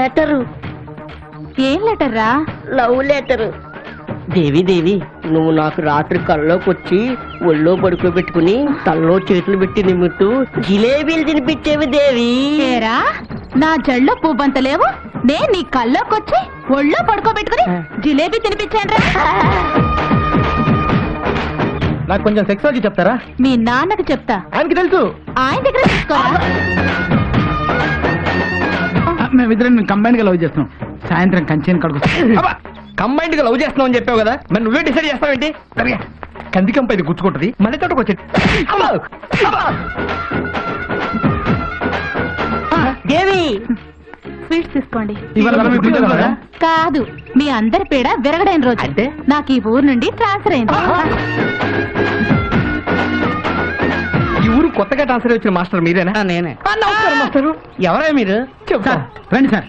Letter. ఏం letter రా? Love letter. దేవి నువ్వు నాకు రాత్రి కల్లోకి వచ్చి ఒళ్ళో పడుకోబెట్టుకుని తల్లో చేతులు పెట్టి నిమ్ముతూ జిలేబీలు తినిపించేవి దేవి. ఏరా నా జల్లో పువ్వంత లేవు, నేను నీ కల్లోకొచ్చి ఒళ్ళో పడుకోబెట్టుకుని జిలేబీ తినిపించాను రా. నాకు కొంచెం సెక్సాలజీ చెప్తారా? మీ నాన్నకు చెప్తా, ఆయనకి తెలుసు. ఆయన దగ్గర తీసుకోరా. మేమిద్దరం కంబైన్ గా లవ్ చేస్తున్నాం. సాయంత్రం కంచెని కడుగు. కంబైన్డ్ గా లవ్ చేస్తున్నాం అని చెప్పావు కదా, మరి నువ్వే డిసైడ్ చేస్తావేంటి? సరిగా కందికంప ఇది గుచ్చుకుంటది, మళ్ళీ తోటకు వచ్చి దేవి స్వీట్స్ తీసుకోండి. ఇవాళ మనం ఇప్పుడు తిందాం కదా? కాదు, మీ అందరి పేడ విరగడైన రోజు అంటే? నాకు ఈ ఊరు నుండి ట్రాన్స్ఫర్ అయింది. ఈ ఊరు కొత్తగా ట్రాన్స్ఫర్ వచ్చిన మాస్టర్ మీరేనా? నేనే. నమస్కారం మాస్టర్. ఎవరా మీరు? చెప్తా. రండి సార్.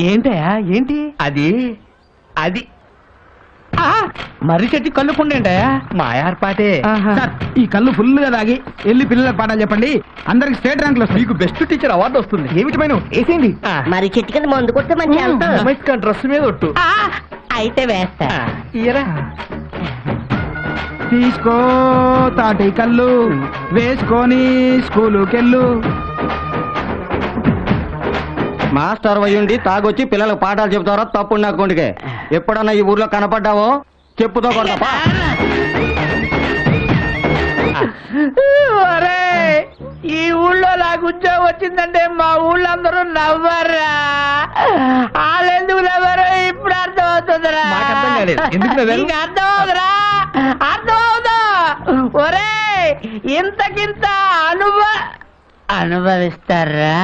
ఏంటయా ఏంటి అది? అది మర్రి చెట్టు కళ్ళు పుండేంటయా? మా ఏర్పాటే. ఈ కళ్ళు ఫుల్ గా తాగి వెళ్ళి పిల్లలకు పాఠాలు చెప్పండి, అందరికి స్టేట్ ర్యాంక్ లో మీకు బెస్ట్ టీచర్ అవార్డు వస్తుంది. ఏమిటి మైను వేసేయండి. మరి చెట్టు కింద మందు కొడితే మంచి డ్రెస్ మీద ఒట్టు అయితే వేస్తా. తీసుకో తాటి కళ్ళు వేసుకొని స్కూలుకెళ్ళు. మాస్టర్ అయ్యుండి తాగొచ్చి పిల్లలకు పాఠాలు చెప్తారో తప్పుడు నా కొండికే. ఎప్పుడన్నా ఈ ఊర్లో కనపడ్డావో చెప్పుతో కొడతా. ఈ ఊళ్ళో నాకు ఉద్యోగం వచ్చిందంటే మా ఊళ్ళో అందరూ నవ్వరా? వాళ్ళెందుకు నవ్వరు ఇప్పుడు అర్థం అవుతుందిరా. నీకు అర్థం అవుతురా? అర్థం అవుదా? ఒరే ఇంతకింత అనుభవిస్తారా?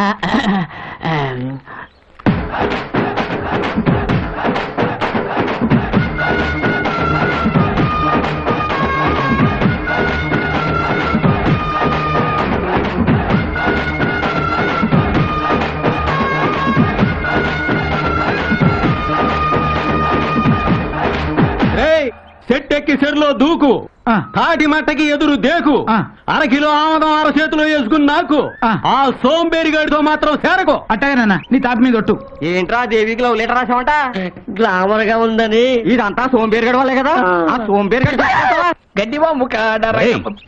సెట్ ఎక్కి చెరులో దూకు, తాటి మట్టకి ఎదురు దేకు, అరకిలో ఆమదం అర చేతిలో వేసుకుని నాకు ఆ సోంబేరి గడితో మాత్రం చేరకు. అట్టగానన్నా నీ తాపి మీద ఒట్టు. ఏంట్రా దేవికి లవ్ లెటర్ రాసామంట? గ్లామర్ గా ఉందని. ఇదంతా సోంబేరి గడి వల్లే కదా. ఆ సోంబేరి గడి గడ్డివా ముఖ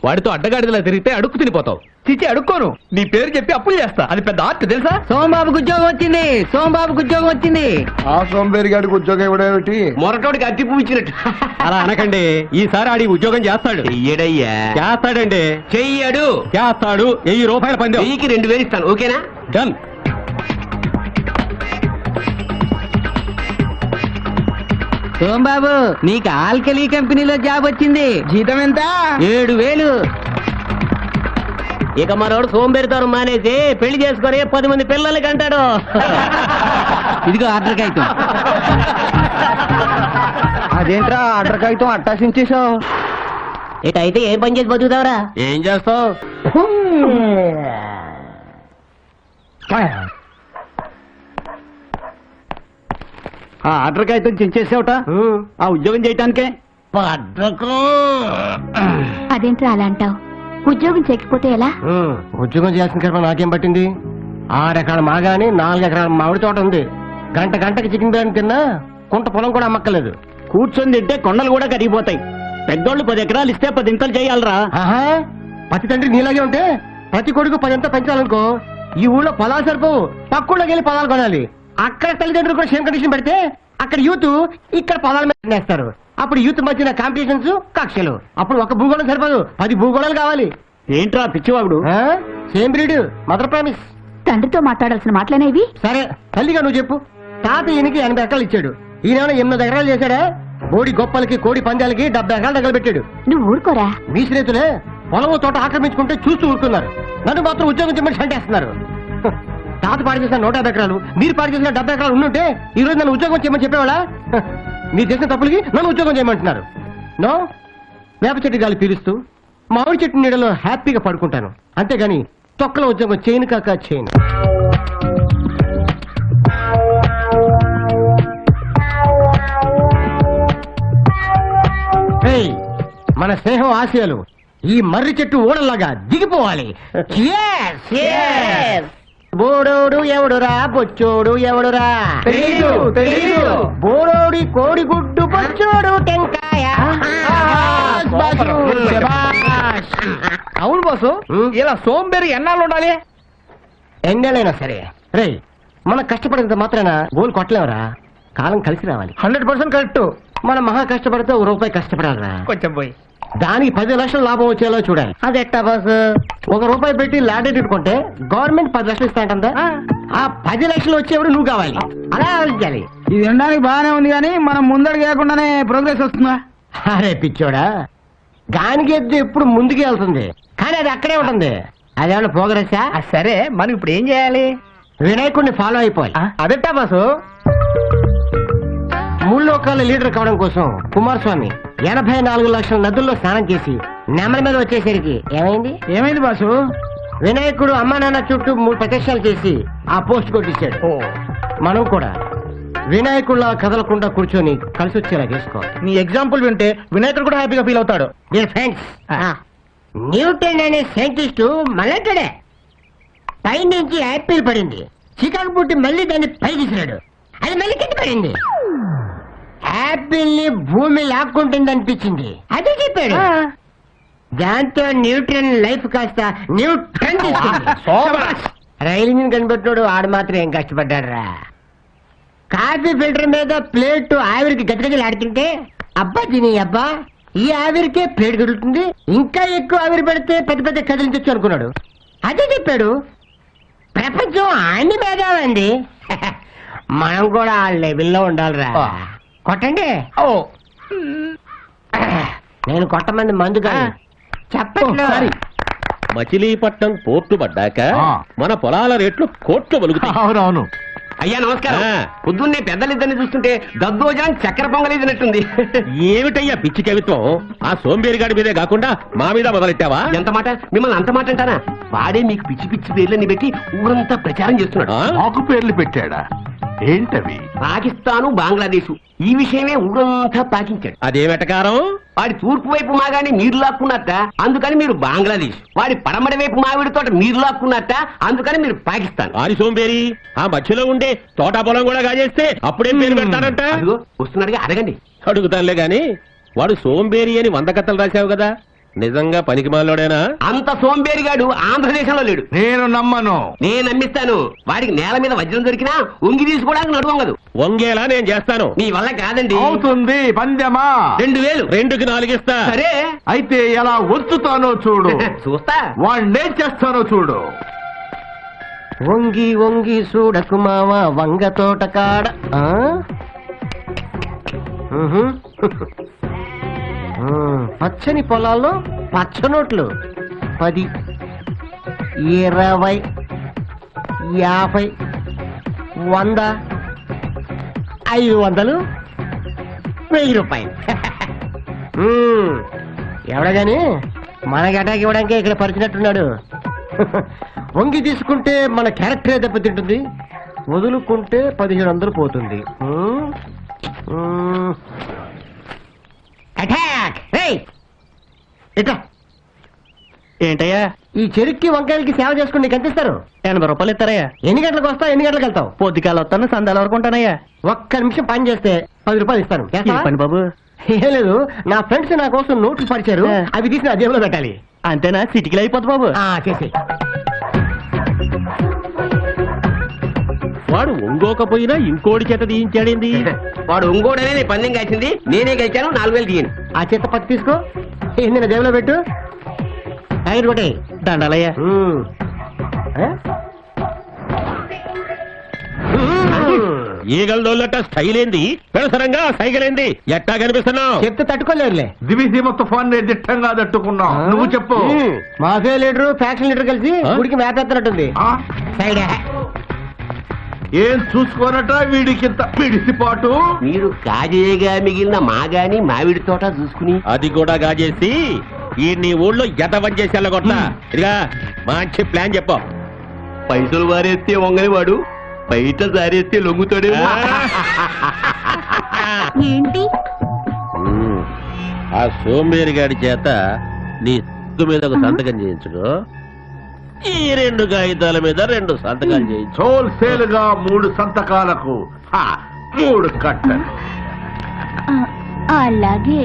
వాడితో అడ్డగాడిదలా తిరిగితే అడుక్కు తినిపోతావు. చిచి అడుక్కోను, నీ పేరు చెప్పి అప్పులు చేస్తా. అది పెద్ద ఆర్ట్ తెలుసా? సోంబాబుకి ఉద్యోగం వచ్చింది, సోంబాబుకి ఉద్యోగం వచ్చింది. ఆ సోంబేరి గాడికి ఉద్యోగం ఇవ్వడేమిటి? మొరటోడికి అట్టి పువ్విచ్చినట్టు. అలా అనకండి, ఈసారి ఆడి ఉద్యోగం చేస్తాడు. చెయ్యడయ్యా. చేస్తాడండి. చెయ్యడు. చేస్తాడు. 1000 రూపాయల పందెం. 1000కి 2000 ఇస్తాను, ఓకేనా? డన్. సోంబాబు నీకు ఆల్కలీ కంపెనీలో జాబ్ వచ్చింది. జీతం ఎంత? 7000. ఇక మరోడు సోంబేరితనం మానేసి పెళ్లి చేసుకొని 10 మంది పిల్లలకి అంటాడు. ఇదిగో ఆర్డర్ కాగితం. అదేంట్రా ఆర్డర్ కాగితం అట్టాసించేసావు? ఇటైతే ఏం పని చేసి బతుకుతావరా? ఏం చేస్తావు? ఆ ఆర్డర్ కాగితం చించేసావుట ఆ ఉద్యోగం చేయటానికే. అదేంట్రా అలా అంటావు? ఉద్యోగం చేయకపోతే ఎలా? ఉద్యోగం చేయాల్సిన కర్మ నాకేం పట్టింది? 6 ఎకరాల మాగాని 4 ఎకరాల మామిడి తోట ఉంది. గంటకి చికెన్ బిర్యానీ తిన్నా కుంట పొలం కూడా అమ్మక్కలేదు. కూర్చొని తింటే కొండలు కూడా కరిగిపోతాయి. పెద్దోళ్ళు 10 ఎకరాలు ఇస్తే 10 ఇంతలు చేయాలరా. ప్రతి తండ్రి నీలాగే ఉంటే ప్రతి కొడుకు 10 ఇంత పెంచాలనుకో. ఈ ఊళ్ళో పొలాలు సరిపోవు, పక్కూళ్ళకి వెళ్ళి పొలాలు కొనాలి. అక్కడ తల్లిదండ్రులు కూడా సేమ్ కండిషన్ పెడితే అక్కడ యూత్ ఇక్కడ పొలాల మీద నేస్తారు. అప్పుడు యూత్ మధ్యన కాంపిటీషన్స్, కక్షలు. అప్పుడు ఒక భూగోళం సరిపోదు, 10 భూగోళాలు కావాలి. ఏంట్రా పిచ్చివాడు? Same breed, mother promise. తండ్రితో మాట్లాడాల్సిన మాటలేనేవి? సరే తల్లిగా నువ్వు చెప్పు. తాత ఈయనకి 80 ఎకరాలు ఇచ్చాడు, ఈయన 8 ఎకరాలు చేశాడా? బోడి గొప్పలకి కోడి పందాలకి 70 ఎకరాలు తగలబెట్టాడు. నువ్వు ఊరుకోరా. మీ స్నేహితులే పొలం తోట ఆక్రమించుకుంటే చూస్తూ ఊరుకున్నారు, నన్ను మాత్రం ఉద్యోగం చెప్పని సంటేస్తున్నారు. తాత పాడు చేసిన 150 ఎకరాలు, మీరు పాడు చేసిన 70 ఎకరాలు ఉండుంటే ఈ రోజు నన్ను ఉద్యోగం చేయమని చెప్పేవాళ్ళ? మీరు చేసిన తప్పులకి నన్ను ఉద్యోగం చేయమంటున్నారు. నో, వేప చెట్టు గాలి పీలుస్తూ మామిడి చెట్టు నీడలో హ్యాపీగా పడుకుంటాను, అంతేగాని తొక్కల ఉద్యోగం చేయను కాక చేయను. మన స్నేహం ఆశయాలు ఈ మర్రి చెట్టు ఓడలాగా దిగిపోవాలి. Cheers! బోడోడు ఎవడురా బొచ్చోడు ఎవడురా? బోడోడి కోడిగుడ్డు బొచ్చోడు టెంకాయ. అవును బాసు, ఇలా సోంబేరి ఎన్నాళ్ళు ఉండాలి? ఎన్నెలైనా సరే రే, మనం కష్టపడినంత మాత్రాన గోల్ కొట్టలేవరా. కాలం కలిసి రావాలి. 100% కరెక్ట్. మనం మహా కష్టపడితే ₹1 కష్టపడాలరా. కొంచెం పోయి దానికి 10 లక్షలు లాభం వచ్చేలా చూడాలి. అది ఎట్టా బాసు? ₹1 పెట్టి ల్యాండ్ పెట్టుకుంటే గవర్నమెంట్ 10 లక్షలు ఇస్తాంటుందా? ఆ 10 లక్షలు వచ్చేవాడు నువ్వు కావాలి. అలా ఆలోచించాలి. ఇది వినడానికి బాగానే ఉంది కానీ మనం ముందడుగు వేయకుండానే ప్రోగ్రెస్ వస్తుందా? అరే పిచ్చోడా, గానిగెద్దు ఎప్పుడు ముందుకే వెళ్తుంది కానీ అది అక్కడే ఉంటుంది. అదేమన్నా ప్రోగ్రెస్? సరే, మనం ఇప్పుడు ఏం చేయాలి? వినాయకుడిని ఫాలో అయిపోవాలి. అదెట్టా బాసు? 3 లోకాల లీడర్ కావడం కోసం కుమారస్వామి 84 లక్షల నదుల్లో స్నానం చేసి నెమల మీద వచ్చేసరికి ఏమైంది బాసు? వినాయకుడు అమ్మా నాన్న చుట్టూ 3 ప్రదక్షిణాలు చేసి ఆ పోస్ట్ కొట్టించాడు. మనం కూడా వినాయకుడిలా కదలకుండా కూర్చొని కలిసి వచ్చేలా చేసుకోవాలి. నీ ఎగ్జాంపుల్ వింటే వినాయకుడు కూడా హ్యాపీగా ఫీల్ అవుతాడు. డియర్ ఫ్రెండ్స్, న్యూటన్ అనే సైంటిస్టు మలెట్టడే పైనుంచి యాపిల్ పడింది. చికాకు పుట్టి మళ్ళీ దాన్ని పై తీసినాడు. అది మళ్ళీ కింద పడింది. యాపిల్ ని భూమి లాక్కుంటుంది అనిపించింది. అదే చెప్పాడు. దాంతో న్యూటన్ లైఫ్ కాస్త న్యూటన్ తీసుకుంది. రైలు మీద కనిపెట్టాడు ఆడు మాత్రం ఏం కష్టపడ్డాడు రా. కాఫీ ఫిల్టర్ మీద ప్లేట్ ఆవిరికి గజగజలు ఆడుతుంటే అబ్బా తిని అబ్బా ఈ ఆవిరికే ప్లేట్ గడుతుంది, ఇంకా ఎక్కువ ఆవిరి పెడితే పెద్ద పెద్ద కదిలించొచ్చు అనుకున్నాడు. అదే చెప్పాడు. ప్రపంచం అన్ని భేదాలండి. మనం కూడా ఆ లెవెల్లో ఉండాలిరా. కొట్టండి. నేను కొట్టమంది మందు కాదు, చెప్పండి. మచిలీపట్నం పోర్టు పడ్డాక మన పొలాల రేట్లు కోట్లు బలుగుతాయి. అవునవును. అయ్యా నమస్కారం. పొద్దున్నే పెద్దలిద్దరిని చూస్తుంటే దద్దోజనం చక్కెర పొంగలేదినట్టుంది. ఏమిటయ్యా పిచ్చి కవిత్వం? ఆ సోంబేరిగాడి మీదే కాకుండా మా మీద మొదలెట్టావా? ఎంత మాట, మిమ్మల్ని అంత మాట అంటానా? వాడే మీకు పిచ్చి పిచ్చి పేర్లని పెట్టి ఊరంతా ప్రచారం చేస్తున్నాడు. మాకు పేర్లు పెట్టాడా? ఏంటవి? పాకిస్తాను, బంగ్లాదేశ్ ఈ విషయమే ఊరంతా పాకించాడు. అదేమెటకారం? వాడి తూర్పు వైపు మాగానే నీరు లాక్కున్నట్ట, అందుకని మీరు బంగ్లాదేశ్. వాడి పడమడి వైపు మామిడి తోట నీరు లాక్కున్నట్ట, అందుకని మీరు పాకిస్తాన్. ఆరి సోంబేరి ఆ మధ్యలో ఉండే తోటా పొలం కూడా కాజేస్తే అప్పుడేం పేరు పెడతానంట? అదిగో వస్తున్నాడుగా, అడగండి. అడుగుతానులే గాని వాడు సోంబేరి అని 100 కథలు రాశావు కదా, నిజంగా పనికి మాలోడేనా? అంత సోంబేరిగాడు ఆంధ్రదేశంలో లేడు. నేను నమ్మను. నేను నమ్మిస్తాను. వాడికి నేల మీద వజ్రం దొరికినా ఉంగి తీసుకోవడానికి నడువంగదు. వంగేలా నేను చేస్తాను. నీ వల్ల కాదండి. అవుతుంది. పందెమా? 2000. 2కి 4 ఇస్తా. సరే అయితే ఎలా ఒత్తుతానో చూడు. చూస్తా. వాణ్ణేం చేస్తానో చూడు. వంగి వంగి చూడకు మావ వంగ తోట కాడ. పచ్చని పొలాల్లో పచ్చనోట్లు 10, 20, 50, 100, 500, ₹1000. ఎవడగాని మనకి అటాక్ ఇవ్వడానికే ఇక్కడ పరిచినట్టున్నాడు. వంగి తీసుకుంటే మన క్యారెక్టరే దెబ్బతింటుంది, వదులుకుంటే 1500 పోతుంది. అటాక్! ఇట్లా ఏంటయ్యా? ఈ చెరుక్కి వంకాయలకి సేవ చేసుకుని నీకు ఎంత ఇస్తారు? ₹80 ఇస్తారయ్యా. ఎన్ని గంటలకు వస్తావు, ఎన్ని గంటలకు వెళ్తావు? పొద్దుకాల వస్తాను, సందాల వరకు ఉంటానయ్యా. ఒక్క నిమిషం పని చేస్తే ₹10 ఇస్తాను. చేస్తావా? పని బాబు. ఏం లేదు, నా ఫ్రెండ్స్ నా కోసం నోట్లు పరిచారు, అవి తీసి నా జేబులో పెట్టాలి. అంతేనా? సిటీకి అయిపోద్ది బాబు. చేసి వాడు ఒంగోకపోయినా ఇంకోటి చేత తీయించాడేంది? వాడు ఒంగోడనే నీ పందెం కాల్చింది, నేనే గెలిచాను. 4000 తీయండి. ఆ చేత పత్తి తీసుకో, ఏంది నా జేబులో పెట్టు. టైర్ కొట్టే దండాలయ్యా. ఈగలదోళ్ళట స్టైల్ ఏంది, పెడసరంగా సైకిల్ ఏంది, ఎట్టా కనిపిస్తున్నావు? చెప్తే తట్టుకోలేరులే. దివిసీమ తుఫాన్ దిట్టంగా తట్టుకున్నావు. నువ్వు చెప్పు. మాఫియా లీడరు ఫ్యాక్షన్ లీడర్ కలిసి గుడికి మేపెత్తనట్టుంది. సైడ్ ఏం చూసుకోనట వీడికింత పిడిసిపాటు. మీరు కాజేగా మిగిలిన మాగాని మామిడి తోట చూసుకుని అది కూడా గాజేసి ఈ నీ ఊళ్ళో ఎదవం చేసి వెళ్ళగొట్ట. ఇదిగా మంచి ప్లాన్ చెప్పు. పైసలు వారేస్తే వంగని వాడు బయట జారేస్తే లొంగుతాడు. ఏంటి? ఆ సోంబేరి గాడి చేత నీ చెక్కు మీద ఒక సంతకం చేయించుకో, ఈ 2 కాగితాల మీద 2 సంతకాలు చేయించు. హోల్సేల్ గా 3 సంతకాలకు 3 కట్టలు. అలాగే.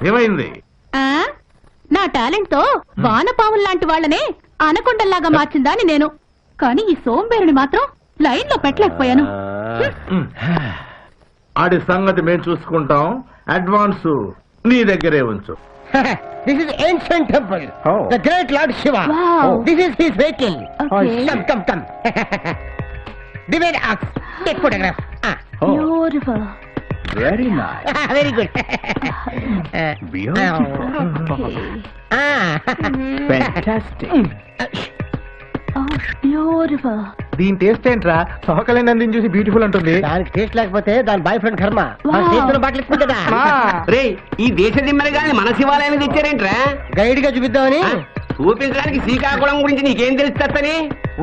ఏమైంది? నా టాలెంట్ తో వానపాములు లాంటి వాళ్ళనే అనకొండల్లాగా మార్చిందాని నేను, కానీ ఈ సోంబేరుని మాత్రం లైన్ లో పెట్టలేకపోయాను. ఆడి సంగతి మేము చూసుకుంటాం. అడ్వాన్స్ నీ దగ్గరే ఉంచు. This is ancient temple, the great lord Shiva. Wow. This is his vehicle. Okay. Come divide aux, take photograph. Beautiful. Very nice. Very good. Fantastic. Oh, beautiful. దీని టేస్ట్ ఏంట్రా? సోకలేని నందిని చూసి బ్యూటిఫుల్ అంటుంది. దానికి టేస్ట్ లేకపోతే దాని బాయ్ ఫ్రెండ్ కర్మ. Wow. చేతున్న బాటలు ఇస్తుంది కదా. రే, ఈ దేశ దిమ్మరి గాని మన శివాలయాన్ని తెచ్చారేంట్రా? గైడ్ గా చూపిద్దామని. చూపించడానికి శ్రీకాకుళం గురించి నీకేం తెలుస్తని?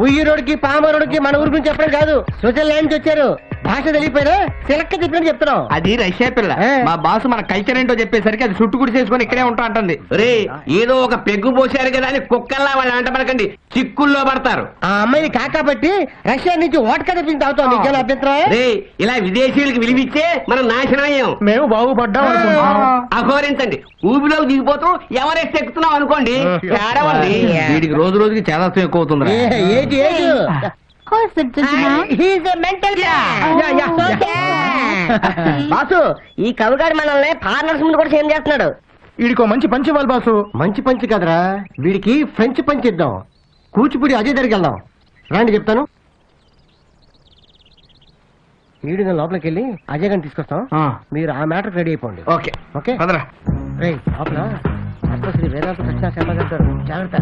ఉయ్యూరోడికి పామరోడికి మన ఊరి గురించి చెప్పడం కాదు, స్విట్జర్లాండ్ నుంచి వచ్చారు. భాష తెలియపోయినా సిలక్క చెప్పినట్టు చెప్తున్నాం. అది రష్యా పిల్ల. మా బాసు మన కల్చర్ ఏంటో చెప్పేసరికి అది చుట్టు గుడి చేసుకొని ఇక్కడే ఉంటా అంటుంది. రే, ఏదో ఒక పెగ్గు పోసారు కదా అని కుక్కల్లా వాళ్ళు అంట పడకండి, చిక్కుల్లో పడతారు. ఆ అమ్మాయిని కాకాబట్టి రష్యా నుంచి ఓటక తెప్పించి తాగుతాం. నీకేనా అభ్యంతరం? రే, ఇలా విదేశీయులకు విలువిచ్చే మనం నాశనం అయ్యాం. మేము బాగుపడ్డాం అనుకుంటున్నాం. అఘోరించండి, ఊబిలోకి దిగిపోతూ ఎవరెస్ట్ ఎక్కుతున్నాం అనుకోండి, ఏడవండి. వీడికి రోజు రోజుకి చాలా ఎక్కువ అవుతుంది. Age age. Who is it, gentleman? He's a mental boss, ఈ కవిగాడు మనల్ని ఫారినర్స్ ముందు కూడా సేమ్ చేస్తున్నాడు. వీడికో మంచి పంచి ఇవ్వాలి బాసు. మంచి పంచి కదరా, వీడికి ఫ్రెంచ్ పంచి ఇద్దాం. కూచిపూడి అజయ్ దగ్గరికి వెళ్దాం. రాండి చెప్తాను. వీడి లోపలికి వెళ్ళి అజయ్ గారిని తీసుకొస్తాం. మీరు ఆ మ్యాటర్ రెడీ అయిపోండి. ఓకే ఓకే పదరా. రేయ్, లోపల శ్రీ వేదాంత సత్యనా శర్మ గారు జాగ్రత్త.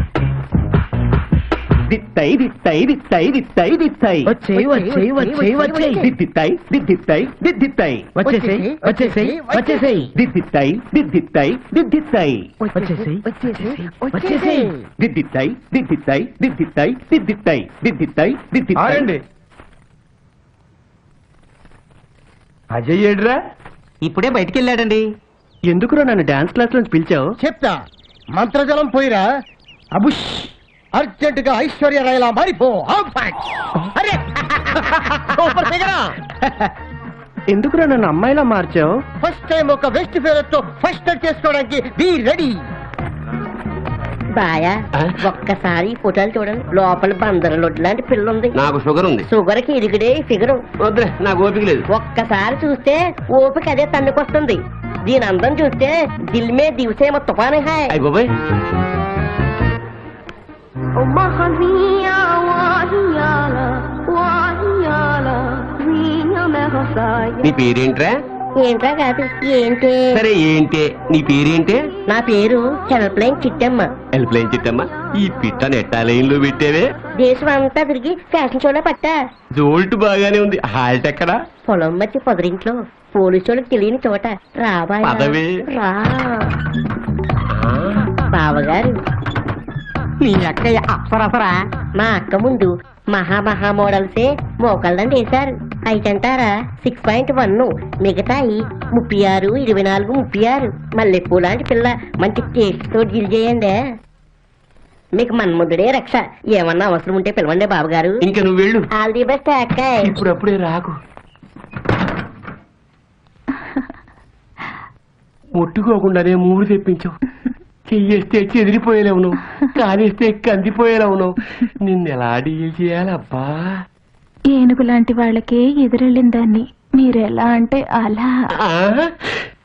దిత్తై దిత్తై దిత్తై దిత్తై దిత్తై వచ్చేయ్, వచ్చేయ్, వచ్చేయ్, వచ్చేయ్. దిద్దిత్తై దిద్దిత్తై దిద్దిత్తై వచ్చేసేయ్, వచ్చేసేయ్, వచ్చేసేయ్. దిద్దిత్తై దిద్దిత్తై దిద్దిత్తై వచ్చేసేయ్, వచ్చేసేయ్, వచ్చేసేయ్. దిద్దిత్తై దిద్దిత్తై దిద్దిత్తై దిద్దిత్తై దిద్దిత్తై దిద్దిత్తై. ఆగండి. అజయ్ ఏడ్రా? ఇప్పుడే బయటికి వెళ్ళాడండి. ఎందుకురా నన్ను డాన్స్ క్లాస్ నుంచి పిలిచావు? చెప్తా, మంత్రజలం పోయిరా. అబుష్. అర్జెంట్ గా ఐశ్వర్య రాయలా మారిపో. అరే సూపర్ ఫిగరా. ఎందుకురా నన్ను అమ్మాయిలా మార్చావు? ఫస్ట్ టైం ఒక వెస్ట్ ఫేవర్ తో ఫస్ట్ టచ్ చేసుకోవడానికి బీ రెడీ. బాయా, ఒక్కసారి ఫోటోలు చూడండి. లోపల బందరలొడ్డు లాంటి పిల్ల ఉంది. నాకు షుగర్ ఉంది. షుగర్ కి ఇరిగిడే ఫిగరు. వద్దులే, నాకు ఓపిక లేదు. ఒక్కసారి చూస్తే ఓపిక అదే తన్నుకొస్తుంది. దీని అందం చూస్తే దిల్ మే దివసే తుఫాన్ హై. అయ్య బాబాయ్, నీ పేరేంట్రా? ఏంట్రా కాదు, ఏంటి? సరే ఏంటే, నీ పేరేంటే? నా పేరు హెల్ప్లైన్ చిట్టమ్మ. హెల్ప్ లైన్ చిట్టమ్మా, ఈ పిట్ట నెట్టా లైన్ లో పెట్టేవే. దేశం అంతా తిరిగి ఫ్యాషన్ షోలో పట్టా. జోల్ట్ బాగానే ఉంది, హాల్ట్ ఎక్కడా? పొలం మధ్య పొదరింట్లో పోలీసు వాళ్ళకి తెలియని చోట. రాబాయ్ పదవే. రా. బావగారు, నీ అక్కయ్య అప్సరసరా? మా అక్క ముందు మహా మోడల్సే మోకళ్ళని వేశారు. అయితంటారా 6.1, మిగతాయి 36, 24, 36. మల్లెపూ లాంటి పిల్ల మంచి టేస్ట్ తో డీల్ చేయండి. మీకు మన్ముద్దుడే రక్ష. ఏమన్నా అవసరం ఉంటే పిలవండి బాబుగారు. ఇంకా నువ్వు వెళ్ళు. ఆల్ ది బెస్ట్ అక్కాయ్. ఇప్పుడప్పుడే రాకు. ముట్టుకోకుండానే మూడు తెప్పించావు. చెయ్యేస్తే చెదిరిపోయేలేవు నువ్వు, కానిస్తే కందిపోయేలేవు నువ్వు. నిన్నెలా డీల్ చేయాలబ్బా? ఏనుగు లాంటి వాళ్ళకే ఎదురెళ్ళిన దాన్ని మీరెలా అంటే అలా.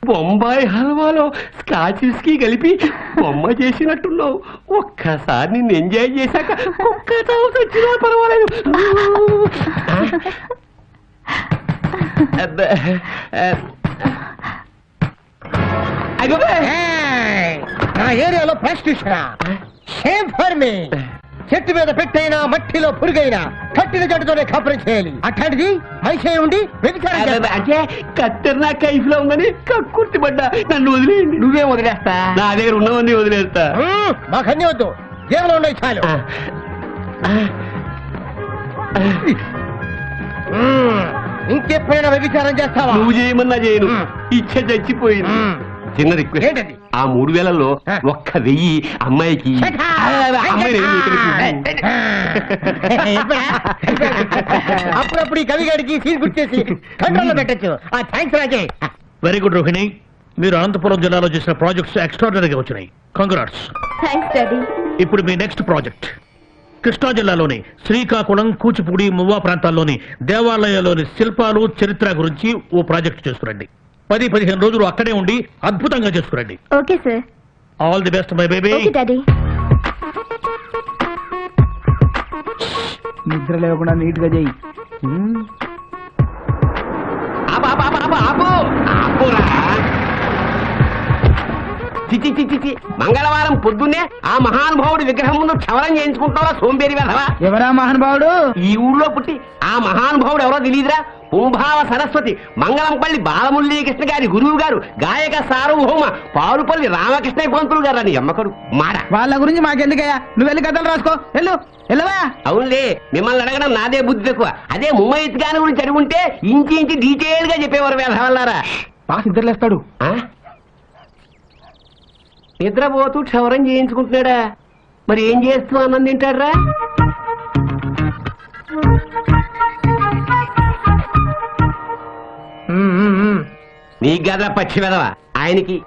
బొంబాయి హల్వాలో స్కాచ్ విస్కీ కలిపి బొమ్మ చేసినట్టున్నావు. ఒక్కసారి నిన్ను ఎంజాయ్ చేశాక కుక్క చావు చచ్చినా పర్వాలేదు. నా ఏరియాలో ప్రశ్నించరా. Shame for me. చెట్టు మీద పెట్టైనా మట్టిలో పురుగైనా కట్టిన జట్టుతోనే కాపురం చేయాలి. అట్లాంటిది మనిషి ఉండి వ్యభిచారం చేస్తా. అంటే కత్తెర నా కైఫ్ లో ఉందని కక్కుర్తి పడ్డా. నన్ను వదిలేయండి. నువ్వే వదిలేస్తా. నా దగ్గర ఉన్నవన్నీ వదిలేస్తా. మాకు అన్ని వద్దు, జేబులో ఉన్నాయి చాలు. ఇంకెప్పుడైనా వ్యభిచారం చేస్తావా? నువ్వు చేయమన్నా చేయను. ఇచ్చ చచ్చిపోయింది. చిన్న రిక్వెస్ట్ ఏంటది? ఆ 3000లో ఆ. 1000 అమ్మాయికి అప్పుడప్పుడు ఈ కవి గారికి సీన్ గుర్తేసి కంట్రోల్లో పెట్టచ్చు. ఆ థ్యాంక్స్ రాజే. వెరీ గుడ్ రోహిణి, మీరు అనంతపురం జిల్లాలో చేసిన ప్రాజెక్ట్స్ ఎక్స్ట్రాడనరీగా వచ్చినాయి. కంగ్రాట్స్. Thanks daddy. ఇప్పుడు మీ నెక్స్ట్ ప్రాజెక్ట్ కృష్ణా జిల్లాలోని శ్రీకాకుళం, కూచిపూడి, మువ్వా ప్రాంతాల్లోని దేవాలయాల్లోని శిల్పాలు, చరిత్ర గురించి ఓ ప్రాజెక్ట్ చేస్తురండి. 10-15 రోజులు అక్కడే ఉండి అద్భుతంగా చేసుకురండి. Okay sir. All the best my baby. Okay daddy. నిద్ర లేకుండా నీట్ గా చెయ్యి. ఆపు, ఆపు, ఆపు, ఆపు, ఆపు. ఆపురా. చిచి చిచి చిచి. మంగళవారం పొద్దున్నే ఆ మహానుభావుడి విగ్రహం ముందు క్షవరం చేయించుకుంటావా సోంబేరి వెధవా? ఎవరా మహానుభావుడు? ఈ ఊళ్ళో పుట్టి ఆ మహానుభావుడు ఎవరో తెలియదురా? కుంభావ సరస్వతి మంగళంపల్లి బాలమురళీకృష్ణ గారి గురువు గారు, గాయక సార్వభౌమ పారుపల్లి రామకృష్ణ పంతులు గారు అని అమ్మకడు మాట. వాళ్ళ గురించి మాకెందుకయ్యా, నువ్వు వెళ్ళి కథలు రాసుకో. వెళ్ళవా? అవునులే, మిమ్మల్ని అడగడం నాదే బుద్ధి తక్కువ. అదే ముమ్మయ్య గారి గురించి అడుగుంటే ఇంచి డీటెయిల్ గా చెప్పేవారు వేధవల్లారా. బాస్ నిద్రలేస్తాడు. ఆ? నిద్రపోతూ క్షవరం చేయించుకుంటున్నాడా? మరి ఏం చేస్తూ అన్నం తింటాడ్రా? నీకు కదా పచ్చి వెదవా, ఆయనకి.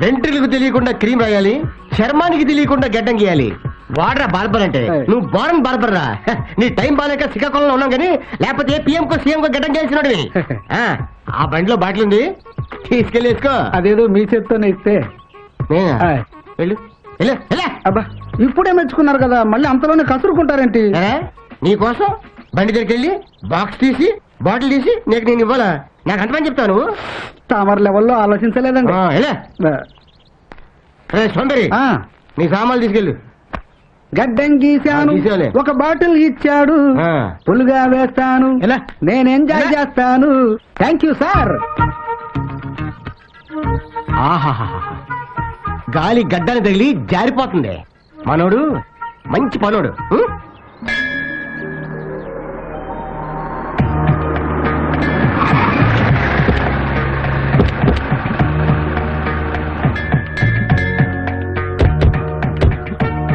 వెంట్రులకు తెలియకుండా క్రీమ్ రాయాలి, చర్మానికి తెలియకుండా గడ్డం గీయాలి. వాడరా బార్బర్ అంటే. నువ్వు బారన్ బార్బర్ రా. నీ టైం బాగాలేక శ్రీకాకుళంలో ఉన్నాం కానీ లేకపోతే పిఎం కో సీఎం కో గడ్డం గీయాల్సినోడివి. ఆ బండిలో బాటిల్ ఉంది, తీసుకెళ్ళి వేసుకో. అదేదో మీ చేత్తోనే ఇస్తే. నేనా? ఆయ్. వెళ్ళు వెళ్ళు, వెళ్ళు. అబ్బా, ఇప్పుడే మెచ్చుకున్నారు కదా, మళ్ళీ అంతలోనే కసురుకుంటారేంటి? నీకోసం బండి దగ్గరికి వెళ్ళి బాక్స్ తీసి బాటిల్ తీసి నేను ఇవ్వాలా? నాకు అంతమని చెప్తాను. తామర లెవెల్లో ఆలోచించలేదండి. సొందరి, ఆ, నీ సామాన్లు తీసుకెళ్ళు. గడ్డం గీశాను, ఆ, గీసాలే. ఒక బాటిల్ ఇచ్చాడు, ఆ. పులుగా వేస్తాను, ఎలా? నేను ఎంజాయ్ ఎలా? చేస్తాను. Thank you sir. ఆహాహాహా. గాలి గడ్డని తగిలి జారిపోతుంది. మనోడు మంచి పనోడు.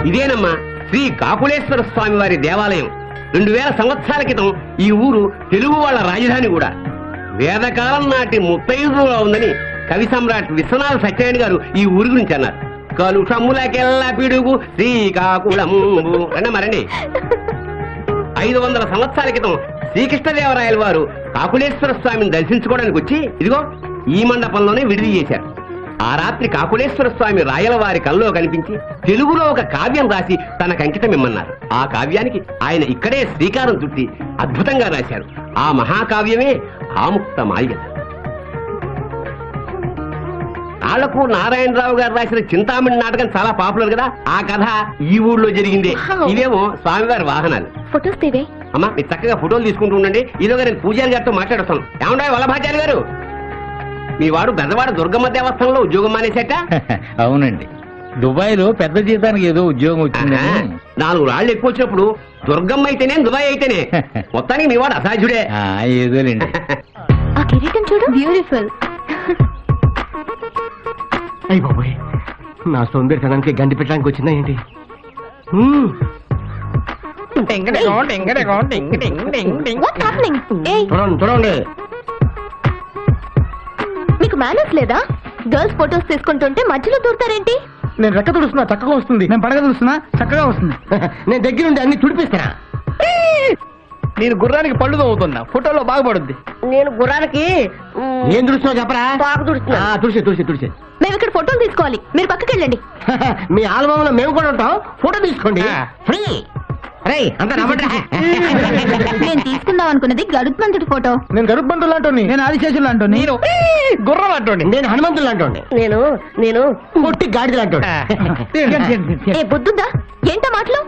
ఇదేనమ్మా శ్రీ కాకులేశ్వర స్వామి వారి దేవాలయం. 2000 సంవత్సరాల క్రితం ఈ ఊరు తెలుగు వాళ్ళ రాజధాని కూడా. వేదకాలం నాటి ముత్తైదుగా ఉందని కవి సమ్రాట్ విశ్వనాథ సత్యనారాయణ గారు ఈ ఊరి గురించి అన్నారు. కలుషములకెల్లా పిడుగు శ్రీకాకుళం మరండి. 500 సంవత్సరాల క్రితం శ్రీకృష్ణదేవరాయల వారు కాకులేశ్వర స్వామిని దర్శించుకోవడానికి వచ్చి ఇదిగో ఈ మండపంలోనే విడిది చేశారు. ఆ రాత్రి కాకులేశ్వర స్వామి రాయల వారి కల్లో కనిపించి తెలుగులో ఒక కావ్యం రాసి తనకు అంకితం ఇమ్మన్నారు. ఆ కావ్యానికి ఆయన ఇక్కడే శ్రీకారం చుట్టి అద్భుతంగా రాశారు. ఆ మహాకావ్యమే ఆముక్త మాల్యద. ఆళ్లకు నారాయణరావు గారు రాసిన చింతామణి నాటకం చాలా పాపులర్ కదా. ఆ కథ ఈ ఊళ్ళో జరిగిందే. ఇవేమో స్వామివారి వాహనాలు. ఫొటోస్ తీవే. అమ్మా మీరు చక్కగా ఫోటోలు తీసుకుంటూ ఉండండి. ఈలోగా నేను పూజారి గారితో మాట్లాడొస్తాను. ఏమంటాయి వల్లభాచార్య గారు, మీ వాడు బెదవాడ దుర్గమ్మ దేవస్థానంలో ఉద్యోగం మానేసేట? అవునండి, దుబాయ్ లో పెద్ద జీతానికి ఏదో ఉద్యోగం వచ్చిందని. 4 రాళ్ళు ఎక్కువ వచ్చినప్పుడు దుర్గమ్మ అయితేనే దుబాయ్ అయితేనే మొత్తానికి మీ వాడు అసాధ్యుడే. ఏదోలేండి. ఆ కిరీటం చూడు, బ్యూటిఫుల్. అయ్యి బాబోయ్, నా సోంబేరితనానికి గండి పెట్టడానికి వచ్చిందా ఏంటి? What's happening? ఏయ్, చూడండి. మీకు మేనర్స్ లేదా? గర్ల్స్ ఫొటోస్ తీసుకుంటుంటే మధ్యలో దూరుతారేంటి? నేను రెక్క తుడుస్తున్నా, చక్కగా వస్తుంది. నేను పడగ చూస్తున్నా, చక్కగా వస్తుంది. నేను దగ్గరుండి అన్ని తుడిపిస్తున్నా. నేను గుర్రానికి పళ్ళు తవ్వుతున్నా, ఫోటోలో బాగుపడుద్ది. నేను గుర్రానికి ఏం తుడుస్తున్నావు చెప్పరా? పాకు తుడుస్తున్నా. తుడిచి మేము ఇక్కడ ఫోటోలు తీసుకోవాలి, మీరు పక్కకి వెళ్ళండి. మీ ఆల్బమ్ లో మేము కూడా ఉంటాం, ఫోటో తీసుకోండి. ఫ్రీ. రేయ్, అంతా నవ్వండి. నేను తీసుకుందాం అనుకున్నది గరుత్మంతుడి ఫోటో. నేను గరుత్మంతులు అంటోని, నేను ఆదిశేషులు అంటోని, నేను గుర్రం అంటోని, నేను హనుమంతులు అంటోండి, నేను కొట్టి గాడిదలు అంటోండి. ఏ బుద్ధుందా? ఏంటా మాటలు?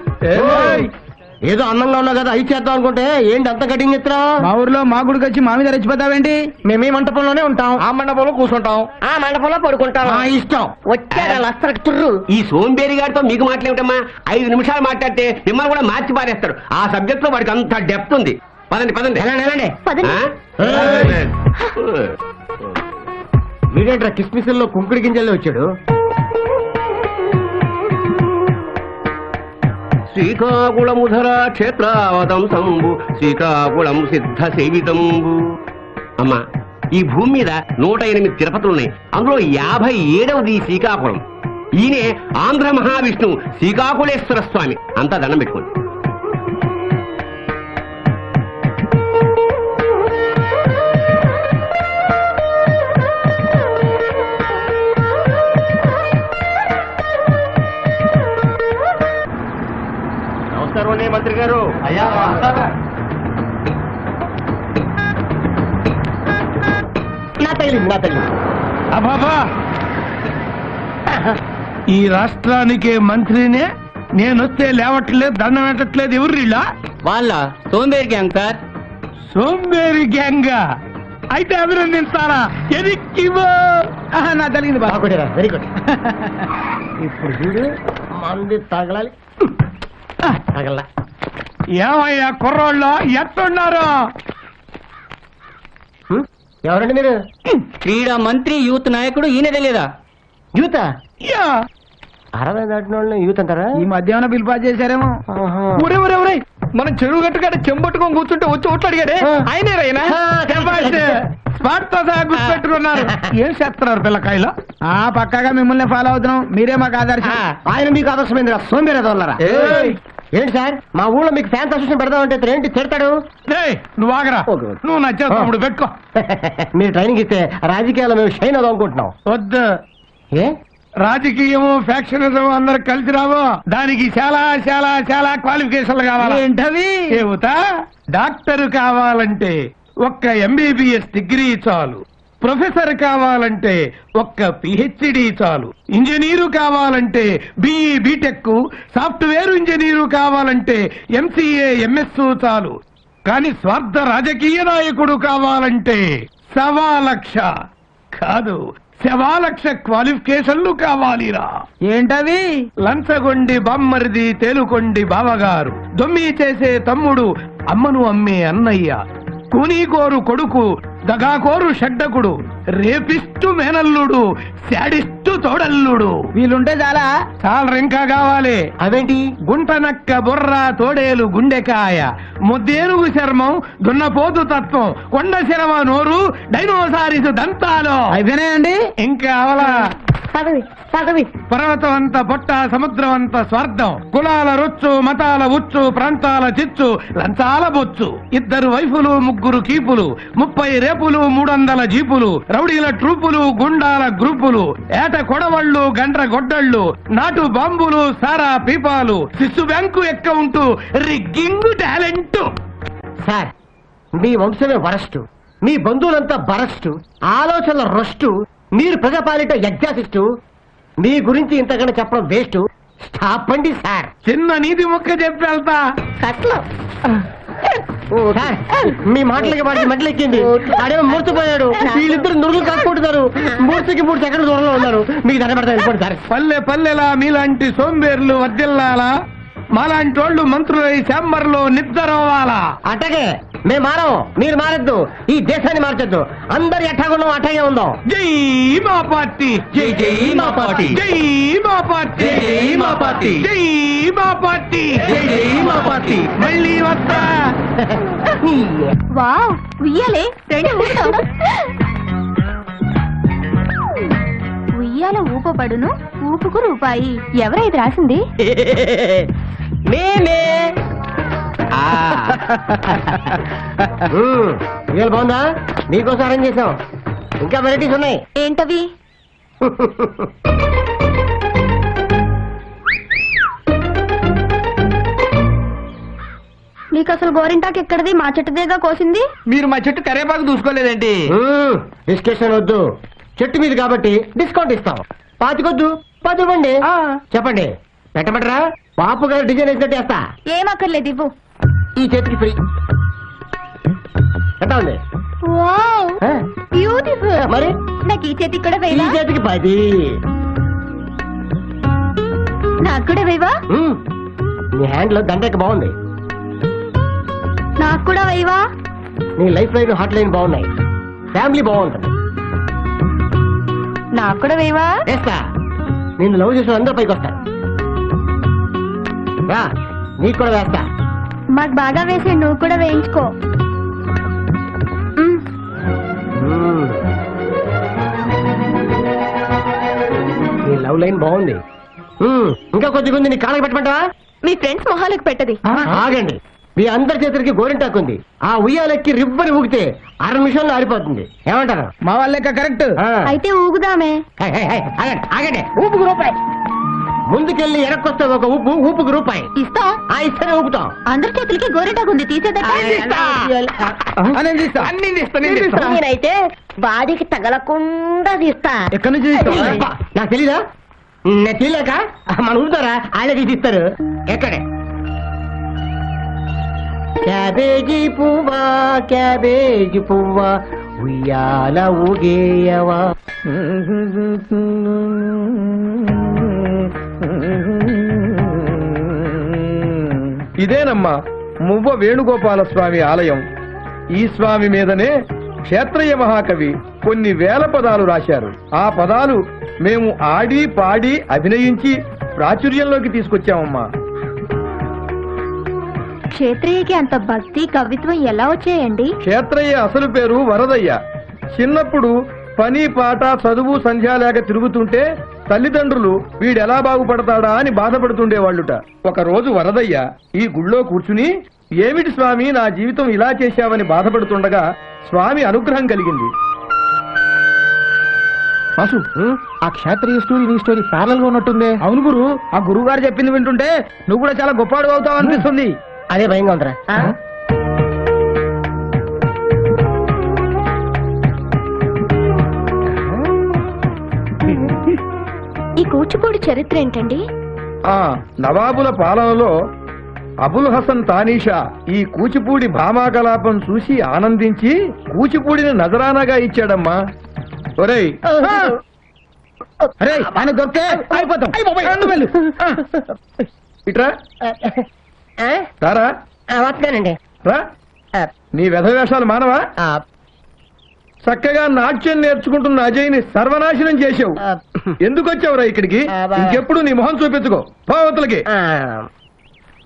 ఏదో అందంగా ఉన్నావు కదా అయి చేద్దాం అనుకుంటే ఏంటి అంత కటింగ్ ఎత్తురా? మా ఊర్లో మా గుడికి వచ్చి మా మీద రెచ్చిపోతావేంటి? మేము ఈ మంటపంలోనే ఉంటాం. ఆ మండపంలో కూర్చుంటాం. ఆ మండపంలో పడుకుంటాం. మా ఇష్టం. వచ్చారా లస్తరకు తుర్రు. ఈ సోంబేరి గారితో మీకు మాట్లాడేమిటమ్మా? 5 నిమిషాలు మాట్లాడితే మిమ్మల్ని కూడా మార్చి పారేస్తాడు. ఆ సబ్జెక్ట్ లో వాడికి అంత డెప్త్ ఉంది. పదండి పదండి. వెళ్ళండి. పదండి. వీడేంట్రా కిస్మిస్లో కుంకుడి గింజల్లో వచ్చాడు. శ్రీకాకుళముధర క్షేత్రావతంసంబు శ్రీకాకుళం సిద్ధ సేవితంబు. అమ్మా, ఈ భూమి మీద 108 తిరుపతులున్నాయి. అందులో 57వది శ్రీకాకుళం. ఈయనే ఆంధ్ర మహావిష్ణు శ్రీకాకుళేశ్వర స్వామి. అంతా దండం పెట్టుకోండి. నమస్కారం అండి మంత్రి గారు. అయ్యా నా తగిలింది. అబాబా, ఈ రాష్ట్రానికి మంత్రినే నేనొస్తే లేవట్లేదు, దండం పెట్టట్లేదు. ఎవరిలా? వాళ్ళ సోంబేరి గ్యాంగ్ సార్. సోంబేరి గ్యాంగ్. అయితే అభినందిస్తారా? ఎదిక్కివో. నా తగిలింది బాబు. Very good. ఇప్పుడు చూడు మంది తగలాలి. తగల. ఏమయ్యా కుర్రోళ్ళు ఎట్టున్నారు? ఎవరండి మీరు? క్రీడా మంత్రి, యూత్ నాయకుడు ఈయన తెలియదా? యూత? యా. 60 దాటిన వాళ్ళని యూత్ అంటారా? ఈ మధ్యాహ్నం బిల్ పాస్ చేశారేమో. ఊరే ఊరే ఊరే, మనం చెరువు గట్టుకాడ చెంబట్టుకొని కూర్చుంటే వచ్చి ఓట్లు అడిగాడే ఆయనే రైనా. స్మార్ట్ తో సహా గుర్తుపెట్టుకున్నారు. ఏం చేస్తున్నారు పిల్లకాయలు? పక్కాగా మిమ్మల్ని ఫాలో అవుతున్నాం. మీరే మాకు ఆదర్శం. ఆయన మీకు ఆదర్శమైంది. సోంబేరేదో ఉన్నారా? ఏంటి సార్, మా ఊళ్ళో మీకు ఫ్యాన్స్ అసోసియేషన్ పెడదామంటే ఏంటి తిడతాడు? నువ్వు ఆగరా, నువ్వు నచ్చావు తమ్ముడు, పెట్టుకో. మీరు ట్రైనింగ్ ఇస్తే రాజకీయాల్లో మేము షైన్ అవుదాం అనుకుంటున్నాం. వద్దు, ఏ రాజకీయము ఫ్యాక్షనిజం అందరు కలిసి రావు. దానికి చాలా చాలా చాలా క్వాలిఫికేషన్లు కావాలి. ఏంటవి? ఏవుతా, డాక్టర్ కావాలంటే ఒక్క MBBS డిగ్రీ చాలు. ప్రొఫెసర్ కావాలంటే ఒక్క PhD చాలు. ఇంజనీరు కావాలంటే BE BTech, సాఫ్ట్వేర్ ఇంజనీరు కావాలంటే MCA MS చాలు. కానీ స్వార్థ రాజకీయ నాయకుడు కావాలంటే 1,00,000 కాదు 1,00,000 క్వాలిఫికేషన్లు కావాలిరా. ఏంటవి? లంచగొండి బామ్మరిది, తేలుకొండి బావగారు, దొమ్మి చేసే తమ్ముడు, అమ్మను అమ్మే అన్నయ్య, కూనీకోరు కొడుకు, దగాకోరు షడ్డకుడు, రేపిస్టు మేనల్లుడు, శాడిస్టు తోడల్లుడు. వీళ్ళుంటే చాలా ఇంకా కావాలి. అదేంటి? గుంట నక్క బుర్ర, తోడేలు గుండెకాయ, ముద్దేనుగు చర్మం, దున్నపోతు తత్వం, కొండ శరవ నోరు, డైనోసారిస్ దంతాలు. అయిపోయినాయండి? ఇంకా అవలా. పర్వతం అంత పొట్ట, సముద్రం అంత స్వార్థం, కులాల రొచ్చు, మతాల ఉచ్చు, ప్రాంతాల చిచ్చు, లంచాల బొచ్చు, 2 వైఫులు 3 కీపులు, 30 రేపులు, 300 జీపులు, రౌడీల ట్రూపులు, గుండాల గ్రూపులు, ఏట కొడవళ్ళు, గండ్ర గొడ్డళ్ళు, నాటు బాంబులు, సారా పీపాలు, శిశు bank account, rigging talent. Sir, మీ వంశమే వరస్టు, మీ బంధువులంతా బరస్టు, ఆలోచనల రొస్టు, మీరు ప్రజాపాలిట ఎగ్జాసిస్టు. మీ గురించి ఇంతకన్నా చెప్పడం వేస్ట్. స్టాప్ అండి సార్. చిన్న నీతి ముక్క చెప్పి వెళ్తా. సార్, మీ మాటలకి వాడికి మెట్లెక్కింది. ఆడేమో మూర్చిపోయాడు. వీళ్ళిద్దరు నురుగులు కాసుకుంటున్నారు. మూర్తికి మూర్తి ఎక్కడ దూరంలో ఉన్నారు. మీకు దండపడతా వెళ్ళిపోండి సార్. పల్లె పల్లెలా మీలాంటి సోంబేర్లు వర్దిల్లాలా, మాలాంటి వాళ్ళు మంత్రులై ఛాంబర్లో నిద్రవాలా. అట్టగే మేము మారం, మీరు మారద్దు. ఈ దేశాన్ని మార్చొద్దు. అందరు ఎట్టాగున్నాం అట్టాగే ఉందాం. జై మా పార్టీ, జై జై మా పార్టీ, జై మా పార్టీ, జై మా పార్టీ, జై మా పార్టీ, జై జై మా పార్టీ. మళ్ళీ వస్తా. వావ్, ఉయ్యాలే రండి ఊపుతాం. ఉయ్యాల ఊపబడును, ఊపుకు రూపాయి. ఎవరా ఇది రాసింది? మేమే. ఇవాళ బాగుందా? నీకోసం అరేంజ్ చేసాం. ఇంకా వెరైటీస్ ఉన్నాయి. ఏంటవి? నీకు అసలు గోరింటాకు ఎక్కడిది? మా చెట్టుదేగా కోసింది. మీరు మా చెట్టు కరేపాకు చూసుకోలేదండి. డిస్కషన్ వద్దు. చెట్టు మీద కాబట్టి డిస్కౌంట్ ఇస్తాం. 25 10 ఇవ్వండి. చెప్పండి, పెట్టమంటారా? బాపు గారు డిజైన్ వేసినట్టు వేస్తా. ఏమక్కర్లేదు ఇవ్వు. ఈ చేతికి ఫ్రీ. ఎట్లా ఉంది? వావ్ ఆ? బ్యూటిఫుల్. మరి నాకు ఈ చేతికి కూడా ఈ వేయవా? చేతికి 10. నాకు కూడా వేయవా? నీ హ్యాండ్ లో దండక బాగుంది. నాకు కూడా వేయవా? నీ లైఫ్ లైన్ హాట్ లైన్ బాగున్నాయి. ఫ్యామిలీ బాగుంటుంది. నాకు కూడా వేయవా? వేస్తా. నేను లవ్ చేసిన అందరూ పైకి వస్తారు. రా, నీకు కూడా వేస్తా. మాకు బాగా వేసే నువ్వు కూడా వేయించుకో. నీ లవ్ లైన్ బాగుంది. ఇంకా కొద్దిగా ఉంది. నీ కాళ్ళకి పెట్టమంటావా? మీ ఫ్రెండ్స్ మొహాలకు పెట్టది. ఆగండి. మీ అందరి చేతులకి గోరింటాకుంది. ఆ ఉయ్యాలెక్కి రిబ్బని ఊగితే 6 నిమిషాల్లో ఆరిపోతుంది. ఏమంటారు? మా వాళ్ళ కరెక్ట్. అయితే ఊగుదామే. ఆగండి. ఊపుకు రూపాయి. ముందుకెళ్ళి ఎరక్కొస్తుంది ఒక ఊపు. ఊపుకు రూపాయి ఇస్తాం. ఇస్తేనే ఊపుతాం. అందరి చేతులకి గోరింటాకుంది. తీసేదట. నేనైతే బాడీకి తగలకుండా తీస్తా. ఎక్కడి నుంచి తీస్తావు? నాకు తెలీదా? నేను తెలియక మన ఊరుతారా? ఆయన తీసిస్తారు. ఎక్కడే? క్యాబేజీ పువ్వా, క్యాబేజీ పువ్వా, ఉయ్యాల ఊగేయవా. ఇదేనమ్మా మువ్వ వేణుగోపాల స్వామి ఆలయం. ఈ స్వామి మీదనే క్షేత్రయ్య మహాకవి కొన్ని వేల పదాలు రాశారు. ఆ పదాలు మేము ఆడి పాడి అభినయించి ప్రాచుర్యంలోకి తీసుకొచ్చామమ్మా. క్షేత్రయ్యకి అంత భక్తి కవిత్వం ఎలా వచ్చాయండి? క్షేత్రయ్య అసలు పేరు వరదయ్య. చిన్నప్పుడు పని పాట చదువు సంధ్యా లేక తిరుగుతుంటే తల్లిదండ్రులు వీడెలా బాగుపడతాడా అని బాధపడుతుండేవాళ్ళుట. ఒక రోజు వరదయ్య ఈ గుళ్ళో కూర్చుని, ఏమిటి స్వామి నా జీవితం ఇలా చేశావని బాధపడుతుండగా స్వామి అనుగ్రహం కలిగింది. వాసు, ఆ క్షేత్రీయ స్టోరీ నీ స్టోరీ ప్యారల్ గా ఉన్నట్టుంది. అవును గురు, ఆ గురువు గారు చెప్పింది వింటుంటే నువ్వు కూడా చాలా గొప్పవాడు అవుతావు అనిపిస్తుంది. అదే భయంగా ఉందిరా. ఈ కూచిపూడి చరిత్ర ఏంటండి? ఆ నవాబుల పాలనలో అబుల్ హసన్ తానీషా ఈ కూచిపూడి భామాకలాపం చూసి ఆనందించి కూచిపూడిని నజరానాగా ఇచ్చాడమ్మా. ఒరేయ్, అరే ఆయన దొరికే అయిపోతాం. ఇట్రా రారా. వస్తున్నానండి. రా, నీ వ్యధవేషాలు మానవా? చక్కగా నాట్యం నేర్చుకుంటున్న అజయ్ని సర్వనాశనం చేసావు. ఎందుకు వచ్చావురా ఇక్కడికి? ఇంకెప్పుడు నీ మొహం చూపించుకో. పోవతలకి.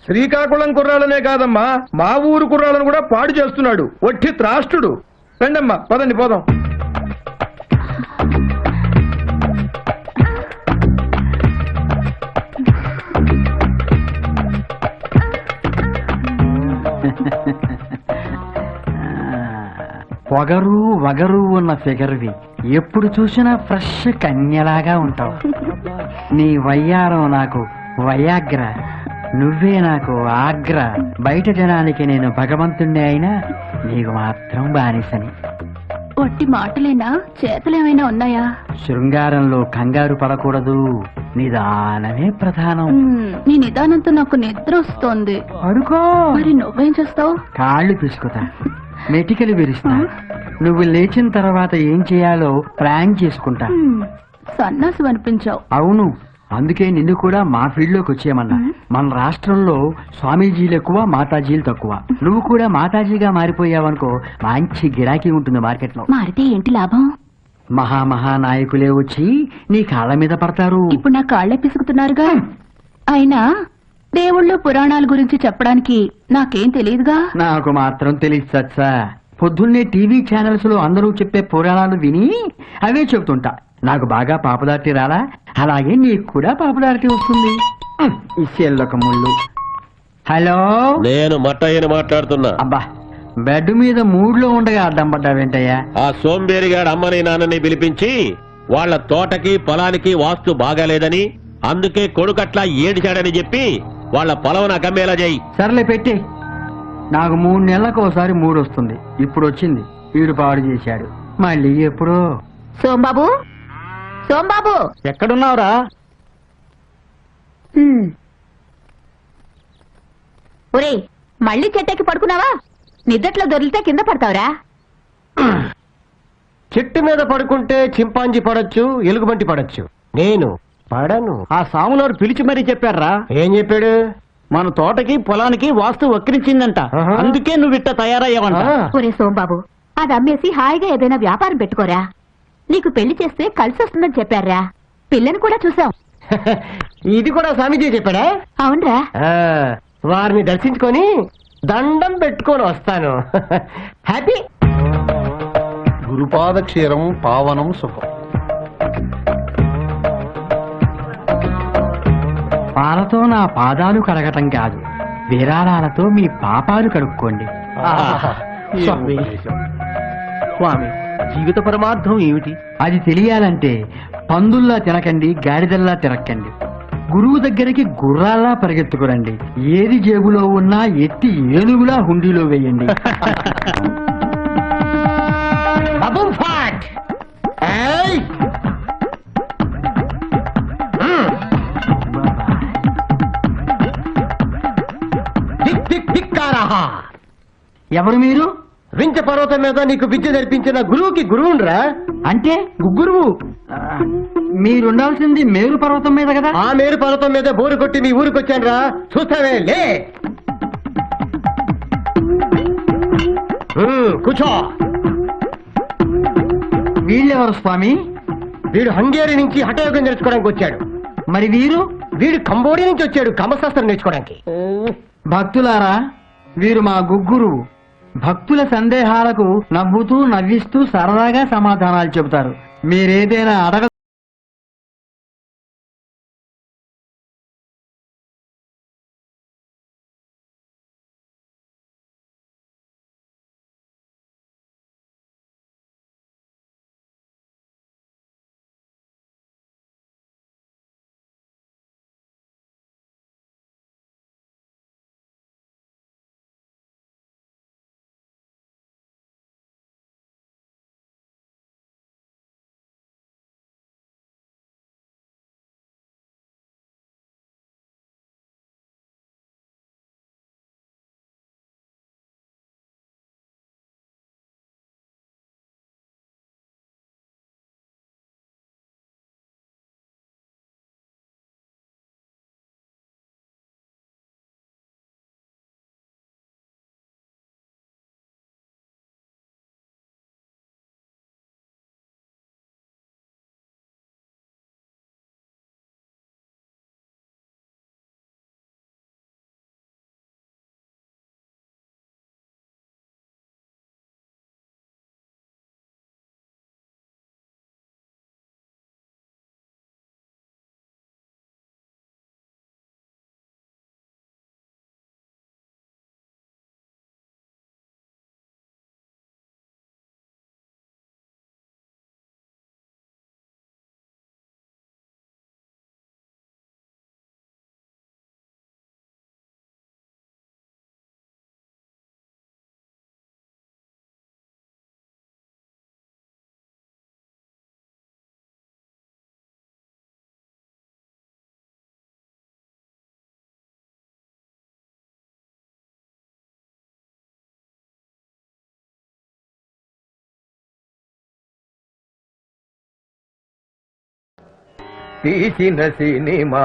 శ్రీకాకుళం కుర్రాళ్ళనే కాదమ్మా, మా ఊరు కుర్రాళ్ళను కూడా పాడు చేస్తున్నాడు. ఒట్టి త్రాష్టుడు. రండమ్మా, పదండి పోదాం. పొగరు వగరు ఉన్న ఫిగర్వి, ఎప్పుడు చూసినా ఫ్రెష్ కన్యలాగా ఉంటావు. నీ వయ్యారం నాకు వయాగ్ర, నువ్వే నాకు ఆగ్ర. బయట జనానికి నేను భగవంతుణ్ణి అయినా నీకు మాత్రం బానిసని. ఒట్టి మాటలేనా? చేతులేమైనా ఉన్నాయా? శృంగారంలో కంగారు పడకూడదు, నిదానమే ప్రధానం. నీ నిదానంతో నాకు నిద్ర వస్తోంది. అడుకో. మరి నువ్వేం చేస్తావు? కాళ్ళు పిసుకుతా, మెటికలు విరుస్తా. నువ్వు లేచిన తర్వాత ఏం చేయాలో ప్లాన్ చేసుకుంటా. సన్నాసు అనిపించావు. అవును, అందుకే నిన్ను కూడా మా ఫీల్డ్ లోకి వచ్చేయమన్నా. మన రాష్ట్రంలో స్వామీజీలు ఎక్కువ, మాతాజీలు తక్కువ. నువ్వు కూడా మాతాజీగా మారిపోయావనుకో, మంచి గిరాకీ ఉంటుంది మార్కెట్ లో. మారితే ఏంటి లాభం? మహా నాయకులే వచ్చి నీ కాళ్ళ మీద పడతారు. ఇప్పుడు నా కాళ్లే పిసుకుతున్నారుగా. అయినా దేవుళ్ళు పురాణాల గురించి చెప్పడానికి నాకేం తెలియదుగా. నాకు మాత్రం తెలియదు సచ్చా. పొద్దున్నే టీవీ ఛానల్స్ లో అందరూ చెప్పే పురాణాలు విని అవే చెబుతుంటా. నాకు బాగా పాపదార్టి రాలా, అలాగే నీకు కూడా పాపదార్టి వస్తుంది. ఈ సెల్లొక ముళ్ళు. హలో, నేను మట్టయ్యని మాట్లాడుతున్నా. అబ్బా, బెడ్ మీద మూడ్లో ఉండగా అడ్డం పడ్డావేంటయ్యా? ఆ సోంబేరిగాడు అమ్మని నాన్నని పిలిపించి వాళ్ళ తోటకి పొలానికి వాస్తు బాగాలేదని, అందుకే కొడుకట్లా ఏడిచాడని చెప్పి వాళ్ళ పొలం నాకు అమ్మేలా చేయి. సర్లే పెట్టి. నాకు 3 నెలలకు ఒకసారి మూడు వస్తుంది. ఇప్పుడు వచ్చింది. వీడు పాడు చేశాడు. మళ్ళీ ఎప్పుడో. సోంబాబు, సోంబాబు, ఎక్కడున్నావురా? ఒరే మళ్ళీ చెట్టెక్కి పడుకున్నావా? నిద్దట్లో దొరికితే కింద పడతావురా. చెట్టు మీద పడుకుంటే చింపాంజీ పడొచ్చు, ఎలుగుబంటి పడొచ్చు, నేను పడను. ఆ సాములోడు పిలిచి మరీ చెప్పారా, ఏం చెప్పాడు? మన తోటకి పొలానికి వాస్తు వక్రించిందంట, ఆహా. అందుకే నువ్వు ఇట్ట తయారయ్యావంట. ఆ. ఒరే సోంబాబు, అది అమ్మేసి హాయిగా ఏదైనా వ్యాపారం పెట్టుకోరా. నీకు పెళ్లి చేస్తే కలిసి వస్తుందని చెప్పారా. పిల్లని కూడా చూసాం. ఇది కూడా స్వామీజీ చెప్పాడా? అవునరా. ఆ, వారిని దర్శించుకొని దండం పెట్టుకొని వస్తాను. హ్యాపీ. గురుపాద క్షీరం పావనం సుఖం. పాలతో నా పాదాలు కడగటం కాదు, విరాళాలతో మీ పాపాలు కడుక్కోండి. స్వామి, స్వామి, జీవిత పరమార్థం ఏమిటి? అది తెలియాలంటే పందుల్లా తినకండి, గాడిదల్లా తిరక్కండి. గురువు దగ్గరికి గుర్రాల్లా పరిగెత్తుకురండి. ఏది జేబులో ఉన్నా ఎత్తి ఏనుగులా హుండీలో వేయండి. Bubble fat. ఏయ్! దిక్ దిక్ దిక్కారహా. ఎవరు మీరు? వించ పర్వతం మీద నీకు విద్య నేర్పించిన గురువుకి గురువుండ్రా. అంటే గుగ్గురువు. మీరుండాల్సింది మేరు పర్వతం మీద కదా. ఆ మేరు పర్వతం మీద బోరు కొట్టి మీ ఊరికొచ్చానురా. చూస్తావే, లే. కూర్చో. వీళ్ళెవరు స్వామి? వీడు హంగేరి నుంచి హఠయోగం నేర్చుకోవడానికి వచ్చాడు. మరి వీరు? వీడు కంబోడియా నుంచి వచ్చాడు కమశాస్త్రం నేర్చుకోవడానికి. భక్తులారా, వీరు మా గుగ్గురువు. భక్తుల సందేహాలకు నవ్వుతూ నవ్విస్తూ సరదాగా సమాధానాలు చెబుతారు. మీరేదైనా అడగ తీసిన సినిమా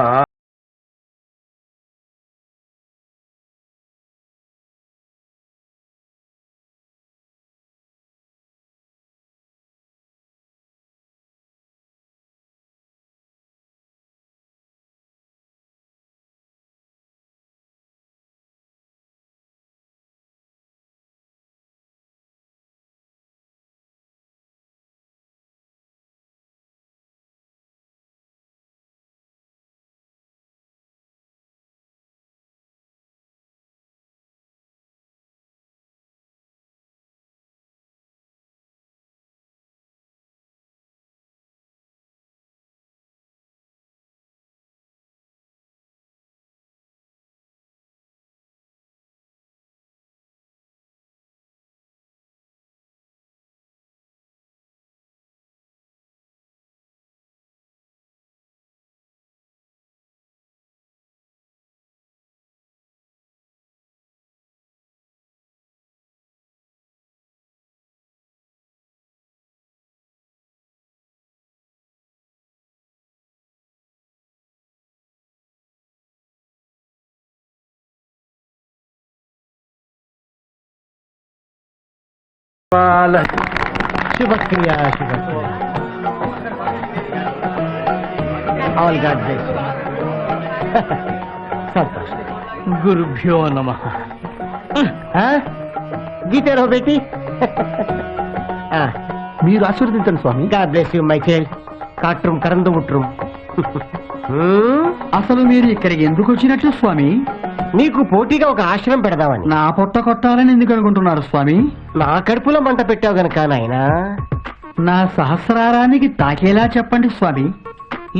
శుభక్రియ శుభక్రియ. All God bless you. Santosh. గురుభ్యో నమః. గీతే రహో బేటీ. మీరు ఆశీర్వదించండి స్వామి. God bless you my child. కాట్rum కరందు ముట్rum. అసలు మీరు ఇక్కడికి ఎందుకు వచ్చినట్లు స్వామి? నీకు పోటీగా ఒక ఆశ్రమం పెడదామని. నా పొట్ట కొట్టాలని ఎందుకు అనుకుంటున్నారు స్వామి? నా కడుపులో మంట పెట్టావు గనక నాయనా. నా సహస్రారానికి తాకేలా చెప్పండి స్వామి.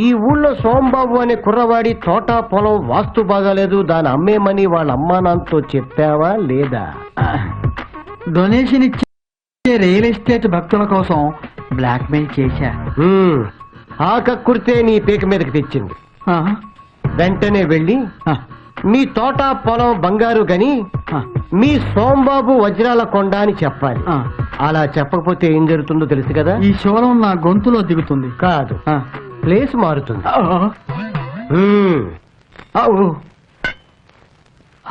ఈ ఊళ్ళో సోంబాబు అనే కుర్రవాడి తోట పొలం వాస్తు బాగాలేదు, దాని అమ్మేమని వాళ్ళ అమ్మా నాన్నతో చెప్పావా లేదా? డొనేషన్ ఇచ్చే రియల్ ఎస్టేట్ భక్తుల కోసం బ్లాక్ మెయిల్ చేశా. ఆ కక్కుర్తే నీ పీక మీదకి తెచ్చింది. ఆ, వెంటనే వెళ్ళి ఆ, మీ తోట పొలం బంగారు గని ఆ, మీ సోంబాబు వజ్రాల కొండ అని చెప్పాలి. ఆ. అలా చెప్పకపోతే ఏం జరుగుతుందో తెలుసు కదా? ఈ శూలం నా గొంతులో దిగుతుంది. కాదు, ఆ. ప్లేస్ మారుతుంది.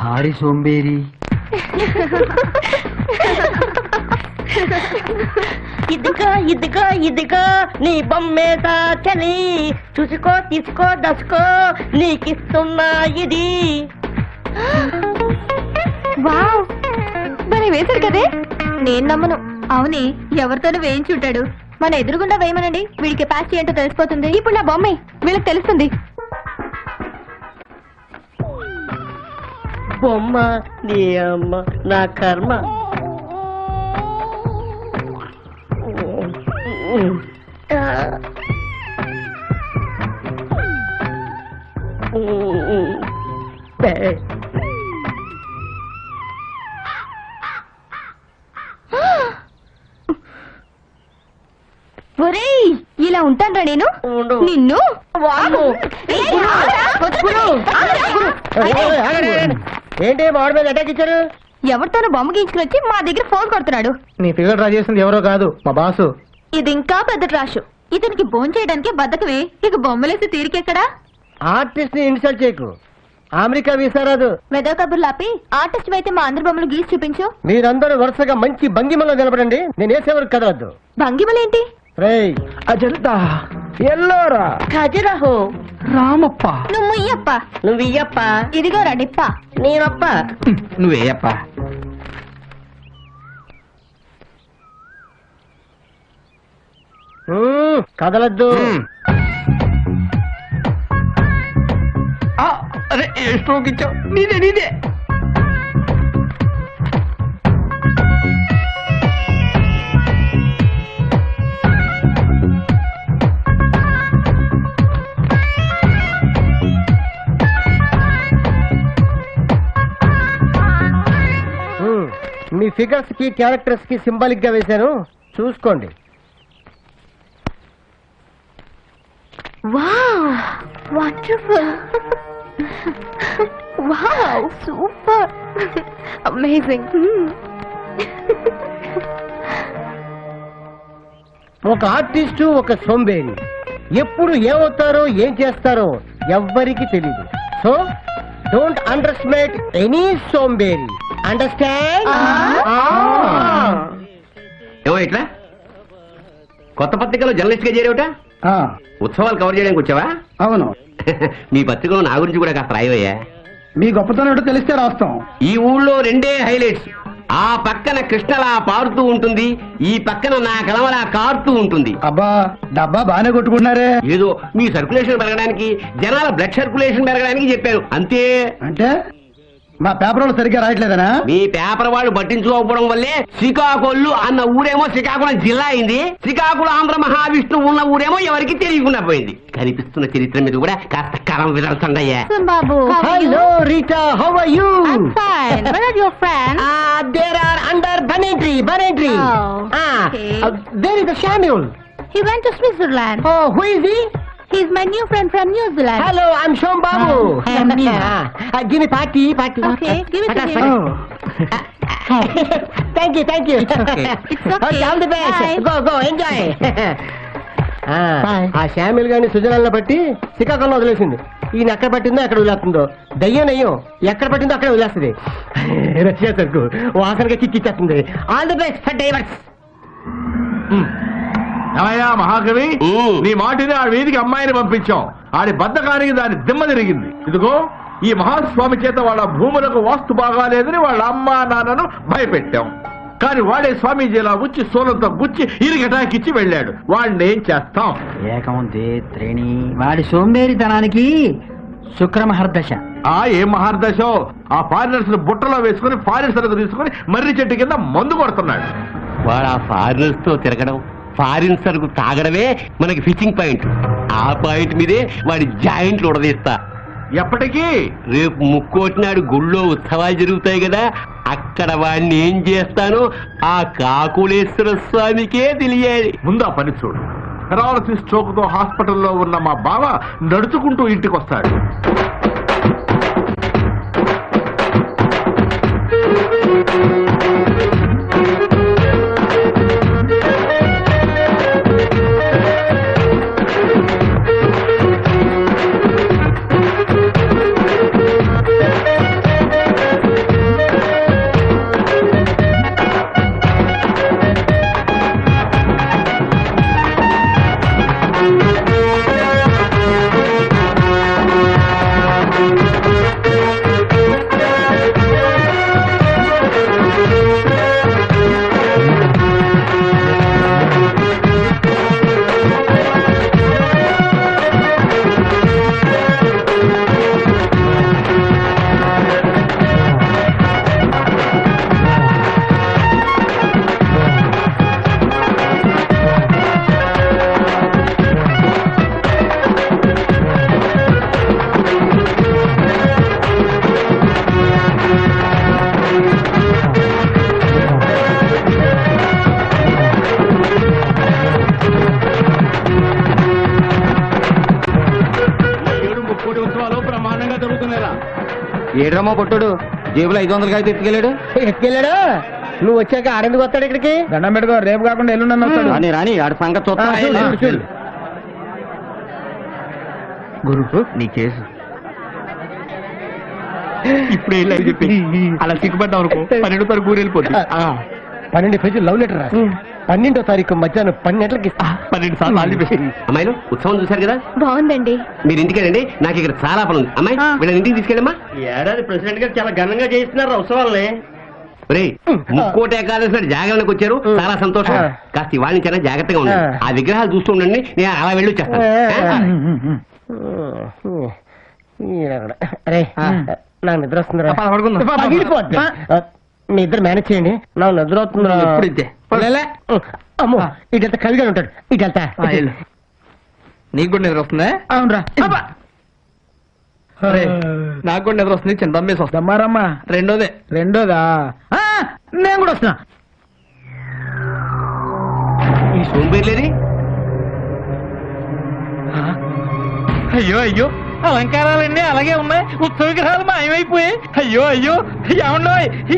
హారి సోంబేరి. ఇదిగో నీ బొమ్మేదా చలి, చూసుకో తీసుకో దసుకో, నీకిస్తున్నా ఇది. వావ్, మరి వేశారు కదే. నేను నమ్మను. అవునే, ఎవరితోనూ వేయించుంటాడు. మన ఎదురుగుండా వేయమనండి, వీడి కెపాసిటీ ఏంటో తెలిసిపోతుంది. ఇప్పుడు నా బొమ్మే వీళ్ళకి తెలుస్తుంది. బొమ్మ నీ అమ్మ నా కర్మ. ఒరేయ్, ఇలా ఉంటానురా నేను. ఉండు. నిన్ను ఏంటి మామిడి మీద అటాక్ ఇచ్చారు? ఎవరితోనూ బొమ్మ గీయించుకుని వచ్చి మా దగ్గర ఫోన్ కొడుతున్నాడు. నీ ఫిగర్ డ్రా చేసింది ఎవరో కాదు, మా బాసు. ఇది ఇంకా పెద్ద ట్రాష్. ఇతనికి భోజనం చేయడానికి బద్దకవే, ఇక బొమ్మలేసి తీరికెక్కడా? ఆర్టిస్ట్ ని ఇన్సల్ట్ చేయకు, అమెరికా వీసా రాదు. మెదో కబుర్లు ఆపి ఆర్టిస్ట్ అయితే మా అందరి బొమ్మలు గీసి చూపించు. మీరందరూ వరుసగా మంచి భంగిమలో నిలబడండి, నేను వేసేవరకు కదవద్దు. భంగిమలేంటి? రేయ్ అజంతా, ఎల్లోరా, ఖజురహో, రామప్ప, నువ్వు ముయ్యప్ప. నువ్వు ఇయ్యప్ప, ఇదిగో రడిప్ప. నేనప్ప. నువ్వేయప్ప. కదలద్దు. అరే స్ట్రోక్ ఇచ్చావు. నీదే నీదే. మీ ఫిగర్స్ కి క్యారెక్టర్స్ కి సింబాలిక్ గా వేశాను, చూసుకోండి. Wow, wonderful. Wow, super, amazing. ఒక ఆర్టిస్టు ఒక సోంబేరి ఎప్పుడు ఏమవుతారో ఏం చేస్తారో ఎవ్వరికి తెలియదు. So don't under estimate సోంబేరి. అండర్స్టాండ్? ఏమో ఇట్లా కొత్త పత్రికలో జర్నలిస్ట్ గా చేరేవట? ఉత్సవాలు కవర్ చేయడానికి వచ్చావా? అవును. మీ పత్రికలో నా గురించి కూడా కాస్త రాయవయ్యా. మీ గొప్పతనం ఏంటో తెలిస్తే రాస్తాం. ఈ ఊళ్ళో రెండే హైలైట్స్. ఆ పక్కన కృష్ణలా పారుతూ ఉంటుంది, ఈ పక్కన నా కలవలా కారుతూ ఉంటుంది. అబ్బా, డబ్బా బాగానే కొట్టుకుంటున్నారే. ఏదో మీ సర్క్యులేషన్ పెరగడానికి, జనాల బ్లడ్ సర్క్యులేషన్ పెరగడానికి చెప్పాను అంతే. అంటే మా పేపర్ వాళ్ళు సరిగ్గా రాయట్లేదనా? మీ పేపర్ వాళ్ళు పట్టించుకోకపోవడం వల్లే శ్రీకాకుళం అన్న ఊరేమో శ్రీకాకుళం జిల్లా అయింది, శ్రీకాకుళం ఆంధ్ర మహావిష్ణువు ఉన్న ఊరేమో ఎవరికి తెలియకుండా పోయింది. కనిపిస్తున్న చరిత్ర మీద కూడా కాస్త కలం విదల్చండయ్యా. బాబు, hello Rita, how are you? I'm fine. Where are your friends? There are under banyan tree. Oh, okay. There is a Samuel. He went to Switzerland. Oh, who is he? He's my new friend from New Zealand. Hello, I'm Shom Babu. I am Neema. Give me party. Okay, give it to him. Thank you. It's okay. All the best. Bye. Go, enjoy. ఆ Samuel గారిని సుజనాల్లో బట్టి శ్రీకాకుళంలో వదిలేసింది. ఈయన ఎక్కడ పట్టిందో ఎక్కడ వదిలేస్తుందో. దయ్యం నయ్యం ఎక్కడ పట్టిందో అక్కడ వదిలేస్తుంది. రష్యా సరుకు వాసనగా కిక్కిచ్చేస్తుంది. All the best for divers. ఏమయ్యా మహాకవి, ఉమ్. నీ మాటిని ఆ వీధికి అమ్మాయిని పంపించాం. ఆడి బద్దకానికి దాని దిమ్మ తిరిగింది. ఇదిగో ఈ మహాస్వామి చేత వాళ్ళ భూములకు వాస్తు బాగాలేదని వాళ్ళ అమ్మా నాన్నను భయపెట్టాం. కానీ వాడే స్వామీజీలా వచ్చి సోలంతో గుచ్చి ఇరిగటాకిచ్చి వెళ్ళాడు. వాడిని ఏం చేస్తాం? ఏకం త్రేణి వాడి సోంబేరితనానికి శుక్రమహర్దశ. ఏం మహార్దశో, ఆ ఫారినర్స్ బుట్టలో వేసుకుని ఫారిన్ సరుకు తీసుకుని మర్రి చెట్టు కింద మందు కొడుతున్నాడు. వాడు ఆ ఫారినర్స్ తో తిరగడం, ఫారిన్ సరుకు తాగడమే మనకి ఫిషింగ్ పాయింట్. ఆ పాయింట్ మీదే వాడి జాయింట్లు ఉడదీస్తా. ఎప్పటికీ రేపు ముక్కోటినాడు గుళ్ళో ఉత్సవాలు జరుగుతాయి కదా, అక్కడ వాడిని ఏం చేస్తానో ఆ కాకులేశ్వర స్వామికే తెలియాలి. ముందు ఆ పని చూడు. పెరాలసిస్ స్ట్రోక్ తో హాస్పిటల్లో ఉన్న మా బావ నడుచుకుంటూ ఇంటికి వస్తాడు. ఏడ్రమ్మో పొట్టుడు జేబులో 500 అయితే ఎత్తుకెళ్ళాడు. ఎత్తుకెళ్ళాడు. నువ్వు వచ్చాక ఆడెందుకు వస్తాడు ఇక్కడికి? దండం పెట్టుకో, రేపు కాకుండా ఎల్లుండి వస్తాడు. రాని రాని ఆడ సంగతి చూస్తా. గురు నీ కేసు ఇప్పుడు చెప్పి అలా సిగ్గుపడ్డావు అనుకో, 12 తారీఖు ఊరు వెళ్ళిపోతుంది. 12 పేజీలు లవ్ లెటర్ రాసి 12వ తారీఖు మధ్యాహ్నం 12 ఇస్తా. 12 సార్లు ఆల్ ది బెస్ట్. అమ్మాయిలు ఉత్సవం చూశారు కదా, బాగుందండి. మీరు ఇంటికెళ్ళండి, నాకు ఇక్కడ చాలా పని ఉంది. అమ్మాయి వీళ్ళని ఇంటికి తీసుకెళ్ళమ్మా. ఏడాది ప్రెసిడెంట్ గారు చాలా ఘనంగా చేస్తున్నారు ఉత్సవాలని. రే ముక్కోటి ఏకాదశి నాడు జాగరణకు వచ్చారు, చాలా సంతోషం. కాస్త ఇవాళ నుంచి జాగ్రత్తగా ఉండండి. ఆ విగ్రహాలు చూస్తూ ఉండండి, నేను అలా వెళ్ళి వచ్చేస్తాను. అరే నాకు నిద్ర వస్తుంది. మీ ఇద్దరు మేనేజ్ చేయండి, నాకు నిద్ర అవుతుంది. ఎప్పుడు ఇంతే. అమ్మో ఇటు వెళ్తా కవిగా ఉంటాడు. ఇటు వెళ్తా. నీకు కూడా నిద్ర వస్తుందా? అవునరా. నాకు కూడా నిద్ర వస్తుంది. చిన్న దమ్మేసి వస్తామారమ్మా. రెండోదా నేను కూడా వస్తున్నా. ఈ సోంబేర్లేది. అయ్యో అయ్యో అలంకారాలన్నీ అలాగే ఉన్నాయి, ఉత్సవ విగ్రహాలు మాయమైపోయాయి. అయ్యో అయ్యో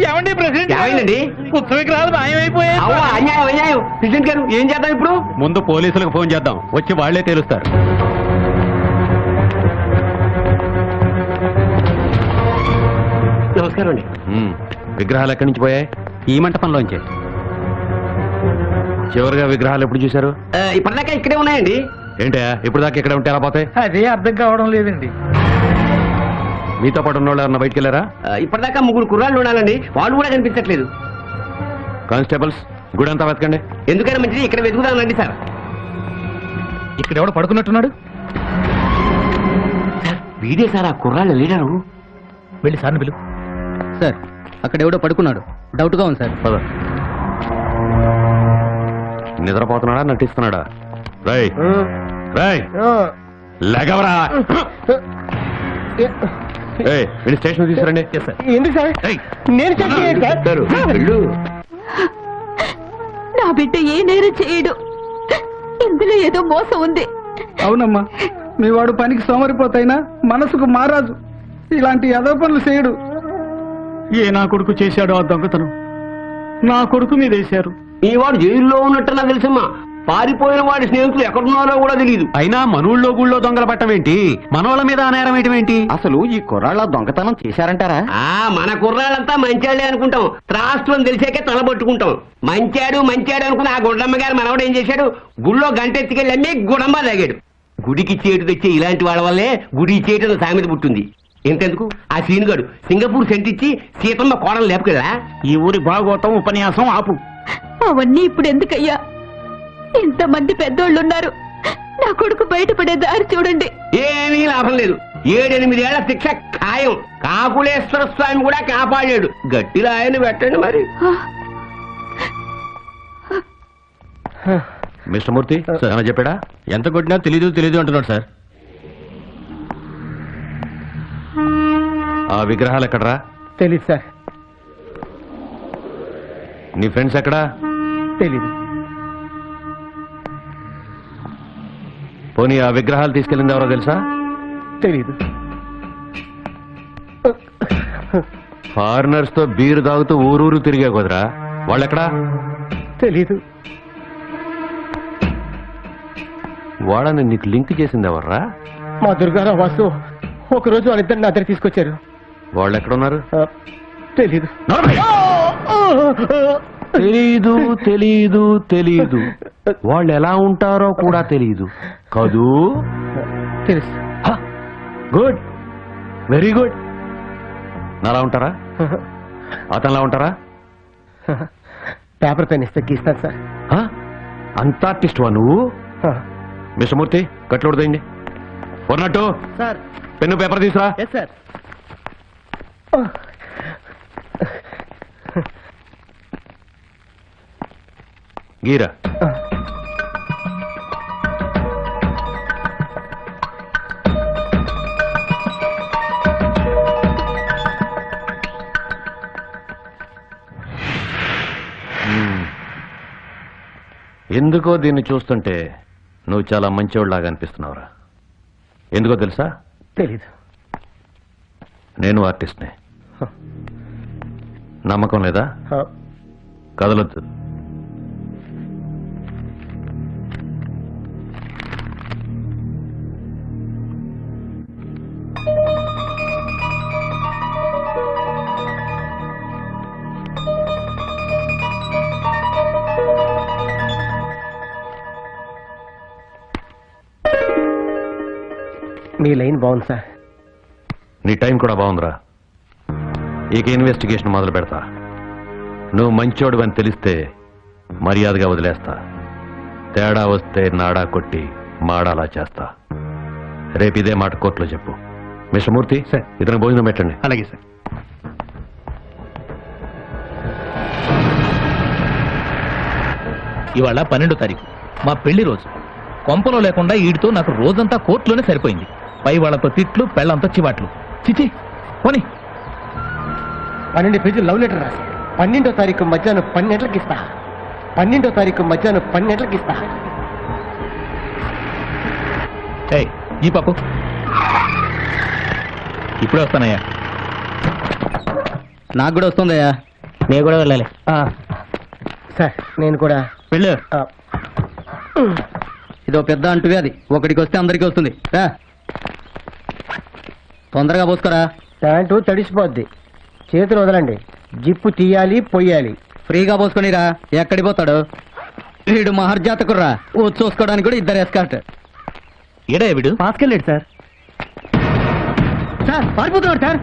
ఏమండి ప్రెసిడెంట్ ఏమైందండి? ఉత్సవ విగ్రహాలు మాయమైపోయాయి. అన్యాయం అన్యాయం. ప్రెసిడెంట్ గారు ఏం చేద్దాం ఇప్పుడు? ముందు పోలీసులకు ఫోన్ చేద్దాం, వచ్చి వాళ్లే తేలుస్తారు. నమస్కారం అండి. విగ్రహాలు ఎక్కడి నుంచి పోయాయి? ఈ మంటపంలోంచి. చివరిగా విగ్రహాలు ఎప్పుడు చూశారు? ఇప్పటిదాకా ఇక్కడే ఉన్నాయండి. ఏంటా ఇప్పుడు దాకా ఇక్కడ ఉంటే ఎలా పోతాయి? అదే అర్థం కావడం లేదండి. మీతో పాటు ఉన్న వాళ్ళు ఎవరన్నా బయటికి వెళ్ళారా? ఇప్పటిదాకా 3 కుర్రాళ్ళు ఉండాలండి, వాళ్ళు కూడా కనిపించట్లేదు. కానిస్టేబుల్స్ గుడి అంతా వెతకండి. ఎందుకైనా మంచిది ఇక్కడ వెతుకుదానండి సార్. ఇక్కడ ఎవడో పడుకున్నట్టున్నాడు. వీడే సార్ ఆ కుర్రాళ్ళ లీడరు. వెళ్ళి సార్ని పిలు. సార్ అక్కడ ఎవడో పడుకున్నాడు, డౌట్ గా ఉంది సార్. పద. నిద్రపోతున్నాడా నటిస్తున్నాడా? రై రై లెగవరా. వీడి స్టేషన్ తీసుకురండి. ఎందుకు సార్? నేను చెప్పేది నా బిడ్డ ఏ నేరం చేయడు, ఇందులో ఏదో మోసం ఉంది. అవునమ్మా, మీ వాడు పనికి సోమరిపోతైనా మనసుకు మారాజు. ఇలాంటి యదో పనులు చేయడు. ఏ నా కొడుకు చేశాడో ఆ దొంగతనం నా కొడుకు మీద వేశారు. ఈ వాడు జైల్లో ఉన్నట్టు నాకు తెలుసమ్మా. పారిపోయిన వాడి స్నేహితులు ఎక్కడున్నారో కూడా తెలియదు. అయినా మనూళ్ళో గుళ్ళో దొంగల పట్టం ఏంటి, మనోళ్ళ మీద నేరం ఏంటి? అసలు ఈ కుర్రాళ్ళ దొంగతనం చేశారంటారా? మన కుర్రాళ్ళంతా మంచాడే అనుకుంటాం, త్రాస్తులను తెలిసాకే తలబట్టుకుంటాం. మంచాడు అనుకుని ఆ గుడ్డమ్మ గారు మనవడు ఏం చేశాడు, గుళ్ళో గంట ఎత్తుకెళ్ళి అమ్మి గుడమ్మ తాగాడు. గుడికి చేటు తెచ్చే ఇలాంటి వాళ్ళ వల్లే గుడి చేటు సామెత పుట్టింది. ఎంతెందుకు ఆ సీనుగాడు సింగపూర్ సెంట్ ఇచ్చి సీతమ్మ కోడలు లేపుకెళ్ళా. ఈ ఊరి భాగవతం ఉపన్యాసం ఆపు. అవన్నీ ఇప్పుడు ఎందుకయ్యా? ఇంతమంది పెద్దోళ్ళున్నారు, నా కొడుకు బయటపడే దారి చూడండి. ఏమీ లాభం లేదు. 7-8 ఏళ్ల శిక్ష ఖాయం. కాకులేశ్వర స్వామి కూడా కాపాడాడు. గట్టిలో ఆయన పెట్టండి మరి. మిస్టర్ మూర్తి ఏమైనా చెప్పాడా? ఎంత కొట్టినా తెలీదు అంటున్నాడు సార్. ఆ విగ్రహాలు ఎక్కడరా? తెలీదు సార్. నీ ఫ్రెండ్స్ ఎక్కడా? తెలీదు. పోనీ ఆ విగ్రహాలు తీసుకెళ్ళింది ఎవరో తెలుసా? తెలీదు. ఫారినర్స్ తో బీరు తాగుతూ ఊరూరు తిరిగే కుదరా, వాళ్ళెక్కడా? తెలీదు. వాళ్ళని నీకు లింక్ చేసింది ఎవర్రా? మా దుర్గారావు వాసు ఒకరోజు వాళ్ళిద్దరిని నా దగ్గర తీసుకొచ్చారు. వాళ్ళు ఎక్కడున్నారు? తెలీదు. తెలీదు. వాళ్ళు ఎలా ఉంటారో కూడా తెలీదు కదూ? తెలుసు. Good, very good. నాలా ఉంటారా? అతనిలా ఉంటారా? పేపర్ పెన్ ఇస్తే గీస్తాను సార్. అంత ఆర్టిస్ట్వా నువ్వు? మిస్టర్ మూర్తి కట్లు దయండి. ఉన్నట్టు సార్ పెన్ను పేపర్ తీసురా. Yes sir. గీరా. ఎందుకో దీన్ని చూస్తుంటే నువ్వు చాలా మంచివాళ్ళలాగా అనిపిస్తున్నావురా. ఎందుకో తెలుసా? తెలీదు. నేను ఆర్టిస్ట్నే. నమ్మకం లేదా? కదలొద్దు. మీ లైన్ బాగుంది సార్. నీ టైం కూడా బాగుందిరా. ఇక ఇన్వెస్టిగేషన్ మొదలు పెడతా. నువ్వు మంచోడు అని తెలిస్తే మర్యాదగా వదిలేస్తా. తేడా వస్తే నాడా కొట్టి మాడాలా చేస్తా. రేపు ఇదే మాట కోర్టులో చెప్పు. మిస్టర్ మూర్తి సార్, ఇతను భోజనం పెట్టండి. అలాగే సార్. ఇవాళ 12వ తారీఖు, మా పెళ్లి రోజు. కొంపలో లేకుండా ఈడితో నాకు రోజంతా కోర్టులోనే సరిపోయింది. పై వాళ్ళతో తిట్లు, పెళ్ళంతా చివాట్లు. చిచి పోనీ. 12 పేజీలు లవ్ లెటర్ రాసి 12వ తారీఖు మధ్యాహ్నం 12 గంటలకు ఇస్తా. 12వ తారీఖు మధ్యాహ్నం 12 గంటలకు ఇస్తా. ఏయ్ ఈ పాపు ఇప్పుడే వస్తానయ్యా. నాకు కూడా వస్తుందయ్యా. నేను కూడా వెళ్ళాలి సార్. నేను కూడా వెళ్ళు. ఇదో పెద్ద అంటువ్యాధి, ఒకడికి వస్తే అందరికీ వస్తుంది. తొందరగా పోసుకోరా. ప్యాంటు తడిసిపోద్ది. చేతులు వదలండి. జిప్పు తీయాలి, పొయ్యాలి. ఫ్రీగా పోసుకొనిరా. ఎక్కడి పోతాడు వీడు? మహర్జాతకుర్రా. చూసుకోవడానికి కూడా 2 ఎస్కార్ట్. ఏడా వీడు? పాసుకెళ్ళాడు సార్. సార్ పారిపోతున్నాడు సార్.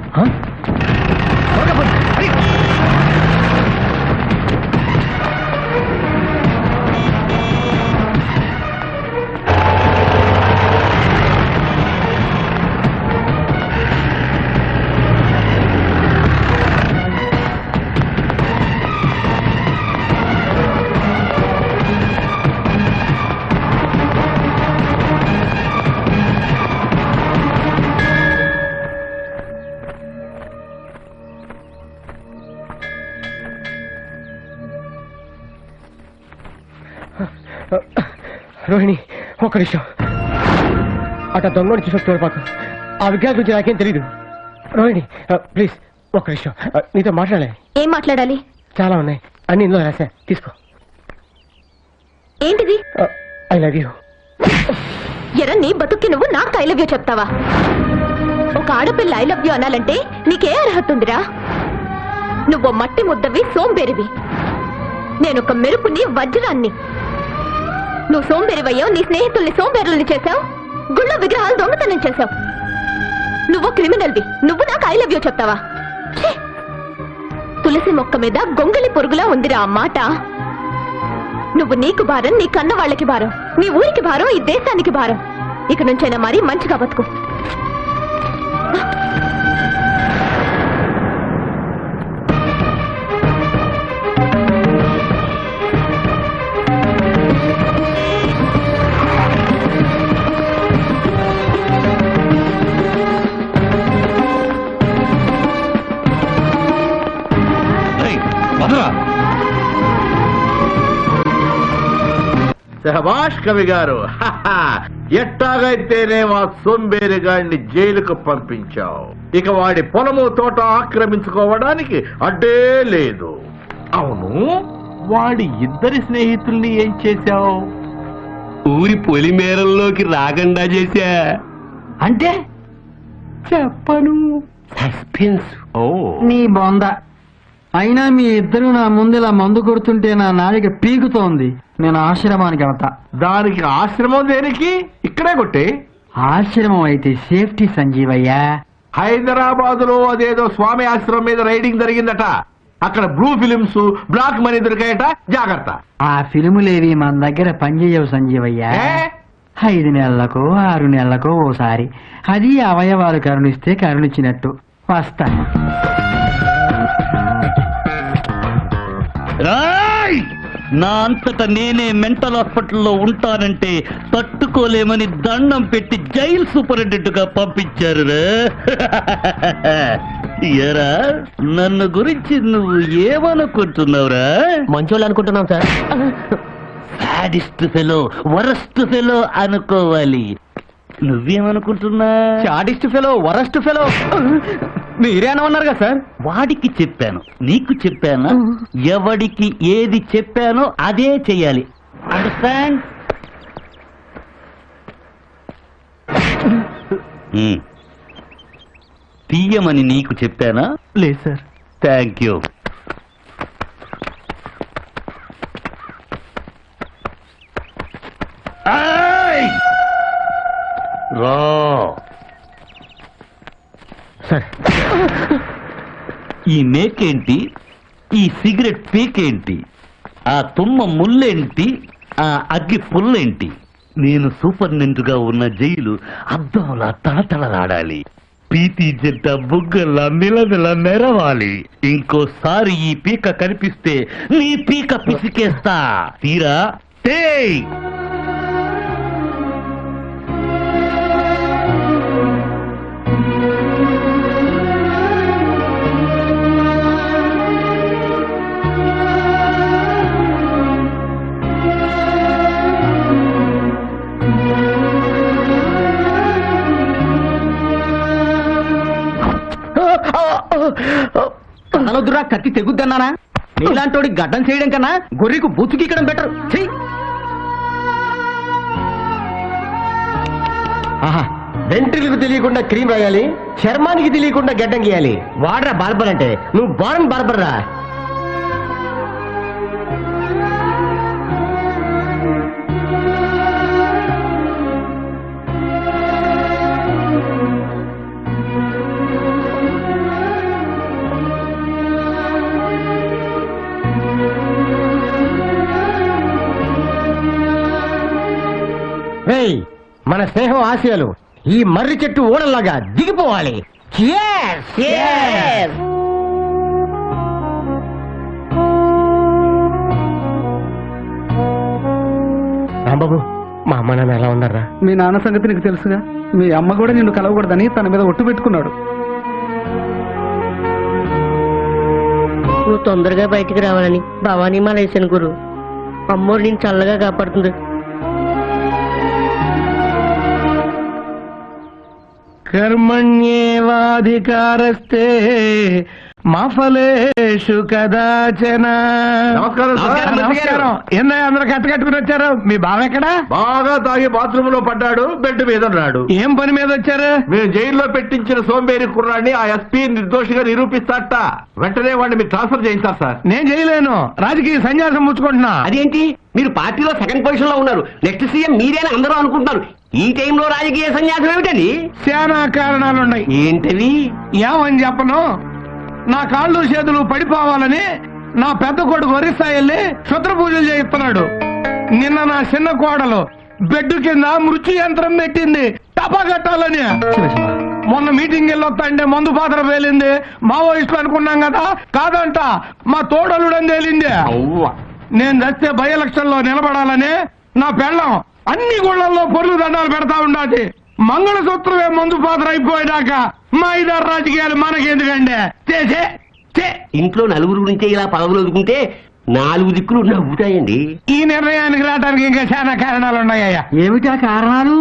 రోహిణి ఒక్క నిమిషం. అట దొంగని చూసి తోడుపాకు. ఆ విగ్రహం గురించి నాకేం తెలీదు. రోహిణి ప్లీజ్ ఒక్క నిమిషం, నీతో మాట్లాడాలి. ఏం మాట్లాడాలి? చాలా ఉన్నాయి, అన్ని ఇందులో రాశా, తీసుకో. ఏంటిది? I love you. ఎరా నీ బతుక్కి నువ్వు నాకు ఐ లవ్ యూ చెప్తావా? ఒక ఆడపిల్ల ఐ లవ్ యూ అనాలంటే నీకే అర్హత ఉందిరా? నువ్వు మట్టి ముద్దవి, సోంబేరివి. నేనొక మెరుపుని, వజ్రాన్ని. నువ్వు సోంబేరివయ్యావు, నీ స్నేహితుల్ని సోంబేరుల్ని చేశావు, గుళ్ళో విగ్రహాలు దొంగతనం చేశావు. నువ్వు క్రిమినల్వి, నువ్వు నాకు ఐ లవ్ యూ చెప్తావా? ఛీ! తులసి మొక్క మీద గొంగళి పొరుగులా ఉందిరా ఆ మాట. నువ్వు నీకు భారం, నీ కన్న వాళ్ళకి భారం, నీ ఊరికి భారం, ఈ దేశానికి భారం. ఇక నుంచైనా మరీ మంచిగా బతుకు. శభాష్ కవి గారు. ఎట్టాగైతేనే మా సోంబేరి గాడిని జైలుకు పంపించావు. ఇక వాడి పొలము తోట ఆక్రమించుకోవడానికి అడ్డే లేదు. అవును, వాడి ఇద్దరి స్నేహితుల్ని ఏం చేశావు? ఊరి పొలిమేరల్లోకి రాకుండా చేశా. అంటే చెప్పను. సస్పెన్స్. ఓ, నీ బొంద. అయినా మీ ఇద్దరు నా ముందు ఇలా మందు కొడుతుంటే నా నాలిక పీకుతోంది. నేను ఆశ్రమానికి వెళ్తా. దానికి ఆశ్రమం దేనికి? ఇక్కడే కొట్టే. ఆశ్రమం అయితే సేఫ్టీ సంజీవయ్యా. హైదరాబాద్ లో అదేదో స్వామి ఆశ్రమం మీద రైడింగ్ జరిగిందట. అక్కడ బ్లూ ఫిలిమ్స్, బ్లాక్ మనీ దొరికాయట. జాగ్రత్త. ఆ ఫిల్ములేవి మన దగ్గర పనిచేయవు సంజీవయ్యా. 5 నెలలకు 6 నెలలకు ఓసారి. అది అవయవాలు కరుణిస్తే కరుణించినట్టు. వస్తా. నా అంతటా నేనే మెంటల్ హాస్పిటల్లో ఉంటానంటే తట్టుకోలేమని దండం పెట్టి జైలు సూపరింటెండెంట్ గా పంపించారు. ఎరా, నన్ను గురించి నువ్వు ఏమనుకుంటున్నావురా? మంచోళ్ళు అనుకుంటున్నాం sir. Sadist fellow, worst fellow అనుకోవాలి. నువ్వేమనుకుంటున్నా? చాడిస్ట్ ఫెలో, వరస్ట్ ఫెలో మీరేనన్నారు కదా సార్. వాడికి చెప్పాను, నీకు చెప్పానా? ఎవడికి ఏది చెప్పానో అదే చెయ్యాలి. అండర్స్టాండ్? తీయమని నీకు చెప్పానా? లేదు సార్. Thank you. రా సార్, ఈ మేకేంటి? ఈ సిగరెట్ పీకేంటి? ఆ తుమ్మ ముళ్ళేంటి? ఆ అగ్గి పుల్లేంటి? నేను సూపరింటెండెంట్ గా ఉన్న జైలు అద్దంలా తళతళలాడాలి. పీతి జంట బుగ్గల్లా మిలమిల మెరవాలి. ఇంకోసారి ఈ పీక కనిపిస్తే నీ పీక పిసికేస్తా. తీరా టేయ్. కదలొద్దురా, కత్తి తెగుద్దన్నానా? నీలాంటోడి గడ్డం చేయడం కన్నా గొర్రెకు బుచ్చుకిక్కడం బెటర్. వెంట్రులకు తెలియకుండా క్రీమ్ రాయాలి, చర్మానికి తెలియకుండా గడ్డం గీయాలి. వాడరా బార్బర్ అంటే. నువ్వు బారన్ బార్బర్ రా. మన స్నేహం ఆశయాలు ఈ మర్రి చెట్టు ఓడల్లాగా దిగిపోవాలి. రాంబాబు, మా అమ్మ నాన్న ఎలా ఉన్నారా? మీ నాన్న సంగతి నీకు తెలుసుగా. మీ అమ్మ కూడా నిన్ను కలవకూడదని తన మీద ఒట్టు పెట్టుకున్నాడు. నువ్వు తొందరగా బయటికి రావాలని భవానీ మాల వేసాను గురు. అమ్మోరు నేను చల్లగా కాపాడుతుంది. కర్మణ్యేవాధికారస్తే మఫలేషు కదాచన. నమస్కారం సార్. నమస్కారం. ఏందయ్య అందరూ కట్టుకుని వచ్చారు? మీ బావ ఎక్కడా? బాగా తాగి బాత్రూమ్ లో పడ్డాడు, బెడ్ మీద ఉన్నాడు. ఏం పని మీద వచ్చారు? మేము జైల్లో పెట్టించిన సోంబేరి కుర్రాడిని ఆ ఎస్పీ నిర్దోషిగా నిరూపిస్తాట. వెంటనే వాడిని మీరు ట్రాన్స్ఫర్ చేయించారు సార్. నేను చేయలేను, రాజకీయ సన్యాసం ముచ్చుకుంటున్నా. అదేంటి మీరు పార్టీలో సెకండ్ పొజిషన్ లో ఉన్నారు, నెక్స్ట్ సీఎం మీరేనా అందరూ అనుకుంటున్నారు. ఈ టైంలో రాజకీయ సన్యాసం ఏమిటండి? చాలా కారణాలున్నాయి. ఏంటవి? ఏమని చెప్పను, నా కాళ్ళు చేతులు పడిపోవాలని నా పెద్ద కొడుకు ఒరిస్సా వెళ్ళి క్షుద్ర పూజలు చేయిస్తున్నాడు. నిన్న నా చిన్న కోడలు బెడ్ కింద మృత్యు యంత్రం పెట్టింది టపా కట్టాలని. మొన్న మీటింగ్ వెళ్ళొస్తా మందు పాత్ర పేలింది. మావోయిస్టులు అనుకున్నాం కదా, కాదంట మా తోడలుడని తేలింది. నేను చస్తే బై ఎలక్షన్ లో నిలబడాలని నా పెళ్ళం అన్ని గుళ్లలో పొర్లు దండాలు పెడతా ఉండాలి. మంగళసూత్రమే మందు పాత్ర అయిపోయినాక మా ఇద్దరు రాజకీయాలు మనకెందుకండి? ఇంట్లో నలుగురు గురించి ఇలా పదవులు వదుకుంటే 4 దిక్కులు నవ్వుతాయండి. ఈ నిర్ణయానికి రావడానికి ఇంకా చాలా కారణాలు ఉన్నాయ్యా. ఏమిటా కారణాలు?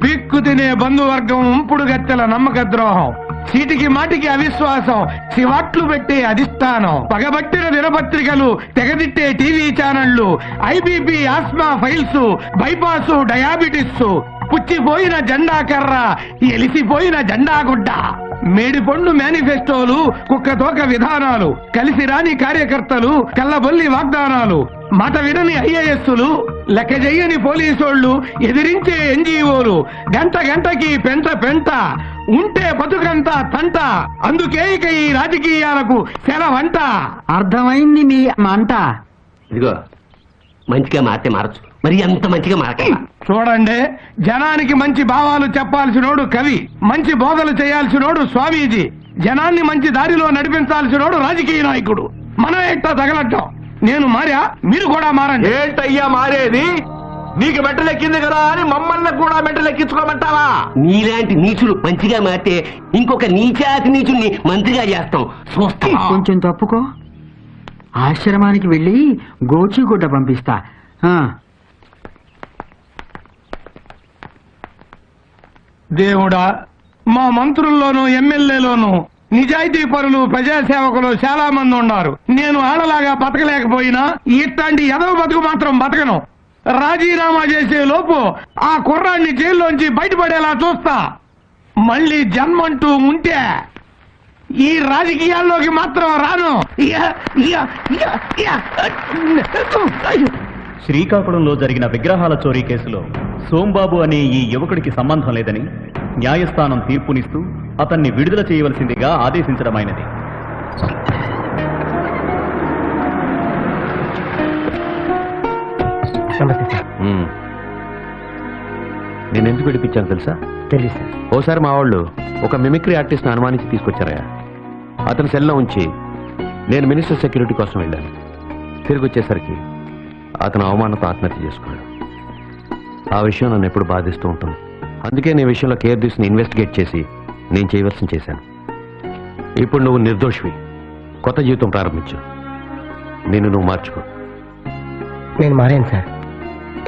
పిక్కు తినే బంధువర్గం, ఉంపుడు గత్తెల నమ్మక ద్రోహం, చీటికి మాటికి అవిశ్వాసం, శివాట్లు పెట్టే అధిష్టానం, పగబట్టిన దినపత్రికలు, తెగదిట్టే టీవీ ఛానళ్లు, ఐబీపీ ఆస్మా ఫైల్స్, బైపాస్, డయాబెటిస్, పుచ్చిపోయిన జెండా కర్ర, ఎలిసిపోయిన జెండా గుడ్డ, మేడిపండు మేనిఫెస్టోలు, కుక్కతోక విధానాలు, కలిసి రాని కార్యకర్తలు, కల్లబొల్లి వాగ్దానాలు, మాట వినని ఐఏఎస్లు, లెక్క చెయ్యని పోలీసోళ్లు, ఎదిరించే ఎన్జీఓలు, గంట గంటకి పెంట పెంట, ఉంటే బతుకంతా తంట. అందుకే ఇక ఈ రాజకీయాలకు సెలవంట. అర్థమైంది మీ మంట. ఇదిగో మంచిగా మారితే మారచ్చు, మరి అంత మంచిగా మారక. చూడండి, జనానికి మంచి భావాలు చెప్పాల్సినోడు కవి, మంచి బోధలు చేయాల్సినోడు స్వామీజీ, జనాన్ని మంచి దారిలో నడిపించాల్సినోడు రాజకీయ నాయకుడు. మనం ఎట్టా తగలట్టం. నేను మారా, మీరు కూడా మారండి. ఏంటయ్యా మారేది? నీకు మెట్టలెక్కింది కదా అని మమ్మల్ని కూడా మెట్టలెక్కించుకోమంటావా? నీలాంటి నీచులు మంచిగా మారితే ఇంకొక నీచాతి నీచుల్ని మంత్రిగా చేస్తాం, చూస్తాం. కొంచెం తప్పుకో, ఆశ్రమానికి వెళ్ళి గోచిగుడ్డ పంపిస్తా. దేవుడా, మా మంత్రుల్లోనూ ఎమ్మెల్యేలోనూ నిజాయితీ పరులు, ప్రజాసేవకులు చాలా మంది ఉన్నారు. నేను ఆడలాగా బతకలేకపోయినా ఇట్లాంటి ఎదవ బతుకు మాత్రం బతకను. రాజీనామా చేసే లోపు ఆ కుర్రాన్ని జైల్లోంచి బయటపడేలా చూస్తా. మళ్ళీ జన్మంటూ ఉంటే ఈ రాజకీయాల్లోకి మాత్రం రాను. శ్రీకాకుళంలో జరిగిన విగ్రహాల చోరీ కేసులో సోంబాబు అనే ఈ యువకుడికి సంబంధం లేదని న్యాయస్థానం తీర్పునిస్తూ అతన్ని విడుదల చేయవలసిందిగా ఆదేశించడమైనది. నేను ఎందుకు విడిపించాను తెలుసా? తెలుసు. ఓసారి మా వాళ్ళు ఒక మిమిక్రీ ఆర్టిస్ట్ని అనుమానించి తీసుకొచ్చారయ్యా. అతని సెల్లో ఉంచి నేను మినిస్టర్ సెక్యూరిటీ కోసం వెళ్ళాను. తిరిగి వచ్చేసరికి అతను అవమానంతో ఆత్మహత్య చేసుకున్నాడు. ఆ విషయం నన్ను ఎప్పుడు బాధిస్తూ ఉంటుంది. అందుకే నేను విషయంలో కేర్ తీసుకుని ఇన్వెస్టిగేట్ చేసి నేను చేయవలసింది చేశాను. ఇప్పుడు నువ్వు నిర్దోషివి, కొత్త జీవితం ప్రారంభించు. నేను నువ్వు మార్చుకో. నేను మారాను సార్,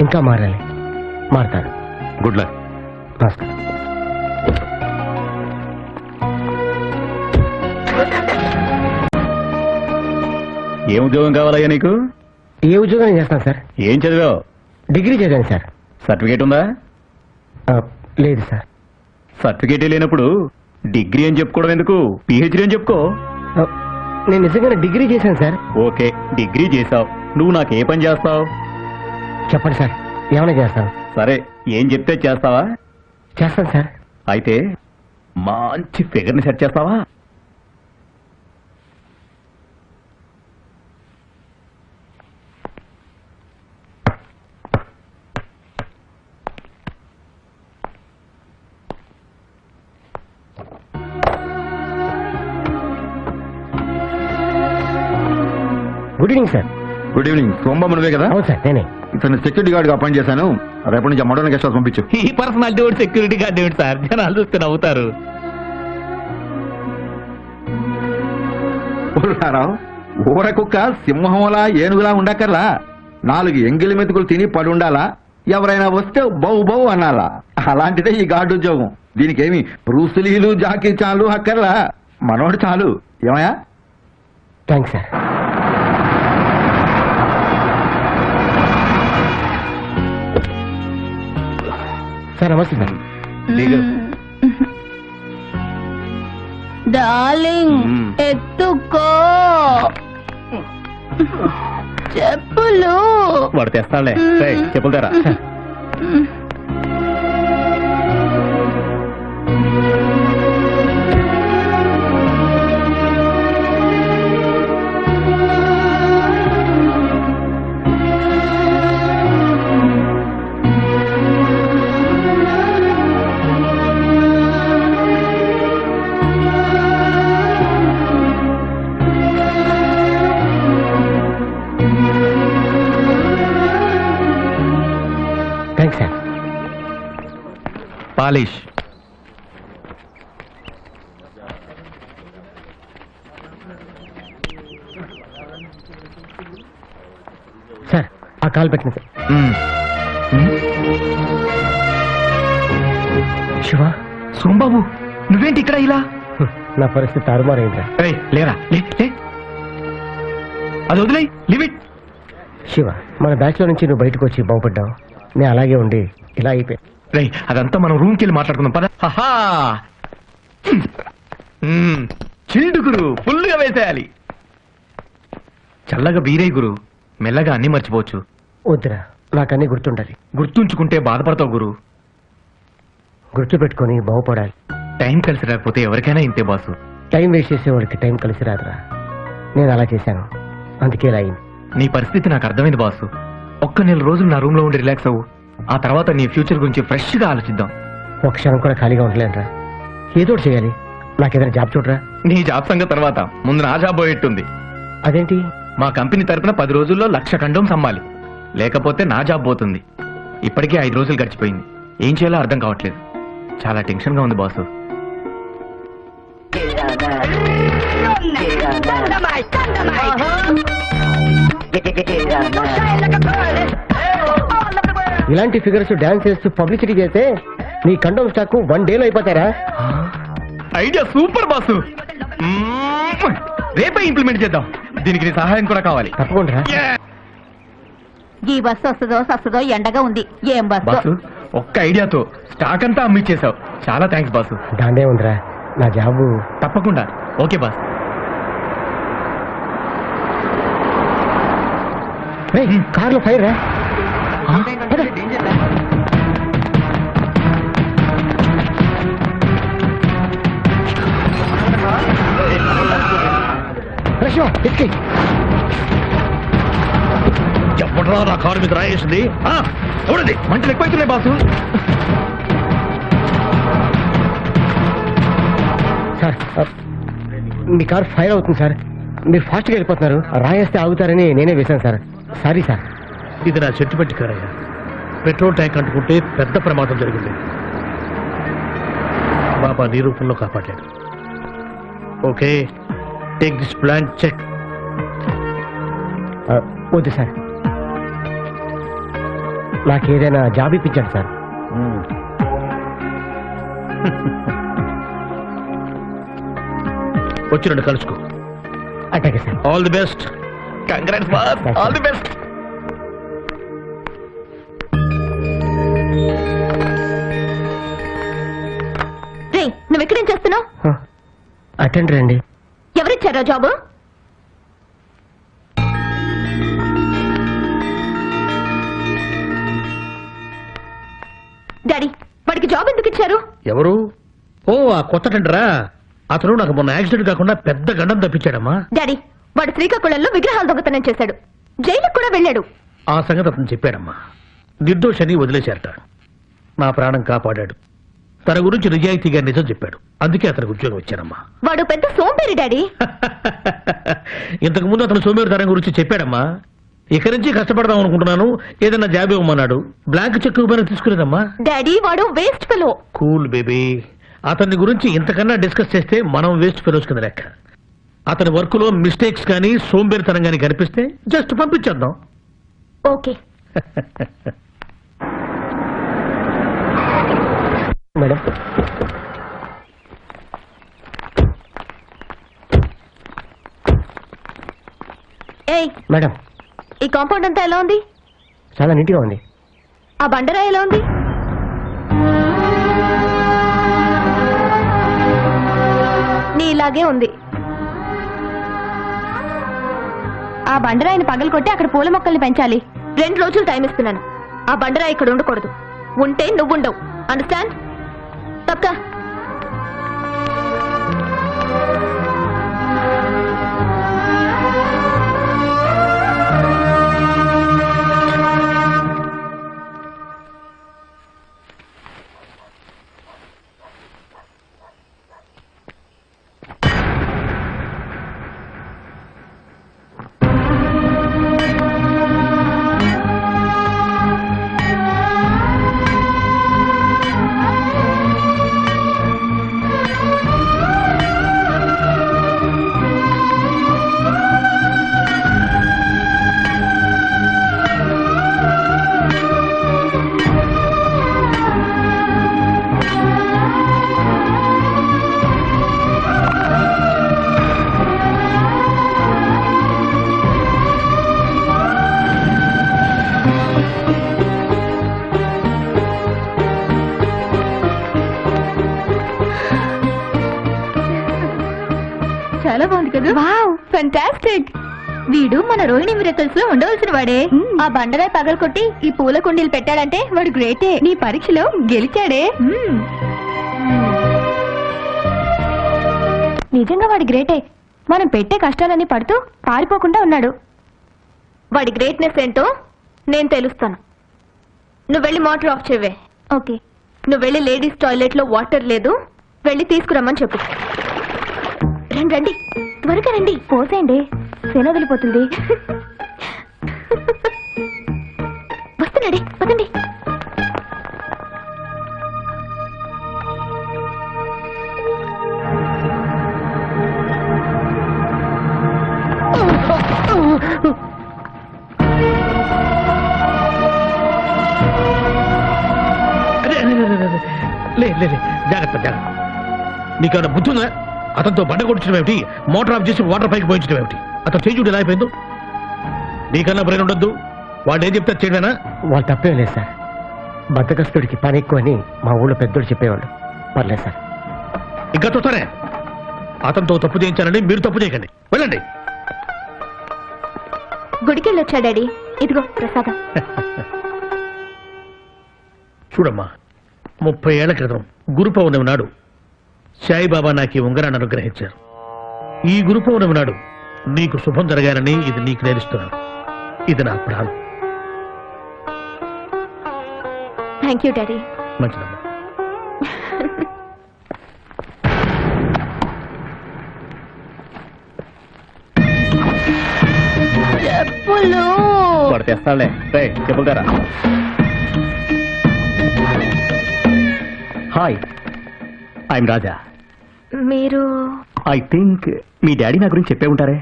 ఇంకా మారాలి, మారుతాను. Good luck. నమస్కారం. ఏం ఉద్యోగం కావాలయ్యా నీకు? ఏ ఉద్యోగం చేస్తాను సార్? ఏం చదివావు? డిగ్రీ చదివాను సార్. సర్టిఫికేట్ ఉందా? లేదు సార్. సర్టిఫికేటే లేనప్పుడు డిగ్రీ అని చెప్పుకోవడం ఎందుకు? పిహెచ్డీ అని చెప్పుకో. నేను నిజంగా డిగ్రీ చేశాను సార్. ఓకే, డిగ్రీ చేసావు. నువ్వు నాకు ఏ పని చేస్తావు? చెప్పండి సార్, ఏమైనా చేస్తాను. సరే, ఏం చెప్తే చేస్తావా? చేస్తాను సార్. అయితే మంచి ఫిగర్ని సెట్ చేస్తావా? Good evening sir. Good evening. Sombabu నువ్వే కదా? అవును సార్, నేనే. ఇతను సెక్యూరిటీ గార్డ్ గా అపాయింట్ చేశాను. రేపటి నుంచి మోడర్న్ గెస్ట్ హౌస్ పంపించు. ఈ పర్సనాలిటీ ఒకటి సెక్యూరిటీ గార్డ్ ఏమిటి సార్? జనాలు చూస్తే నవ్వుతారు. ఊర కుక్క సింహంలా ఏనుగులా ఉండక్కర్లా. 4 ఎంగిలి మెతుకులు తిని పడుండాలా. ఎవరైనా వస్తే బౌ బౌ అనాలా. అలాంటిదే ఈ గార్డు ఉద్యోగం. దీనికేమి బ్రూసులీలు, జాకీ చాలు అక్కర్లా. మనోడు చాలు. ఏమయ్యా? Thanks sir. సార్ నమస్తే సార్. డార్లింగ్ ఎత్తుకో చెప్పులు. వాడు తెస్తాడులే. చెప్పుతారా? Thanks sir. పాలిష్. సార్ ఆ కాల్ పెట్టిన సార్. శివ, సోంబాబు నువ్వేంటి ఇక్కడ ఇలా? నా పరిస్థితి తారుమారైందిరా. లేరా లే అది వదిలే లిమిట్. శివ, మన బ్యాచ్ లో నుంచి నువ్వు బయటకు వచ్చి బాగుపడ్డావు. నేను అలాగే ఉండి ఇలా అయిపోయా. రేయ్ అదంతా మనం రూమ్కి వెళ్ళి మాట్లాడుకుందాం పద. చిల్డు గురు, ఫుల్గా వేసేయాలి. చల్లగా బీరే గురు, మెల్లగా అన్ని మర్చిపోవచ్చు. వద్దురా, నాకన్నీ గుర్తుండాలి. గుర్తుంచుకుంటే బాధపడతావు గురు. గుర్తు పెట్టుకొని బాగుపడాలి. టైం కలిసి రాకపోతే ఎవరికైనా ఇంతే బాసు. టైం వేస్ట్ చేసేవాడికి టైం కలిసి రాదురా. నేను అలా చేశాను, అందుకే ఇలా అయింది. నీ పరిస్థితి నాకు అర్థమైంది బాసు. ఒక్క నెల రోజులు నా రూమ్ లో ఉండి రిలాక్స్ అవ్వు. ఆ తర్వాత నీ ఫ్యూచర్ గురించి ఫ్రెష్ గా ఆలోచిద్దాం. ఒక క్షణం కూడా ఖాళీగా ఉండలేనురా. ఏదో ఒకటి చేయాలి. నాకేదైనా జాబ్ చూడరా. నీ జాబ్ సంగతి తర్వాత, ముందు నా జాబ్ పోయేట్టుంది. అదేంటి? మా కంపెనీ తరపున 10 రోజుల్లో 1,00,000 కండోమ్స్ అమ్మాలి. లేకపోతే నా జాబ్ పోతుంది. ఇప్పటికే 5 రోజులు గడిచిపోయింది. ఏం చేయాలో అర్థం కావట్లేదు. చాలా టెన్షన్ గా ఉంది బాసు. ఇలాంటి ఫిగర్స్ డాన్స్ చేస్తూ పబ్లిసిటీ చేస్తే నీ కండోమ్ స్టాక్ 1 డేలో అయిపోతారా? Idea super boss. రేపే ఇంప్లిమెంట్ చేద్దాం. దీనికి నీ సహాయం కూడా కావాలి. తప్పకుండా. ఈ బస్సు వస్తుందో ఎండగా ఉంది. ఏం బాసు, బస్సు? ఒక్క ఐడియాతో స్టాక్ అంతా అమ్మిచ్చేసావు. చాలా థ్యాంక్స్ బాసు. దాందే ఉందిరా, నా జాబు. తప్పకుండా. Okay boss. కార్లో ఫైర్ రా. చెప్పట్రా నా కారు మీద రాయేసింది. చూడండి, మంటలు ఎక్కువైతున్నాయి బాసు. సార్, మీ కార్ ఫైర్ అవుతుంది సార్. మీరు ఫాస్ట్గా వెళ్ళిపోతున్నారు. రాయేస్తే ఆగుతారని నేనే వేశాను సార్. Sorry sir. ఇది నా చెట్టు పెట్టి కారయ్యా. పెట్రోల్ ట్యాంక్ అంటుకుంటే పెద్ద ప్రమాదం జరిగింది. బాబా నీ రూపంలో కాపాడాడు. Okay, take this blank cheque. వద్దు సార్, నాకేదైనా జాబ్ ఇప్పించండి సార్. వచ్చినట్టు కలుసుకో. అట్లాగే sir. All the best. Congrats boss. All the best. రే, నువ్వు ఎక్కడేం చేస్తున్నావు? అటెండర్ అండి. ఎవరిచ్చారా జాబు? డాడీ, వాడికి జాబ్ ఎందుకు ఇచ్చారు? ఎవరు? ఓ, ఆ కొత్త టెండరా. అతను నాకు మొన్న యాక్సిడెంట్ కాకుండా పెద్ద గండం తప్పించాడమ్మా. డాడీ, వాడు శ్రీకాకుళంలో విగ్రహాలు దొంగతనం చేశాడు. జైలుకు కూడా వెళ్ళాడు. ఆ సంగతి అతను చెప్పాడమ్మా. నిర్దోషని వదిలేశారట. నా ప్రాణం కాపాడాడు. తన గురించి నిజాయితీగా నిజం చెప్పాడు. అందుకే అతనికి ఉద్యోగం ఇచ్చానమ్మా. వాడు పెద్ద సోంబేరి డాడీ. ఇంతకు ముందు అతను సోమేరుతనం గురించి చెప్పాడమ్మా. ఇక నుంచి కష్టపడదాం అనుకుంటున్నాను, ఏదైనా జాబ్ ఇవ్వమన్నాడు. బ్లాంక్ చెక్ ఇవ్వమని తీసుకునేదమ్మా. డాడీ, వాడు వేస్ట్ ఫెలో. Cool baby. అతని గురించి ఇంతకన్నా డిస్కస్ చేస్తే మనం వేస్ట్ ఫెలోస్ కింద లెక్క. అతని వర్క్ లో మిస్టేక్స్ కానీ సోంబేరితనం కానీ కనిపిస్తే జస్ట్ పంపించేద్దాం. Okay madam. ఏయ్, మేడం ఈ కాంపౌండ్ అంతా ఎలా ఉంది? చాలా నీట్గా ఉంది. ఆ బండరాయి ఎలా ఉంది? నీ ఇలాగే ఉంది. ఆ బండరాయిని పగలు కొట్టి అక్కడ పూల మొక్కల్ని పెంచాలి. 2 రోజులు టైం ఇస్తున్నాను. ఆ బండరాయి ఇక్కడ ఉండకూడదు. ఉంటే నువ్వుండవు. అండర్స్టాండ్? తప్పక. చాలా బాగుంది కదా? Wow, fantastic. వీడు మన రోహిణి మిరకల్స్ లో ఉండవలసిన వాడే. ఆ బండరాయి పగలు కొట్టి ఈ పూల కుండీలు పెట్టాడంటే వాడు గ్రేటే. నీ పరీక్షలో గెలిచాడే. నిజంగా వాడి గ్రేటే. మనం పెట్టే కష్టాలన్నీ పడుతూ పారిపోకుండా ఉన్నాడు. వాడి గ్రేట్నెస్ ఏంటో నేను తెలుస్తాను. నువ్వు వెళ్ళి మోటార్ ఆఫ్ చేయవే. ఓకే. నువ్వు వెళ్ళి లేడీస్ టాయిలెట్ లో వాటర్ లేదు, వెళ్ళి తీసుకురమ్మని చెప్పు. రండి రండి, త్వరగా రండి. పోసేయండి, శన వదిలిపోతుంది. వస్తున్నాడే, పదండి. జాగ్రత్త జాగ్రత్త. నీకేమైనా బుద్ధి ఉందా? అతనితో బండ కొట్టించడం ఏమిటి, మోటార్ ఆఫ్ చేసి వాటర్ పైకి పోయించడం ఏమిటి? అతను చేయి చూడు ఎలా అయిపోయిందో. నీకన్నా బ్రెయిన్ ఉండొద్దు. వాడు ఏం చెప్తే చేయడమేనా? వాళ్ళు తప్పేం లేదు సార్. బద్దకస్తుడికి పని ఎక్కువ అని మా ఊళ్ళో పెద్దోడు చెప్పేవాళ్ళు. పర్లేదు సార్. ఇంకా చూస్తారే, అతనితో తప్పు చేయించాలని మీరు తప్పు చేయకండి. వెళ్ళండి. గుడికెళ్ళి వచ్చా డాడీ. ఇదిగో ప్రసాదం. చూడమ్మా, 30 ఏళ్ల క్రితం గురు పౌర్ణమి నాడు సాయిబాబా నాకు ఈ ఉంగరాన్ని అనుగ్రహించారు. ఈ గురు పౌర్ణమి నాడు నీకు శుభం జరగాలని ఇది నీకు నేర్పిస్తున్నాను. ఇది నా ప్రాణం. Thank you daddy. మంచిదమ్మా. చెప్పులు వాడు తెస్తాడులే. చెప్పుతారా? హాయ్, ఐఎమ్ రాజా. మీరు? ఐ థింక్ మీ డాడీ నా గురించి చెప్పే ఉంటారే.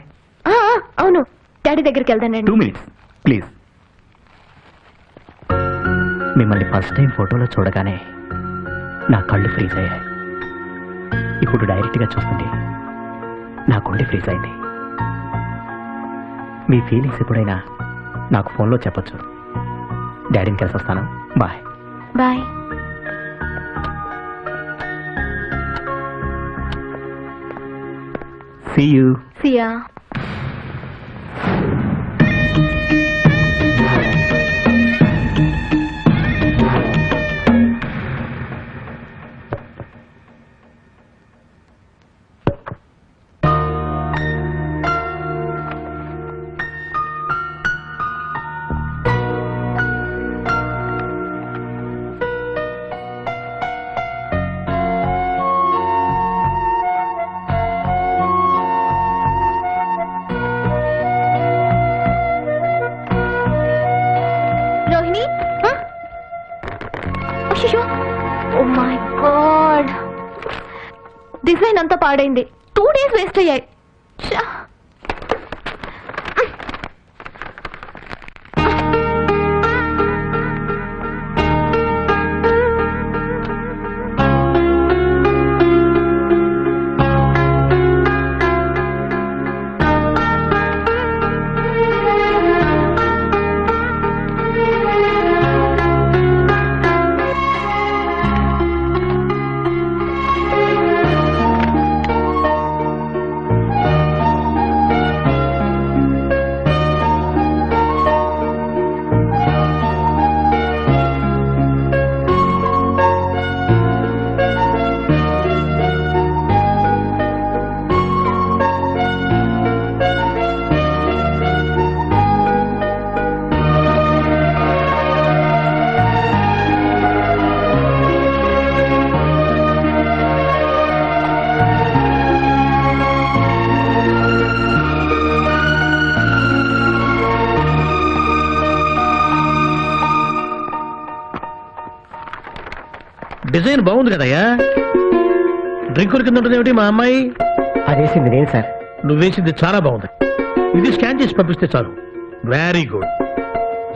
అవును, డాడీ దగ్గరికి వెళ్తానండి. 2 minutes ప్లీజ్. మిమ్మల్ని ఫస్ట్ టైం ఫోటోలో చూడగానే నా కళ్ళు ఫ్రీజ్ అయ్యాయి. ఇప్పుడు డైరెక్ట్గా చూస్తుంటే నా గుండె ఫ్రీజ్ అయింది. మీ ఫీలింగ్స్ ఎప్పుడైనా నాకు ఫోన్లో చెప్పొచ్చు. డాడీని కలిసి వస్తాను. Bye. Bye. See you. See ya. Design అంతా పాడైంది. 2 days వేస్ట్ అయ్యాయి. డిజైన్ బాగుంది కదయ్యా. డ్రింక్ కింద ఉంటుంది ఏమిటి మా అమ్మాయి? అదేసింది నేను సార్. నువ్వేసింది చాలా బాగుంది. ఇది స్కాన్ చేసి పంపిస్తే చాలు. Very good.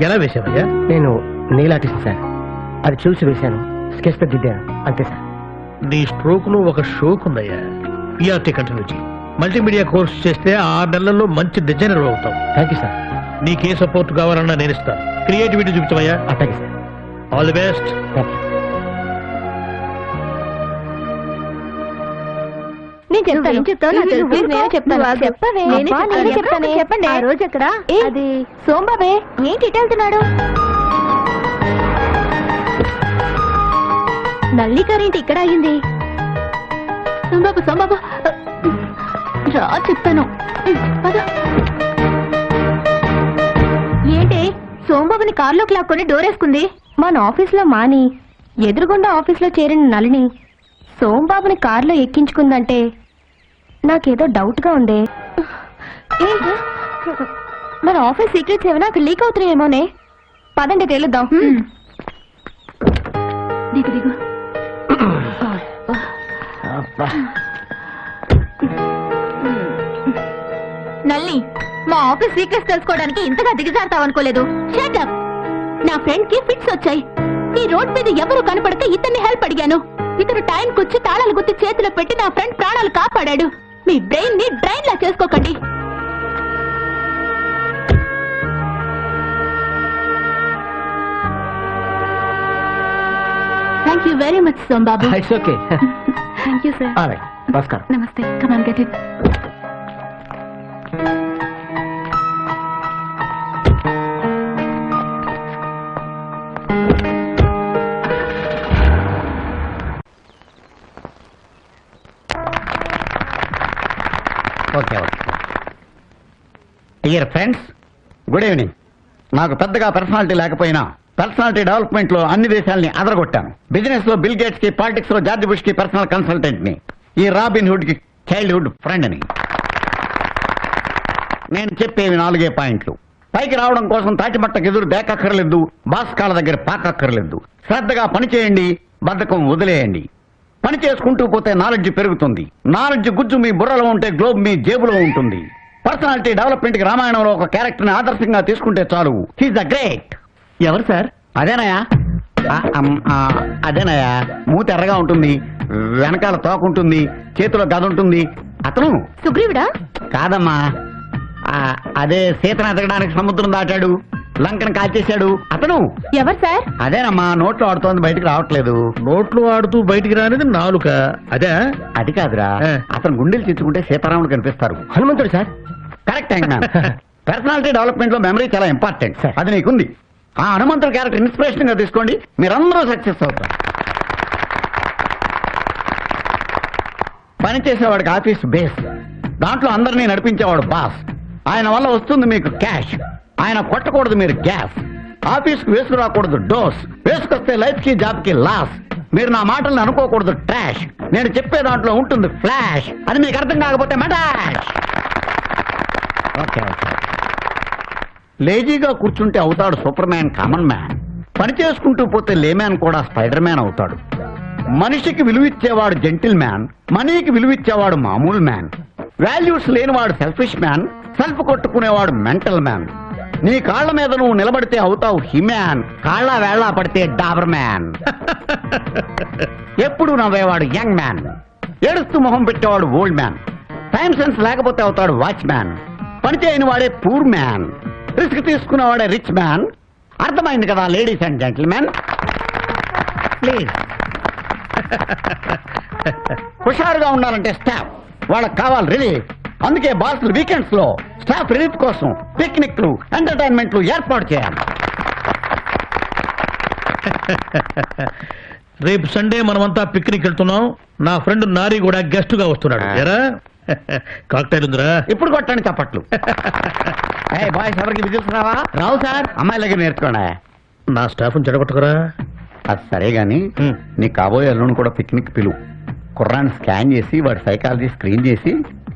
ఎలా వేసావయ్యా? నేను నెయిల్ ఆర్టిస్ట్ సార్. అది చూసి వేశాను, స్కెచ్ తో దిద్దాను, అంతే సార్. నీ స్ట్రోక్ లో ఒక షోక్ ఉందయ్యా. ఈఆర్టీ కంటిన్యూటీ మల్టీమీడియా కోర్స్ చేస్తే 6 నెలల్లో మంచి డిజైనర్ అవుతావు. Thank you sir. నీకే సపోర్ట్ కావాలన్నా నేను ఇస్తాను. క్రియేటివిటీ చూపించవయ్యా. అట్లాగే sir. All the best. Thank you. నేను చెప్తాను. ఏం చెప్తావు? నాకు తెలుసు. నేను చెప్తాను. చెప్పవే. నేనే చెప్తాను. చెప్పండి. ఆ రోజు ఎక్కడ? అది సోంబాబే. ఏంటి ఇటు వెళ్తున్నాడు? నల్లి కరేంటి ఇక్కడ అయింది? సోంబాబు సోంబాబు రా చెప్తాను. పద. ఏంటి సోంబాబుని కారులోకి లాక్కొని డోర్ వేసుకుంది? మన ఆఫీస్లో మాని ఎదురుగుండా ఆఫీస్లో చేరిన నలిని సోంబాబుని కారులో ఎక్కించుకుందంటే నాకేదో డౌట్ గా ఉంది. మన ఆఫీస్ సీక్రెట్స్ ఏమైనా అక్కడ లీక్ అవుతున్నాయేమోనే. పదండి తేలుద్దాం. దిగు దిగు. నల్లి, మా ఆఫీస్ సీక్రెట్స్ తెలుసుకోవడానికి ఇంతగా దిగజారుతావు అనుకోలేదు. Shut up. నా ఫ్రెండ్ కి ఫిట్స్ వచ్చాయి. ఈ రోడ్ మీద ఎవరు కనపడితే ఇతన్ని హెల్ప్ అడిగాను. ఇతను టైంకి వచ్చి తాళాలు గుర్తి చేతిలో పెట్టి నా ఫ్రెండ్ ప్రాణాలు కాపాడాడు. మీ బ్రెయిన్ ని డ్రైన్ లా చేసుకోకండి. Thank you very much Sombabu. It's okay. Thank you sir. Alright, నమస్కారం. నమస్తే. Come on get it. Okay okay. Dear friends, good evening. నాకు పెద్దగా పర్సనాలిటీ లేకపోయినా పర్సనాలిటీ డెవలప్మెంట్ లో అన్ని దేశాలని అదరగొట్టాను. బిజినెస్ లో బిల్ గేట్స్ కి, పాలిటిక్స్ లో జార్జ్ బుష్ కి పర్సనల్ కన్సల్టెంట్ ని, ఈ రాబిన్ హుడ్ కి చైల్డ్హుడ్ ఫ్రెండ్ ని. నేను చెప్పేవి 4 పాయింట్లు. పైకి రావడం కోసం తాటిమట్టకు ఎదురు దేకక్కర్లేదు, బాస్ కాళ్ళ దగ్గర పాకక్కర్లేదు. శ్రద్ధగా పని చేయండి, బద్ధకం వదిలేయండి. పని చేసుకుంటూ పోతే నాలెడ్జ్ పెరుగుతుంది. నాలెడ్జ్ గుజ్జు మీ బుర్రలో ఉంటే గ్లోబ్ మీ జేబులో ఉంటుంది. పర్సనాలిటీ డెవలప్మెంట్ కి రామాయణంలో ఒక క్యారెక్టర్ ని ఆదర్శంగా తీసుకుంటే చాలు. He's the great. ఎవరు సార్? అదేనయా, అదేనయా, మూతి ఎర్రగా ఉంటుంది, వెనకాల తోకుంటుంది, చేతిలో గద ఉంటుంది. అతను సుగ్రీవుడా? కాదమ్మా, అదే సీతను ఎదగడానికి సముద్రం దాటాడు, లంకను కాల్చేశాడు. అతను ఎవరు సార్? అదేనమ్మా, నోట్లో ఆడుతోంది, బయటికి రావట్లేదు. నోట్లో ఆడుతూ బయటికి రానిది నాలుక. అదే అది కాదురా, అతను గుండెలు చిచ్చుకుంటే సీతారాముడు కనిపిస్తారు. హనుమంతుడు సార్. కరెక్ట్ అయినా. పర్సనాలిటీ డెవలప్మెంట్ లో మెమరీ చాలా ఇంపార్టెంట్. అది నీకుంది. ఆ హనుమంతుడు క్యారెక్టర్ ఇన్స్పిరేషన్ గా తీసుకోండి, మీరందరూ సక్సెస్ అవుతారు. పనిచేసేవాడికి ఆఫీస్ బేస్, దాంట్లో అందరినీ నడిపించేవాడు బాస్. ఆయన వల్ల వస్తుంది మీకు క్యాష్. ఆయన కొట్టకూడదు మీరు గ్యాస్. ఆఫీస్కి వేసుకురాకూడదు డోస్, వేసుకొస్తే లైఫ్ కి జాబ్ కి లాస్. మీరు నా మాటల్ని అనుకోకూడదు ట్రాష్. నేను చెప్పే దాంట్లో ఉంటుంది ఫ్లాష్. అది మీకు అర్థం కాకపోతే మటాష్. Okay okay. లేజీగా కూర్చుంటే అవుతాడు సూపర్ మ్యాన్, కామన్ మ్యాన్. పని చేసుకుంటూ పోతే లేమ్యాన్ కూడా స్పైడర్ మ్యాన్ అవుతాడు. మనిషికి విలువిచ్చేవాడు జెంటిల్ మ్యాన్, మనీకి విలువిచ్చేవాడు మామూలు మ్యాన్. వాల్యూస్ లేనివాడు సెల్ఫిష్ మ్యాన్, సెల్ఫ్ కొట్టుకునేవాడు మెంటల్ మ్యాన్. నీ కాళ్ల మీద నువ్వు నిలబడితే అవుతావు హిమ్యాన్, కాళ్ళ వేళ్లా పడితే డాబర్ మ్యాన్. ఎప్పుడు నవ్వేవాడు యంగ్ మ్యాన్, ఏడుస్తూ మొహం పెట్టేవాడు ఓల్డ్ మ్యాన్. టైం సెన్స్ లేకపోతే అవుతాడు వాచ్ మ్యాన్. పని చేయని వాడే పూర్ మ్యాన్, రిస్క్ తీసుకునేవాడే రిచ్ మ్యాన్. అర్థమైంది కదా లేడీస్ అండ్ జెంటిల్మెన్? ప్లీజ్. హుషారుగా ఉండాలంటే స్టాఫ్, వాళ్ళకి కావాలి రిలీఫ్. అందుకే బాసులు వీకెండ్స్ లో స్టాఫ్ రిలీఫ్ కోసం పిక్నిక్లు, ఎంటర్టైన్మెంట్లు ఏర్పాటు చేయాలి. రేపు సండే మనమంతా పిక్నిక్ వెళ్తున్నాం. నా ఫ్రెండ్ నారి కూడా గెస్ట్ గా వస్తున్నాడు. ఎరా కాక్టైల్ ఉందిరా? ఇప్పుడు కొట్టండి చప్పట్లు. బాయ్స్ ఎవరికి విజిల్స్ రావా? రావు సార్. అమ్మాయిల దగ్గర నేర్చుకోండి. నా స్టాఫ్ చెడగొట్టకురా. అది సరే గాని నీ కాబోయే అల్లుని కూడా పిక్నిక్ పిలువు. కుర్రాన్ని స్కాన్ చేసి వాడి సైకాలజీ స్క్రీన్ చేసి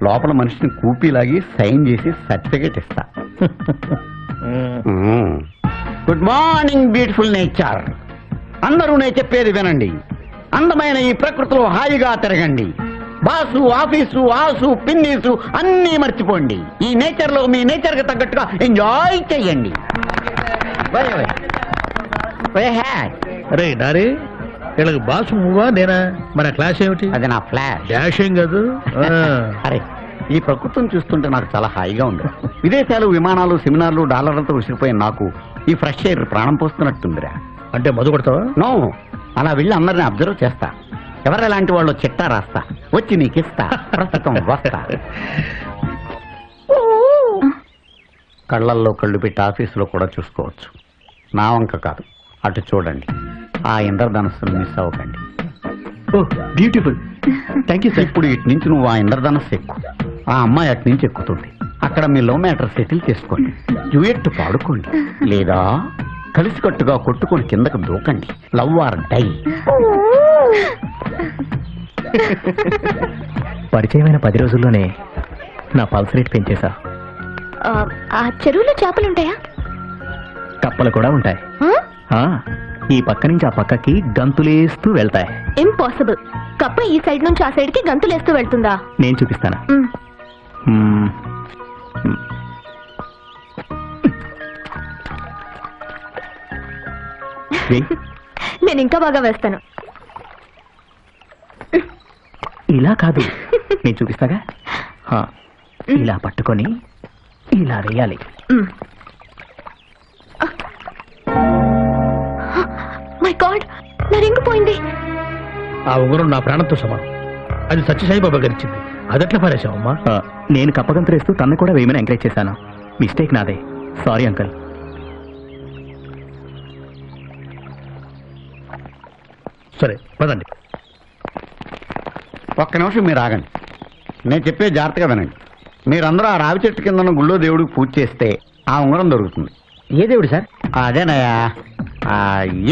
లోపల మనిషిని కూపీలాగి సైన్ చేసి సర్టిఫికేట్ ఇస్తా. Good morning beautiful nature. అందరూ నేను చెప్పేది వినండి. అందమైన ఈ ప్రకృతిలో హాయిగా తిరగండి. బాసు, ఆఫీసు, ఆసు, పిన్నీసు అన్నీ మర్చిపోండి. ఈ నేచర్ లో మీ నేచర్ కి తగ్గట్టుగా ఎంజాయ్ చెయ్యండి. రే డారీ వీళ్ళకి బాసు నువ్వా నేనా? మన క్లాస్ ఏమిటి? అది నా ఫ్లాష్. డాషింగ్ కాదు. అరే ఈ ప్రకృతిని చూస్తుంటే నాకు చాలా హాయిగా ఉంది. విదేశాలు, విమానాలు, సెమినార్లు, డాలర్లతో విసిరిపోయిన నాకు ఈ ఫ్రెష్ ఎయిర్ ప్రాణం పోస్తున్నట్టుందిరా. అంటే మధు కొడతావా? నో, అలా వెళ్ళి అందరిని అబ్జర్వ్ చేస్తా. ఎవరెలాంటి వాళ్ళు చిట్టా రాస్తా, వచ్చి నీకిస్తా. ప్రస్తుతం వస్తా. కళ్ళల్లో కళ్ళు పెట్టి ఆఫీసులో కూడా చూసుకోవచ్చు. నా వంక కాదు, అటు చూడండి. ఆ ఇంద్రధనస్సును మిస్ అవ్వకండి. బ్యూటిఫుల్. Thank you sir. ఇప్పుడు ఇటు నుంచి నువ్వు ఆ ఇంద్రధనస్సు ఎక్కు. ఆ అమ్మాయి అటు నుంచి ఎక్కుతుంది. అక్కడ మీ లవ్ మ్యాటర్ సెటిల్ చేసుకోండి. డ్యూయెట్ పాడుకోండి, లేదా కలిసికట్టుగా కొట్టుకొని కిందకు దూకండి. Love or die. పరిచయమైన 10 రోజుల్లోనే నా పల్స్ రేట్ పెంచేశా. ఆ చెరువులో చేపలుంటాయా? కప్పలు కూడా ఉంటాయి. ఈ పక్క నుంచి ఆ పక్కకి గంతులేస్తూ వెళ్తాయి. ఇంపాసిబుల్. కప్ప ఈ సైడ్ నుంచి ఆ సైడ్ కి గంతులేస్తూ వెళ్తుందా? నేను చూపిస్తాను. నేను ఇంకా బాగా వేస్తాను. ఇలా కాదు, నేను చూపిస్తాగా. ఇలా పట్టుకొని ఇలా వేయాలి. మై గాడ్, నా రింగు పోయింది. ఆ ఉంగరం నా ప్రాణంతో సమానం. అది సత్యసాయిబాబా గారు ఇచ్చింది. అదట్లా పారేశావమ్మా? నేను కప్పగంతులేస్తూ తన్ను కూడా వేయమని ఎంకరేజ్ చేశాను. మిస్టేక్ నాదే. Sorry uncle. సరే పదండి. ఒక్క నిమిషం మీరు ఆగండి. నేను చెప్పే జాగ్రత్తగా వినండి. మీరందరూ ఆ రావి చెట్టు కింద గుళ్ళో దేవుడికి పూజ చేస్తే ఆ ఉంగరం దొరుకుతుంది. ఏ దేవుడు సార్? అదేనయ్యా,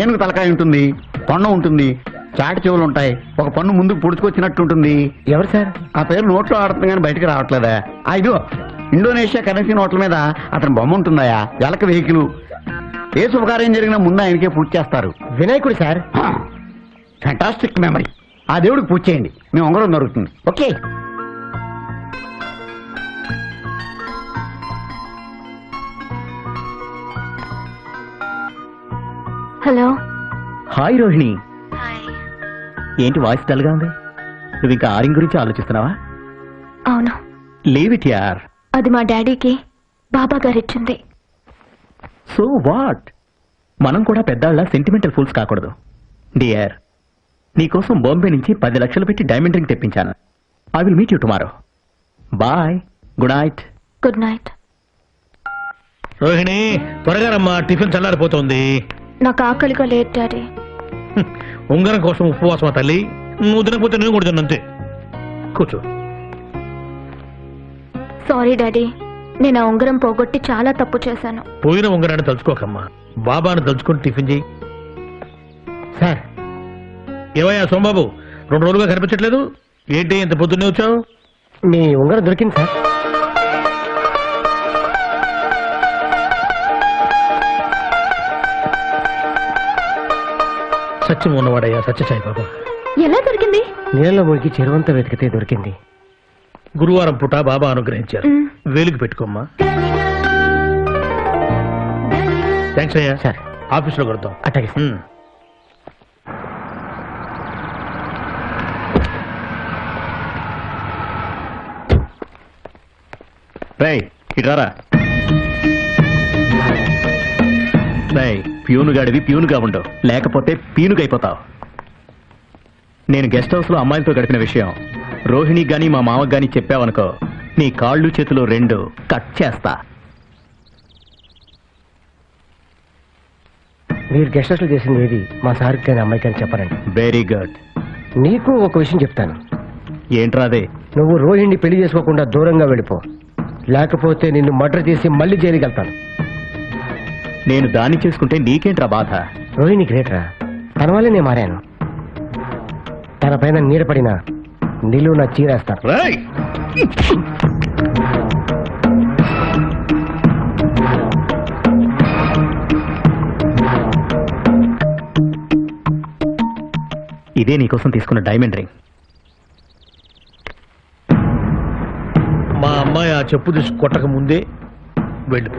ఏనుగు తలకాయ ఉంటుంది, పన్ను ఉంటుంది, చాటి చెవులు ఉంటాయి, ఒక పన్ను ముందుకు పుడుచుకొచ్చినట్టు ఉంటుంది. ఎవరు సార్? ఆ పేరు నోట్లో ఆడుతుంది కానీ బయటకు రావట్లేదా? ఇదిగో ఇండోనేషియా కరెన్సీ నోట్ల మీద అతని బొమ్మ ఉంటుందయా. ఎలక వెహికల్. ఏ శుభకార్యం జరిగినా ముందు ఆయనకే పూజ చేస్తారు. వినాయకుడు సార్. Fantastic memory. ఆ దేవుడికి పూజ చేయండి, మీ ఉంగరం దొరుకుతుంది. ఓకే. హలో. హాయ్ రోహిణి. ఏంటి వాయిస్ డల్గా ఉంది? నువ్వు ఇంకా ఆరింగ్ గురించి ఆలోచిస్తున్నావా? అవును. లీవ్ ఇట్ యార్. అది మా డాడీకి బాబా గారు ఇచ్చింది. So what? మనం కూడా పెద్దాళ్ళ సెంటిమెంటల్ ఫూల్స్ కాకూడదు. డియర్, నీకోసం బాంబే నుంచి 10 లక్షలు పెట్టి డైమండ్ రింగ్ తెప్పించాను. I will meet you tomorrow. Bye. Good night. Good night. Rohini త్వరగా రమ్మా, టిఫిన్ చల్లారిపోతుంది. నాకు ఆకలిగా లేదు డాడీ. ఉంగరం కోసం ఉపవాసమా తల్లి? నువ్వు తినకపోతే నేను కూడా తిన్నంతే. కూర్చో. సారీ డాడీ, నేను ఆ ఉంగరం పోగొట్టి చాలా తప్పు చేశాను. పోయిన ఉంగరాన్ని తలుచుకోకమ్మా, బాబాను తలుచుకొని టిఫిన్ చేయి. సార్. ఏవయ్యా సోమబాబు, 2 రోజులుగా కనిపించట్లేదు. ఏంటి ఇంత పొద్దున్నే వచ్చావు? మీ ఉంగరం దొరికింది సార్. సత్యం ఉన్నవాడయ్యా సత్యసాయిబాబా. ఎలా దొరికింది? నీళ్ళలో మునిగి చెరువంతా వెతికితే దొరికింది. గురువారం పూట బాబా అనుగ్రహించారు. వేలికి పెట్టుకోమ్మా. థ్యాంక్స్ అయ్యా. సార్ ఆఫీస్లో కడతాం. అట్లాగే సార్. రై ఇట్రారా. రై, ప్యూనుగాడివి ప్యూనుగా ఉండవు, లేకపోతే పీనుగైపోతావు. నేను గెస్ట్ హౌస్ లో అమ్మాయిలతో గడిపిన విషయం రోహిణికి గాని మా మామకు గాని చెప్పావనుకో, నీ కాళ్ళు చేతులు 2 కట్ చేస్తా. మీరు గెస్ట్ హౌస్ లో చేసింది ఏది మా సార్కి కానీ అమ్మాయికి కానీ చెప్పరండి. Very good. నీకు ఒక విషయం చెప్తాను. ఏంట్రా అదే? నువ్వు రోహిణిని పెళ్లి చేసుకోకుండా దూరంగా వెళ్ళిపో, లేకపోతే నిన్ను మర్డర్ చేసి మళ్ళీ జైలుకి వెళ్తాను. నేను దాన్ని చేసుకుంటే నీకేంట్రా బాధ? రోహిణి గ్రేట్రా, తన వల్లే నేను మారాను. తన పైన నీడపడిన నిలువు నా చీరేస్తాను. ఇదే నీకోసం తీసుకున్న డైమండ్ రింగ్. మా అమ్మాయి ఆ చెప్పు తీసి కొట్టక ముందే వెళ్ళు.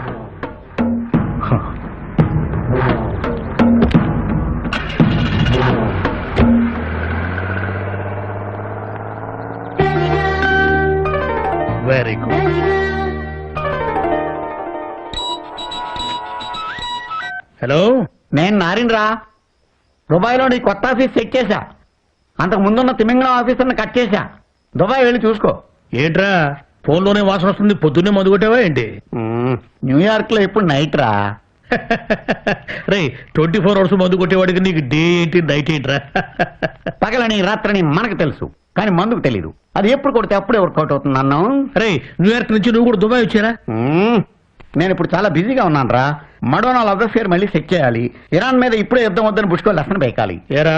Very good. హలో, నేను నారిన్రా. దుబాయ్లో నీ కొత్త ఆఫీస్ సెట్ చేశా. అంతకు ముందున్న తిమింగళం ఆఫీసర్ని కట్ చేశా. దుబాయ్ వెళ్ళి చూసుకో. ఏంట్రా ఫోన్లోనే వాసన వస్తుంది, పొద్దున్నే మందు కొట్టావా ఏంటి? న్యూయార్క్ లో ఇప్పుడు నైట్ రా. రే 24 అవర్స్ మందు కొట్టేవాడికి నీకు డే ఏంటి నైట్ ఏంట్రా? పగలని రాత్రని మనకు తెలుసు, కానీ మందుకు తెలీదు. అది ఎప్పుడు కొడితే అప్పుడే వర్కౌట్ అవుతుంది అన్నాం. రే న్యూయార్క్ నుంచి నువ్వు కూడా దుబాయ్ వచ్చారా? నేను ఇప్పుడు చాలా బిజీగా ఉన్నాను రా. మడోనా లవ్ అఫేర్ మళ్ళీ సెట్ చేయాలి. ఇరాన్ మీద ఇప్పుడే యుద్ధం వద్దని బుష్కో లెసన్ పేకాలి. ఏరా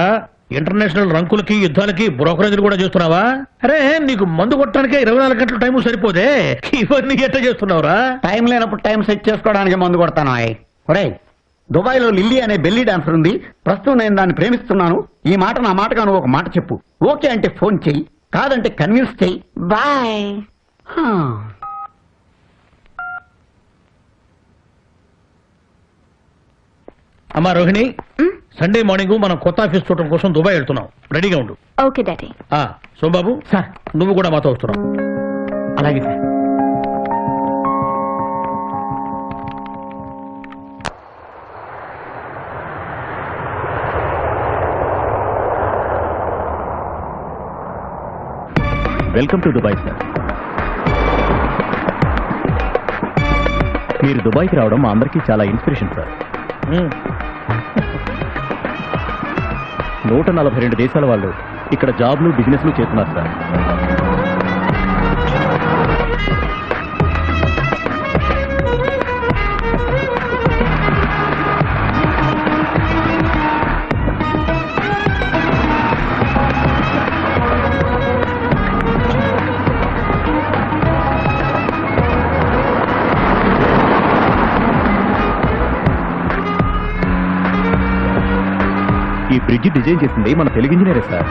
ఇంటర్నేషనల్ రంకులకి యుద్ధాలకి బ్రోకరేజీలు కూడా చేస్తున్నావా? అరే నీకు మందు కొట్టడానికే 24 గంటల టైం సరిపోదే, ఇవన్నీ ఎట్లా చేస్తున్నావురా? టైం లేనప్పుడు టైం సెట్ చేసుకోవడానికి మందు కొడతాను. ఒరేయ్, దుబాయ్ లో లిల్లీ అనే బెల్లీ డాన్సర్ ఉంది. ప్రస్తుతం నేను దాన్ని ప్రేమిస్తున్నాను. ఈ మాట నా మాటగా నువ్వు ఒక మాట చెప్పు. ఓకే అంటే ఫోన్ చెయ్యి, కాదంటే కన్విన్స్ చెయ్యి. బాయ్. అమ్మా రోహిణి, సండే మార్నింగ్ మనం కొత్త ఆఫీస్ చూడటం కోసం దుబాయ్ వెళ్తున్నాం. రెడీగా ఉండు. Okay daddy. సోమబాబు సార్, నువ్వు కూడా మాతో వస్తున్నావు. అలాగే sir. Welcome to Dubai sir. మీరు దుబాయ్కి రావడం మా అందరికీ చాలా ఇన్స్పిరేషన్ సార్. 142 దేశాల వాళ్ళు ఇక్కడ జాబ్లు బిజినెస్లు చేస్తున్నారు సార్. ఈ బ్రిడ్జ్ డిజైన్ చేసింది మన తెలుగు ఇంజనీరే సార్.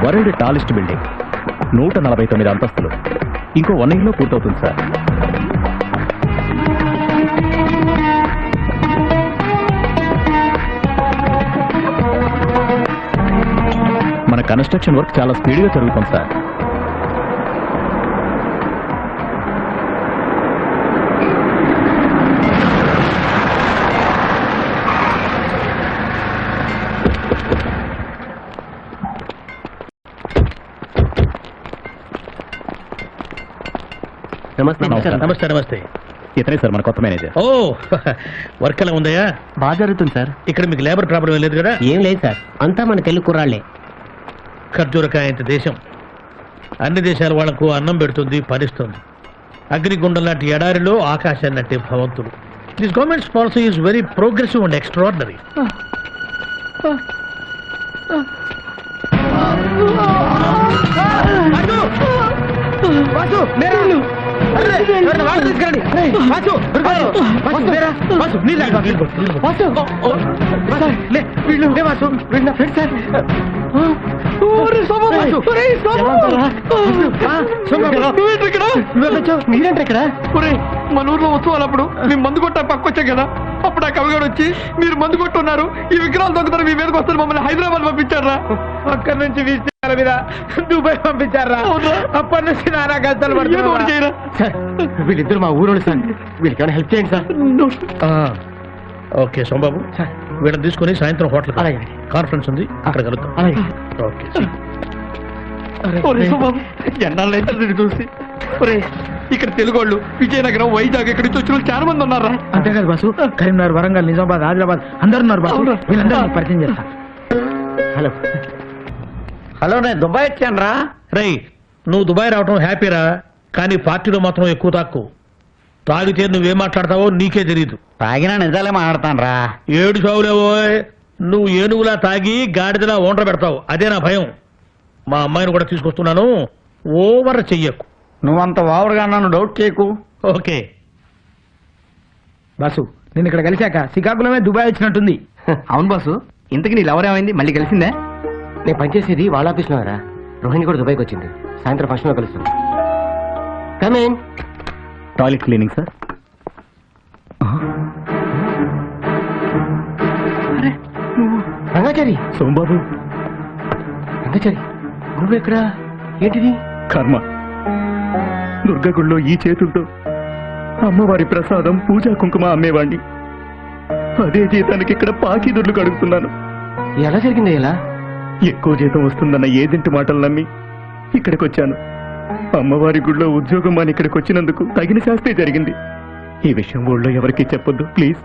వరల్డ్ టాలెస్ట్ బిల్డింగ్, 149 అంతస్తులు. ఇంకో 1 year లో పూర్తవుతుంది సార్. మన కన్స్ట్రక్షన్ వర్క్ చాలా స్పీడ్గా జరుగుతుంది సార్. నమస్తే. నమస్తే. ఇతనే సార్ మన కొత్త మేనేజర్. ఓ వర్క్ ఎలా ఉందయ్యా? బాగా జరుగుతుంది సార్. ఇక్కడ మీకు లేబర్ ప్రాబ్లం లేదు కదా? ఏం లేదు సార్, అంతా మన తెలుగు కుర్రాళ్లే. ఖర్జూరకాయ ఇంత దేశం అన్ని దేశాల వాళ్లకు అన్నం పెడుతుంది, పరిస్తుంది. అగ్నిగుండం లాంటి ఎడారిలో ఆకాశాన్ని అంటే భగవంతుడు. This governments policy is very progressive and extraordinary. మీరేంటి మన ఊర్లో ఉత్సవాలప్పుడు మేము మందు కొట్టా పక్కొచ్చాం కదా, అప్పుడు ఆ కవిగాడు వచ్చి మీరు మందు కొట్టున్నారు, ఈ విగ్రహాలు దొంగతారు, మీ మీదకి వస్తారు, మమ్మల్ని హైదరాబాద్ పంపించారా. అక్కడి నుంచి మీద దుబాయ్ పంపించారా. అప్పటి నుంచి నానా కష్టాలు పడుతున్నారు. వీళ్ళిద్దరు మా ఊరు సార్, వీళ్ళకి హెల్ప్ చేయండి సార్. ఓకే సోమబాబు, వీళ్ళని తీసుకుని సాయంత్రం హోటల్ కాన్ఫరెన్స్ ఉంది, అక్కడ కలుద్దాం. ఓకే. ఎన్నాళ్ళైతే చూసి ఇక్కడ తెలుగు వాళ్ళు విజయనగరం, వైజాగ్ ఇక్కడి నుంచి వచ్చిన చాలా మంది ఉన్నారా. అంతేకాదు బాసు, కరీంనగర్, వరంగల్, నిజామాబాద్, ఆదిలాబాద్ అందరు ఉన్నారు బాసు. వీళ్ళందరూ పరిచయం చేస్తా. హలో హలో, నేను దుబాయ్ వచ్చాను రా. రై నువ్వు దుబాయ్ రావటం హ్యాపీరా, కానీ పార్టీలో మాత్రం ఎక్కువ తక్కువ. తాగితే నువ్వేం మాట్లాడతావో నీకే తెలియదు. తాగినా నిజాలే మాట్లాడతాను రా. ఏడు చావులేవో, నువ్వు ఏనుగులా తాగి గాడిదలా ఓండ్ర పెడతావు, అదే నా భయం. మా అమ్మాయిని కూడా తీసుకొస్తున్నాను, ఓవర్ చెయ్యకు. నువ్వంత ఓవర్గా నన్ను డౌట్ చేయకు. ఓకే. బాసు నేను ఇక్కడ కలిశాక శ్రీకాకుళమే దుబాయ్ వచ్చినట్టుంది. అవును బాసు, ఇంతకి నీ లవర్ ఏమైంది? మళ్ళీ కలిసిందే? నేను పనిచేసేది వాళ్ళ ఆఫీస్లో రా. రోహిణి కూడా దుబాయ్కి వచ్చింది. సాయంత్రం ఫంక్షన్లో కలుస్తుంది. Come on. Toilet cleaning sir. Rangachari. Somababu. Rangachari నువ్వెక్కడా? ఏంటిది? కర్మ. దుర్గగుళ్ళో ఈ చేతులతో అమ్మవారి ప్రసాదం పూజా కుంకుమ అమ్మేవాణ్ణి. అదే జీతానికి ఇక్కడ పాకిదుర్లు కడుగుతున్నాను. ఎలా జరిగింది? ఎలా? ఎక్కువ జీతం వస్తుందన్న ఏదింటి మాటలు నమ్మి ఇక్కడికి వచ్చాను. అమ్మవారి గుళ్ళో ఉద్యోగం అని ఇక్కడికి వచ్చినందుకు తగిన శాస్త్రే జరిగింది. ఈ విషయం ఊళ్ళో ఎవరికీ చెప్పొద్దు ప్లీజ్.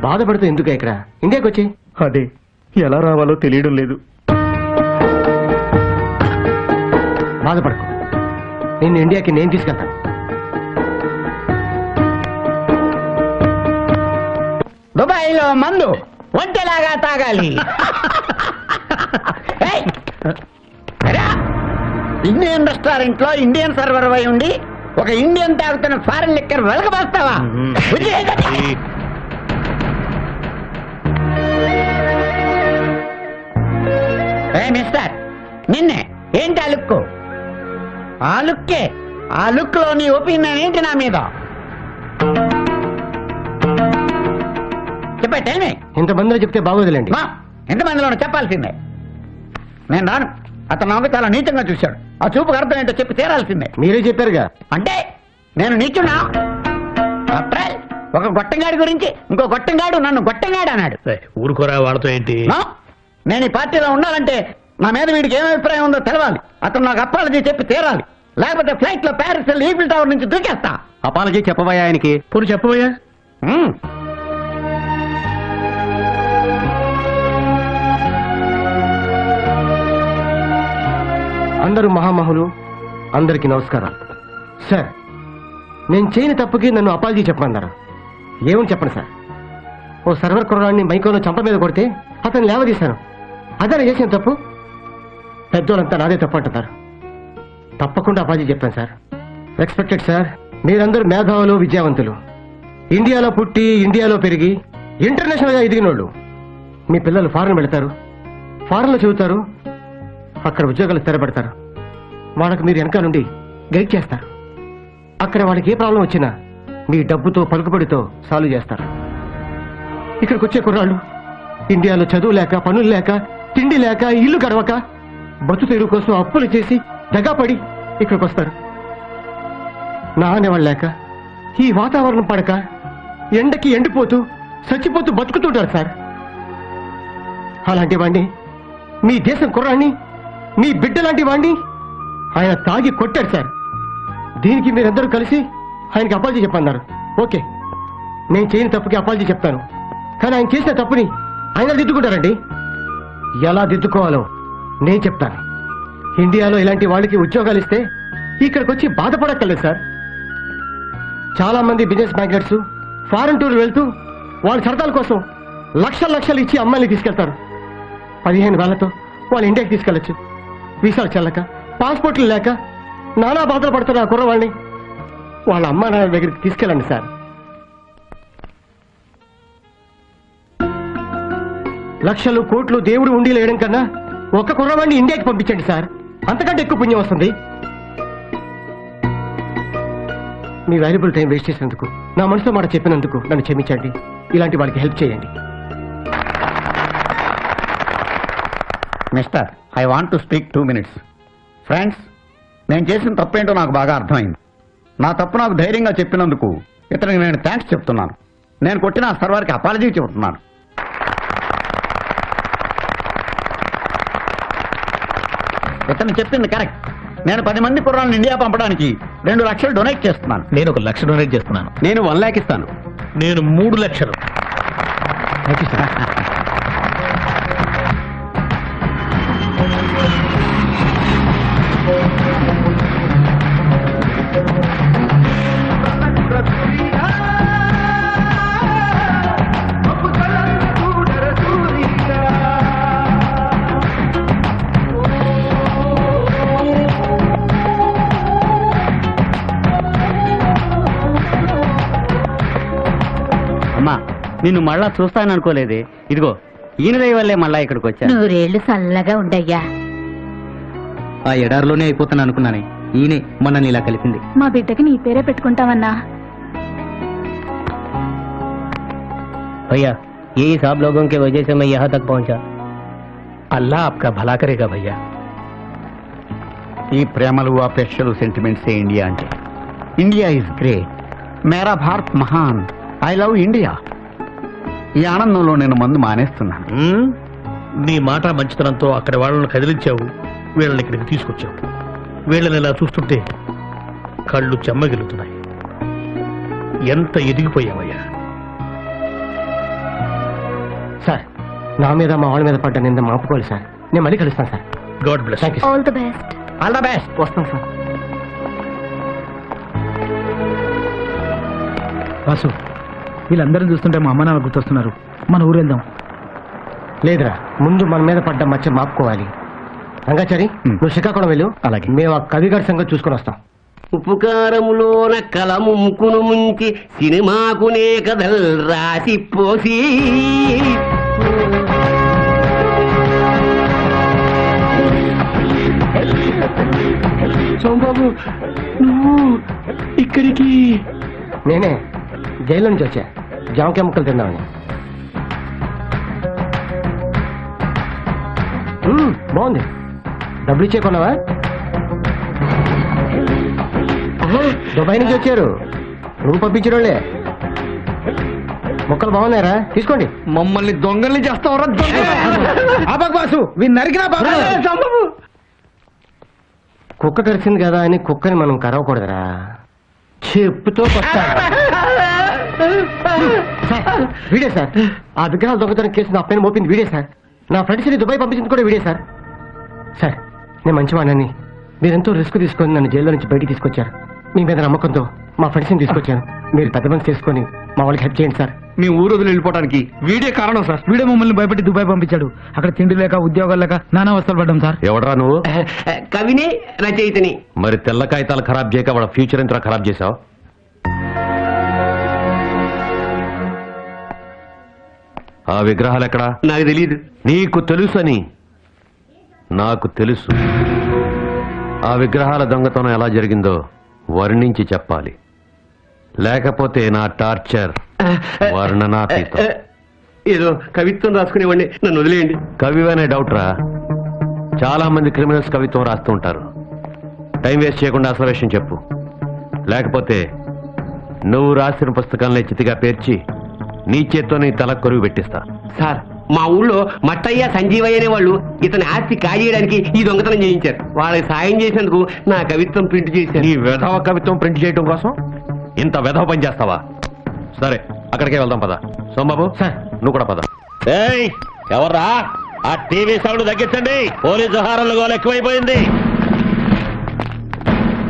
బాధపడుతూ ఎందుకు ఇక్కడ? ఇండియాకి వచ్చి. అదే ఎలా రావాలో తెలియడం లేదు. బాధపడకు, నిన్ను ఇండియాకి నేను తీసుకెళ్తాను. దుబాయ్లో మందు ఒంటెలాగా తాగాలి. ఏయ్! అరా! ఇండియన్ రెస్టారెంట్ లో ఇండియన్ సర్వర్ అయి ఉండి ఒక ఇండియన్ తాగుతున్న ఫారెన్ లిక్కర్ వెలగబోస్తావా? మిస్టర్, నిన్నే ఏంటి ఆ లుక్? ఆ లుక్కే, ఆ లుక్ లో నీ ఒపీనియన్ ఏంటి నా మీద? చెప్పే. ఇంతమందిలో చెప్తే బాగోదులేండి. ఎంతమందిలో చెప్పాల్సిందే. నేను రాను. అతను నాకు చాలా నీచంగా చూశాడు. ఆ చూపుకు అర్థం ఏంటో చెప్పి తీరాల్సిందే. మీరే చెప్పారుగా. అంటే నేను నీచున్నా? ఒక గొట్టంగాడి గురించి ఇంకో గొట్టంగాడు నన్ను గొట్టంగాడు అన్నాడు. ఊరుకోరా వాళ్ళతో ఏంటి? నేను ఈ పార్టీలో ఉండాలంటే నా మీద వీడికి ఏం అభిప్రాయం ఉందో తెలవాలి. అతను నాకు అపాలజీ చెప్పి తీరాలి. లేకపోతే ఫ్లైట్ లో ప్యారిస్ వెళ్ళి ఈఫిల్ టవర్ నుంచి దూకేస్తా. అపాలజీ చెప్పబోయా ఆయనకి? పూర్తి చెప్పబోయా? అందరూ మహామహులు, అందరికీ నమస్కారాలు. సార్, నేను చేయని తప్పుకి నన్ను అపాలజీ చెప్పమన్నారు. ఏమని చెప్పండి సార్? ఓ సర్వర్ కుర్రాడిని మైకోలో చంప మీద కొడితే అతను లేవదీశాను. అదే చేసిన తప్పు. పెద్దోళ్ళంతా నాదే తప్పు అంటున్నారు. తప్పకుండా అపాలజీ చెప్తాను సార్. రెస్పెక్టెడ్ సార్, మీరందరూ మేధావులు, విద్యావంతులు, ఇండియాలో పుట్టి ఇండియాలో పెరిగి ఇంటర్నేషనల్గా ఎదిగినోళ్ళు. మీ పిల్లలు ఫారెన్ వెళతారు, ఫారెన్లో చదువుతారు, అక్కడ ఉద్యోగాలు స్థిరపడతారు. వాళ్ళకి మీరు వెనక నుండి గైడ్ చేస్తారు. అక్కడ వాళ్ళకి ఏ ప్రాబ్లం వచ్చినా మీ డబ్బుతో పలుకుబడితో సాల్వ్ చేస్తారు. ఇక్కడికి వచ్చే కుర్రాళ్ళు ఇండియాలో చదువు లేక, పనులు లేక, తిండి లేక, ఇల్లు గడవక, బతు తెరువు కోసం అప్పులు చేసి దగాపడి ఇక్కడికి వస్తారు. నా అనేవాళ్ళు లేక, ఈ వాతావరణం పడక, ఎండకి ఎండిపోతూ చచ్చిపోతూ బతుకుతుంటారు సార్. అలాంటి వాడిని, మీ దేశం కుర్రాన్ని, మీ బిడ్డ లాంటి వాడిని ఆయన తాగి కొట్టాడు సార్. దీనికి మీరందరూ కలిసి ఆయనకి అపాలజీ చెప్పన్నారు. ఓకే, నేను చేయని తప్పుకి అపాలజీ చెప్తాను. కానీ ఆయన చేసిన తప్పుని ఆయన దిద్దుకుంటారండి. ఎలా దిద్దుకోవాలో నేను చెప్తాను. ఇండియాలో ఇలాంటి వాళ్ళకి ఉద్యోగాలు ఇస్తే ఇక్కడికి వచ్చి బాధపడక్కర్లేదు సార్. చాలా మంది బిజినెస్ మ్యాగ్నెట్స్ ఫారెన్ టూర్ వెళ్తూ వాళ్ళ సరదాల కోసం లక్షలు లక్షలు ఇచ్చి అమ్మాయిని తీసుకెళ్తారు. 15 వేలతో వాళ్ళు ఇండియాకి తీసుకెళ్లొచ్చు. వీసాలు చెల్లక, పాస్పోర్ట్లు లేక నానా బాధలు పడుతున్న ఆ కుర్రవాళ్ళని వాళ్ళ అమ్మా నాన్న దగ్గరికి తీసుకెళ్ళండి సార్. లక్షలు కోట్లు దేవుడు ఉండి లేయడం కన్నా ఒక్క కుర్రవాడిని ఇండియాకి పంపించండి సార్. అంతకంటే ఎక్కువ పుణ్యం వస్తుంది. మీ వాల్యుబుల్ టైం వేస్ట్ చేసినందుకు, నా మనసులో మాట చెప్పినందుకు నన్ను క్షమించండి. ఇలాంటి వాళ్ళకి హెల్ప్ చేయండి. Mister, I want to speak 2 minutes. Friends, నేను చేసిన తప్పేంటో నాకు బాగా అర్థమైంది. నా తప్పు నాకు ధైర్యంగా చెప్పినందుకు ఇతనికి నేను థ్యాంక్స్ చెప్తున్నాను. నేను కొట్టిన ఆ సర్వర్కి అపాలజీ చెబుతున్నాను. ఇతను చెప్పింది కరెక్ట్. నేను 10 మంది కుర్రాలను ఇండియా పంపడానికి 2 లక్షలు డొనేట్ చేస్తున్నాను. నేను 1 లక్ష డొనేట్ చేస్తున్నాను. నేను 1 lakh ఇస్తాను. నేను 3 లక్షలు. నిన్ను మళ్ళా చూస్తాననుకోలేదే. ఇదిగో ఈయన దయ వల్లే మళ్ళా ఇక్కడికి వచ్చా. నూరేళ్లు చల్లగా ఉండయ్యా. ఆ ఎడారిలోనే అయిపోతాను అనుకున్నానే, ఈయనే మొన్న ఇలా కలిపింది. మా బిడ్డకి నీ పేరే పెట్టుకుంటామన్నా. भैया यही सब लोगों के वजह से मैं यहाँ तक पहुँचा. అల్లా ఆప్కా భలా కరేగా భయ్యా. ఈ ప్రేమలు అపేక్షలు సెంటిమెంట్స్ ఇండియా అంటే. ఇండియా ఇస్ గ్రేట్, మేరా భారత్ మహాన్, ఐ లవ్ ఇండియా. ఈ ఆనందంలో నేను మందు మానేస్తున్నాను. నీ మాట మంచితనంతో అక్కడ వాళ్ళని కదిలించావు, వీళ్ళని ఇక్కడికి తీసుకొచ్చావు. వీళ్ళని ఇలా చూస్తుంటే కళ్ళు చెమ్మగిలుతున్నాయి. ఎంత ఎదిగిపోయావయ్యా. సార్, నా మీద మా వాళ్ళ మీద పడ్డ నింద మాపుకోవాలి సార్. నేను మళ్ళీ కలుస్తాను sir. God bless. Thank you. All the best. All the best. వస్తాను సార్. వాసు, వీళ్ళందరిని చూస్తుంటే మా అమ్మ నాన్న గుర్తొస్తున్నారు. మన ఊరు వెళ్దాం. లేదురా, ముందు మన మీద పడ్డ మచ్చ మాపుకోవాలి. రంగాచారి, నువ్వు శ్రీకాకుళం వెళ్ళు. అలాగే. మేము ఆ కవిగారి సంగతి చూసుకొని వస్తాం. ఉపకారములోన కలము ముక్కును ముంచి సినిమాకునే కథల్ రాసి పోసి సోమబాబు, నువ్వు ఇక్కడికి? నేనే జైల్లో నుంచి వచ్చా, జామకాయ ముక్కలు తిందామని. బాగుంది. డబ్బులు ఇచ్చే కొన్నావా? దుబాయ్ నుంచి వచ్చారు, రూమ్ పంపించిన వాళ్ళే. మొక్కలు బాగున్నాయరా, తీసుకోండి. మమ్మల్ని దొంగల్ని చేస్తావరా? బాసు వీళ్ళు నరికినా బాబు. కుక్క కరిచింది కదా అని కుక్కని మనం కరవకూడదురా, చెప్పుతో కొట్టాలి. సార్, వీడే సార్. ఆ విగ్రహాలు దొంగతనం కేసు నా పైన మోపింది వీడే సార్. నా ఫ్రెండ్స్ని దుబాయ్ పంపించింది కూడా వీడే సార్. సార్, నేను మంచివాడిని. మీరెంతో రిస్క్ తీసుకొని నన్ను జైల్లో నుంచి బయటికి తీసుకొచ్చారు. మీ మీద నమ్మకంతో మా ఫ్రెండ్స్ని తీసుకొచ్చాను. మీరు పెద్ద మనసు చేసుకొని మా వాళ్ళకి హెల్ప్ చేయండి సార్. మీ ఊరు వదిలి వెళ్ళిపోవడానికి వీడే కారణం సార్. వీడే మమ్మల్ని భయపెట్టి దుబాయ్ పంపించాడు. అక్కడ తిండి లేక ఉద్యోగాలు లేక నానా అవస్థలు పడ్డాం సార్. ఎవడరా నువ్వు? కవిని రచయితని. మరి తెల్ల కాగితాలు ఖరాబ్ చేయక వాడు ఫ్యూచర్ ఎంత ఖరాబ్ చేశావు? ఆ విగ్రహాలు ఎక్కడా? నాకు తెలియదు. నీకు తెలుసని నాకు తెలుసు. ఆ విగ్రహాల దొంగతనం ఎలా జరిగిందో వర్ణించి చెప్పాలి, లేకపోతే నా టార్చర్ వర్ణనాతీతం. ఏదో కవిత్వం రాసుకునేవాడిని, నన్ను వదిలేయండి. కవివనే డౌట్ రా. చాలా మంది క్రిమినల్స్ కవిత్వం రాస్తూ ఉంటారు. టైం వేస్ట్ చేయకుండా అసలు విషయం చెప్పు, లేకపోతే నువ్వు రాసిన పుస్తకాలనే చితిగా పేర్చి నీ చేత్తో నీ తల కొరువు పెట్టిస్తా. సార్, మా ఊళ్ళో మట్టయ్య సంజీవయ్య అనే వాళ్ళు ఇతని ఆస్తి కాజేయడానికి ఈ దొంగతనం చేయించారు. వాళ్ళకి సాయం చేసినందుకు నా కవిత్వం ప్రింట్ చేశారు. నీ వెధవ కవిత్వం ప్రింట్ చేయడం కోసం ఇంత వెధవ పని చేస్తావా? సరే, అక్కడికే వెళ్దాం పద. సోమబాబు, సార్ నువ్వు కూడా పద. ఏయ్, ఎవర్రా? ఆ టీవీ సౌండ్ తగ్గించండి. పోలీసు హారాలు గోల ఎక్కువైపోయింది.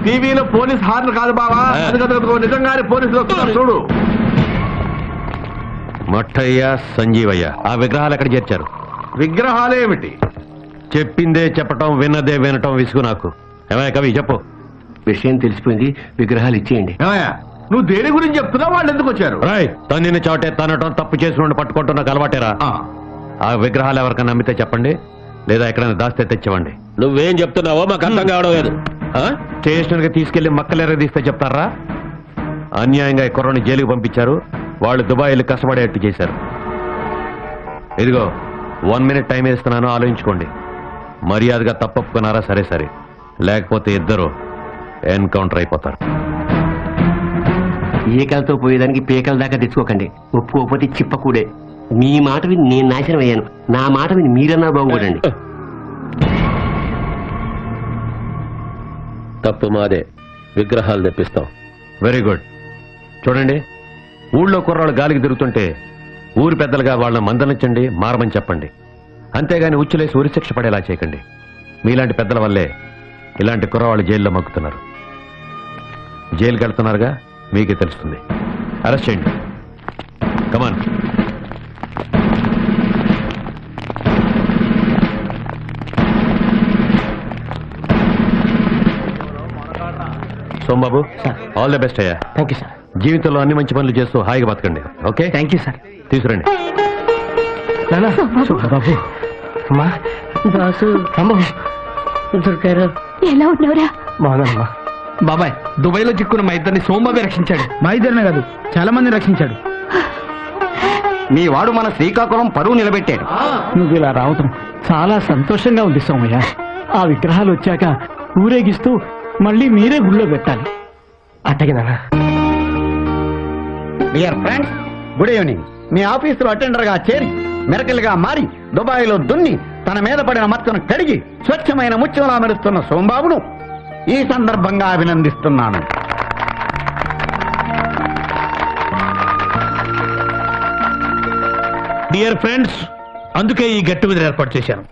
టీవీలో పోలీస్ హార్న్ కాదు బావా, అదిగో నిజంగానే పోలీసులు వస్తున్నారు చూడు. మట్టయ్య, సంజీవయ్య ఆ విగ్రహాలు ఎక్కడ చేర్చారు? విగ్రహాలేమిటి? చెప్పిందే చెప్పటం, విన్నదే వినటం విసుగు నాకు. ఏమయ్య కవి, చెప్పు. విషయం తెలిసిపోయింది, విగ్రహాలు ఇచ్చేయండి. ఏమయ్యా, నువ్వు దేని గురించి చెప్తున్నావు? వాళ్ళు ఎందుకు వచ్చారు? రాయ్, తన్నిని చోటే తనటం, తప్పు చేసిన పట్టుకుంటూ నాకు అలవాటేరా. ఆ విగ్రహాలు ఎవరికైనా నమ్మితే చెప్పండి, లేదా ఎక్కడైనా దాస్తే తెచ్చివ్వండి. నువ్వేం చెప్తున్నావో మాకు అర్థం కావడం లేదు. స్టేషన్కి తీసుకెళ్లి మక్కలెరదీస్తే చెప్తారా? అన్యాయంగా ఈ కుర్రని జైలుకి పంపించారు, వాళ్ళు దుబాయ్ వెళ్ళి కష్టపడేట్టు చేశారు. ఇదిగో 1 minute టైం ఇస్తున్నాను, ఆలోచించుకోండి. మర్యాదగా తప్పొప్పుకున్నారా? సరే సరే, లేకపోతే ఇద్దరు ఎన్కౌంటర్ అయిపోతారు. ఏకలతో పోయేదానికి పేకల దాకా తెచ్చుకోకండి. ఒప్పుకోకపోతే చిప్పకూడే. మీ మాట విని నేను నాశనం అయ్యాను, నా మాట విని మీరన్నా బాగుపడండి. తప్పు మాదే, విగ్రహాలు తెప్పిస్తాం. Very good. చూడండి, ఊళ్ళో కుర్రాళ్ళు గాలికి తిరుగుతుంటే ఊరి పెద్దలుగా వాళ్ళని మందలించండి, మారమని చెప్పండి. అంతేగాని ఉచ్చులేసి ఉరిశిక్ష పడేలా చేయకండి. మీలాంటి పెద్దల వల్లే ఇలాంటి కుర్రవాళ్ళు జైల్లో మగ్గుతున్నారు. జైలుకి వెళ్తున్నారుగా, మీకే తెలుస్తుంది. అరెస్ట్ చేయండి. Come on. Somababu, all the best అయ్యా. Thank you sir. జీవితంలో అన్ని మంచి పనులు చేస్తూ హాయిగా బతకండి. Okay, thank you sir. తీసురండి. బాబు అమ్మా దాసు అమ్మో దొరికారు. ఎలా ఉన్నావురా? బాగున్నానమ్మా. బాబాయ్ దుబాయ్ లో చిక్కున్న మా ఇద్దరిని సోంబాబే రక్షించాడు. మా ఇద్దరినే కాదు చాలా మంది రక్షించాడు. మీ వాడు మన శ్రీకాకుళం పరువు నిలబెట్టాడు. నువ్వు ఇలా రావటం చాలా సంతోషంగా ఉంది సోమయ్య. ఆ విగ్రహాలు వచ్చాక ఊరేగిస్తూ మళ్ళీ మీరే గుళ్ళో పెట్టాలి. అట్టగే నాన్న. Dear friends, good evening. మీ ఆఫీసులో అటెండర్ గా చేరి మెరకలుగా మారి దుబాయ్లో దున్ని తన మీద పడిన మచ్చను కడిగి స్వచ్ఛమైన ముత్యంలా మెరుస్తున్న సోంబాబును ఈ సందర్భంగా అభినందిస్తున్నాను. డియర్ ఫ్రెండ్స్, అందుకే ఈ గెట్ టుగెదర్ ఏర్పాటు చేశాను.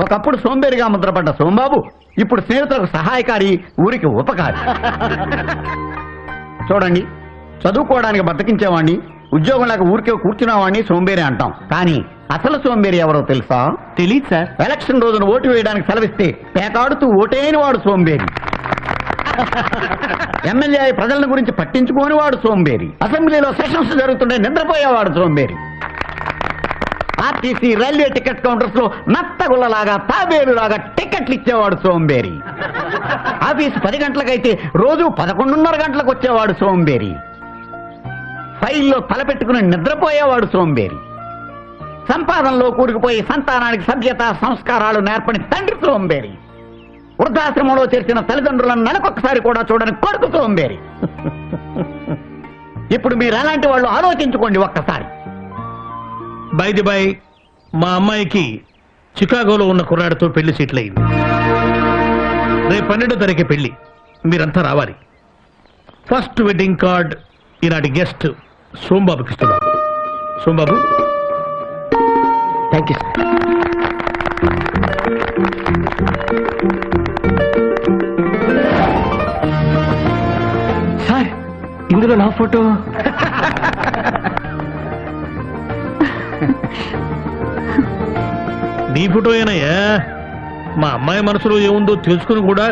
ఒకప్పుడు సోంబేరిగా ముద్రపడ్డ సోంబాబు ఇప్పుడు స్నేహితులకు సహాయకారి, ఊరికి ఉపకారి. చూడండి, చదువుకోవడానికి బతికించేవాడిని, ఉద్యోగం లేక ఊరికే కూర్చునేవాడిని సోంబేరి అంటాం. కానీ అసలు సోంబేరి ఎవరో తెలుసా? తెలీదు సార్. ఎలక్షన్ రోజున ఓటు వేయడానికి సెలవిస్తే పేకాడుతూ ఓటేని వాడు సోంబేరి. ఎమ్మెల్యే ప్రజల గురించి పట్టించుకోని వాడు సోంబేరి. అసెంబ్లీలో సెషన్స్ జరుగుతుంటే నిద్రపోయేవాడు సోంబేరి. ఆర్టీసీ రైల్వే టికెట్ కౌంటర్స్ లో నత్తగుల్లలాగా తాబేలులాగా టికెట్లు ఇచ్చేవాడు సోంబేరి. ఆఫీసు 10 గంటలకైతే రోజు 11:30 గంటలకు వచ్చేవాడు సోంబేరి. ఫైల్లో తలపెట్టుకుని నిద్రపోయేవాడు సోంబేరి. సంపాదనలో కూరుకుపోయి సంతానానికి సభ్యత సంస్కారాలు నేర్పని తండ్రి సోంబేరి. వృద్ధాశ్రమంలో చేర్చిన తల్లిదండ్రులను నెలకొకసారి కూడా చూడని కొడుకు సోంబేరి. ఇప్పుడు మీరు అలాంటి వాళ్ళు ఆలోచించుకోండి ఒక్కసారి. బై ది బై, మా అమ్మాయికి చికాగోలో ఉన్న కుర్రాడితో పెళ్లి సెటిల్ అయింది. రేపు 12వ తారీఖు పెళ్లి. మీరంతా రావాలి. ఫస్ట్ వెడ్డింగ్ కార్డ్ ఈనాటి గెస్ట్ సోంబాబుకి ఇస్తున్నాను. Sombabu, thank you sir. ఇందులో నా ఫోటో. నీ ఫోటో ఏనయ్యా? మా అమ్మాయి మనసులో ఏముందో తెలుసుకుని కూడా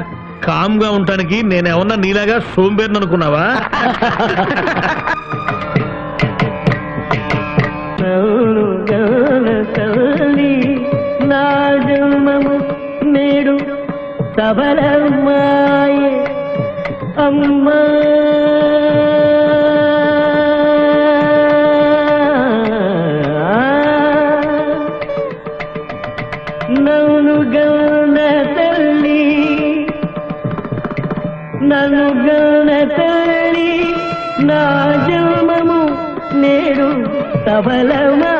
కామ్గా ఉండటానికి నేనేమన్నా నీలాగా సోంబేరిని అనుకున్నావా? నా జన్మము నేడు సబలమ్మాయే అమ్మా. నన్ను గౌన తల్లి, నన్ను గౌన తల్లి, నా జన్మము నేడు సబలమా.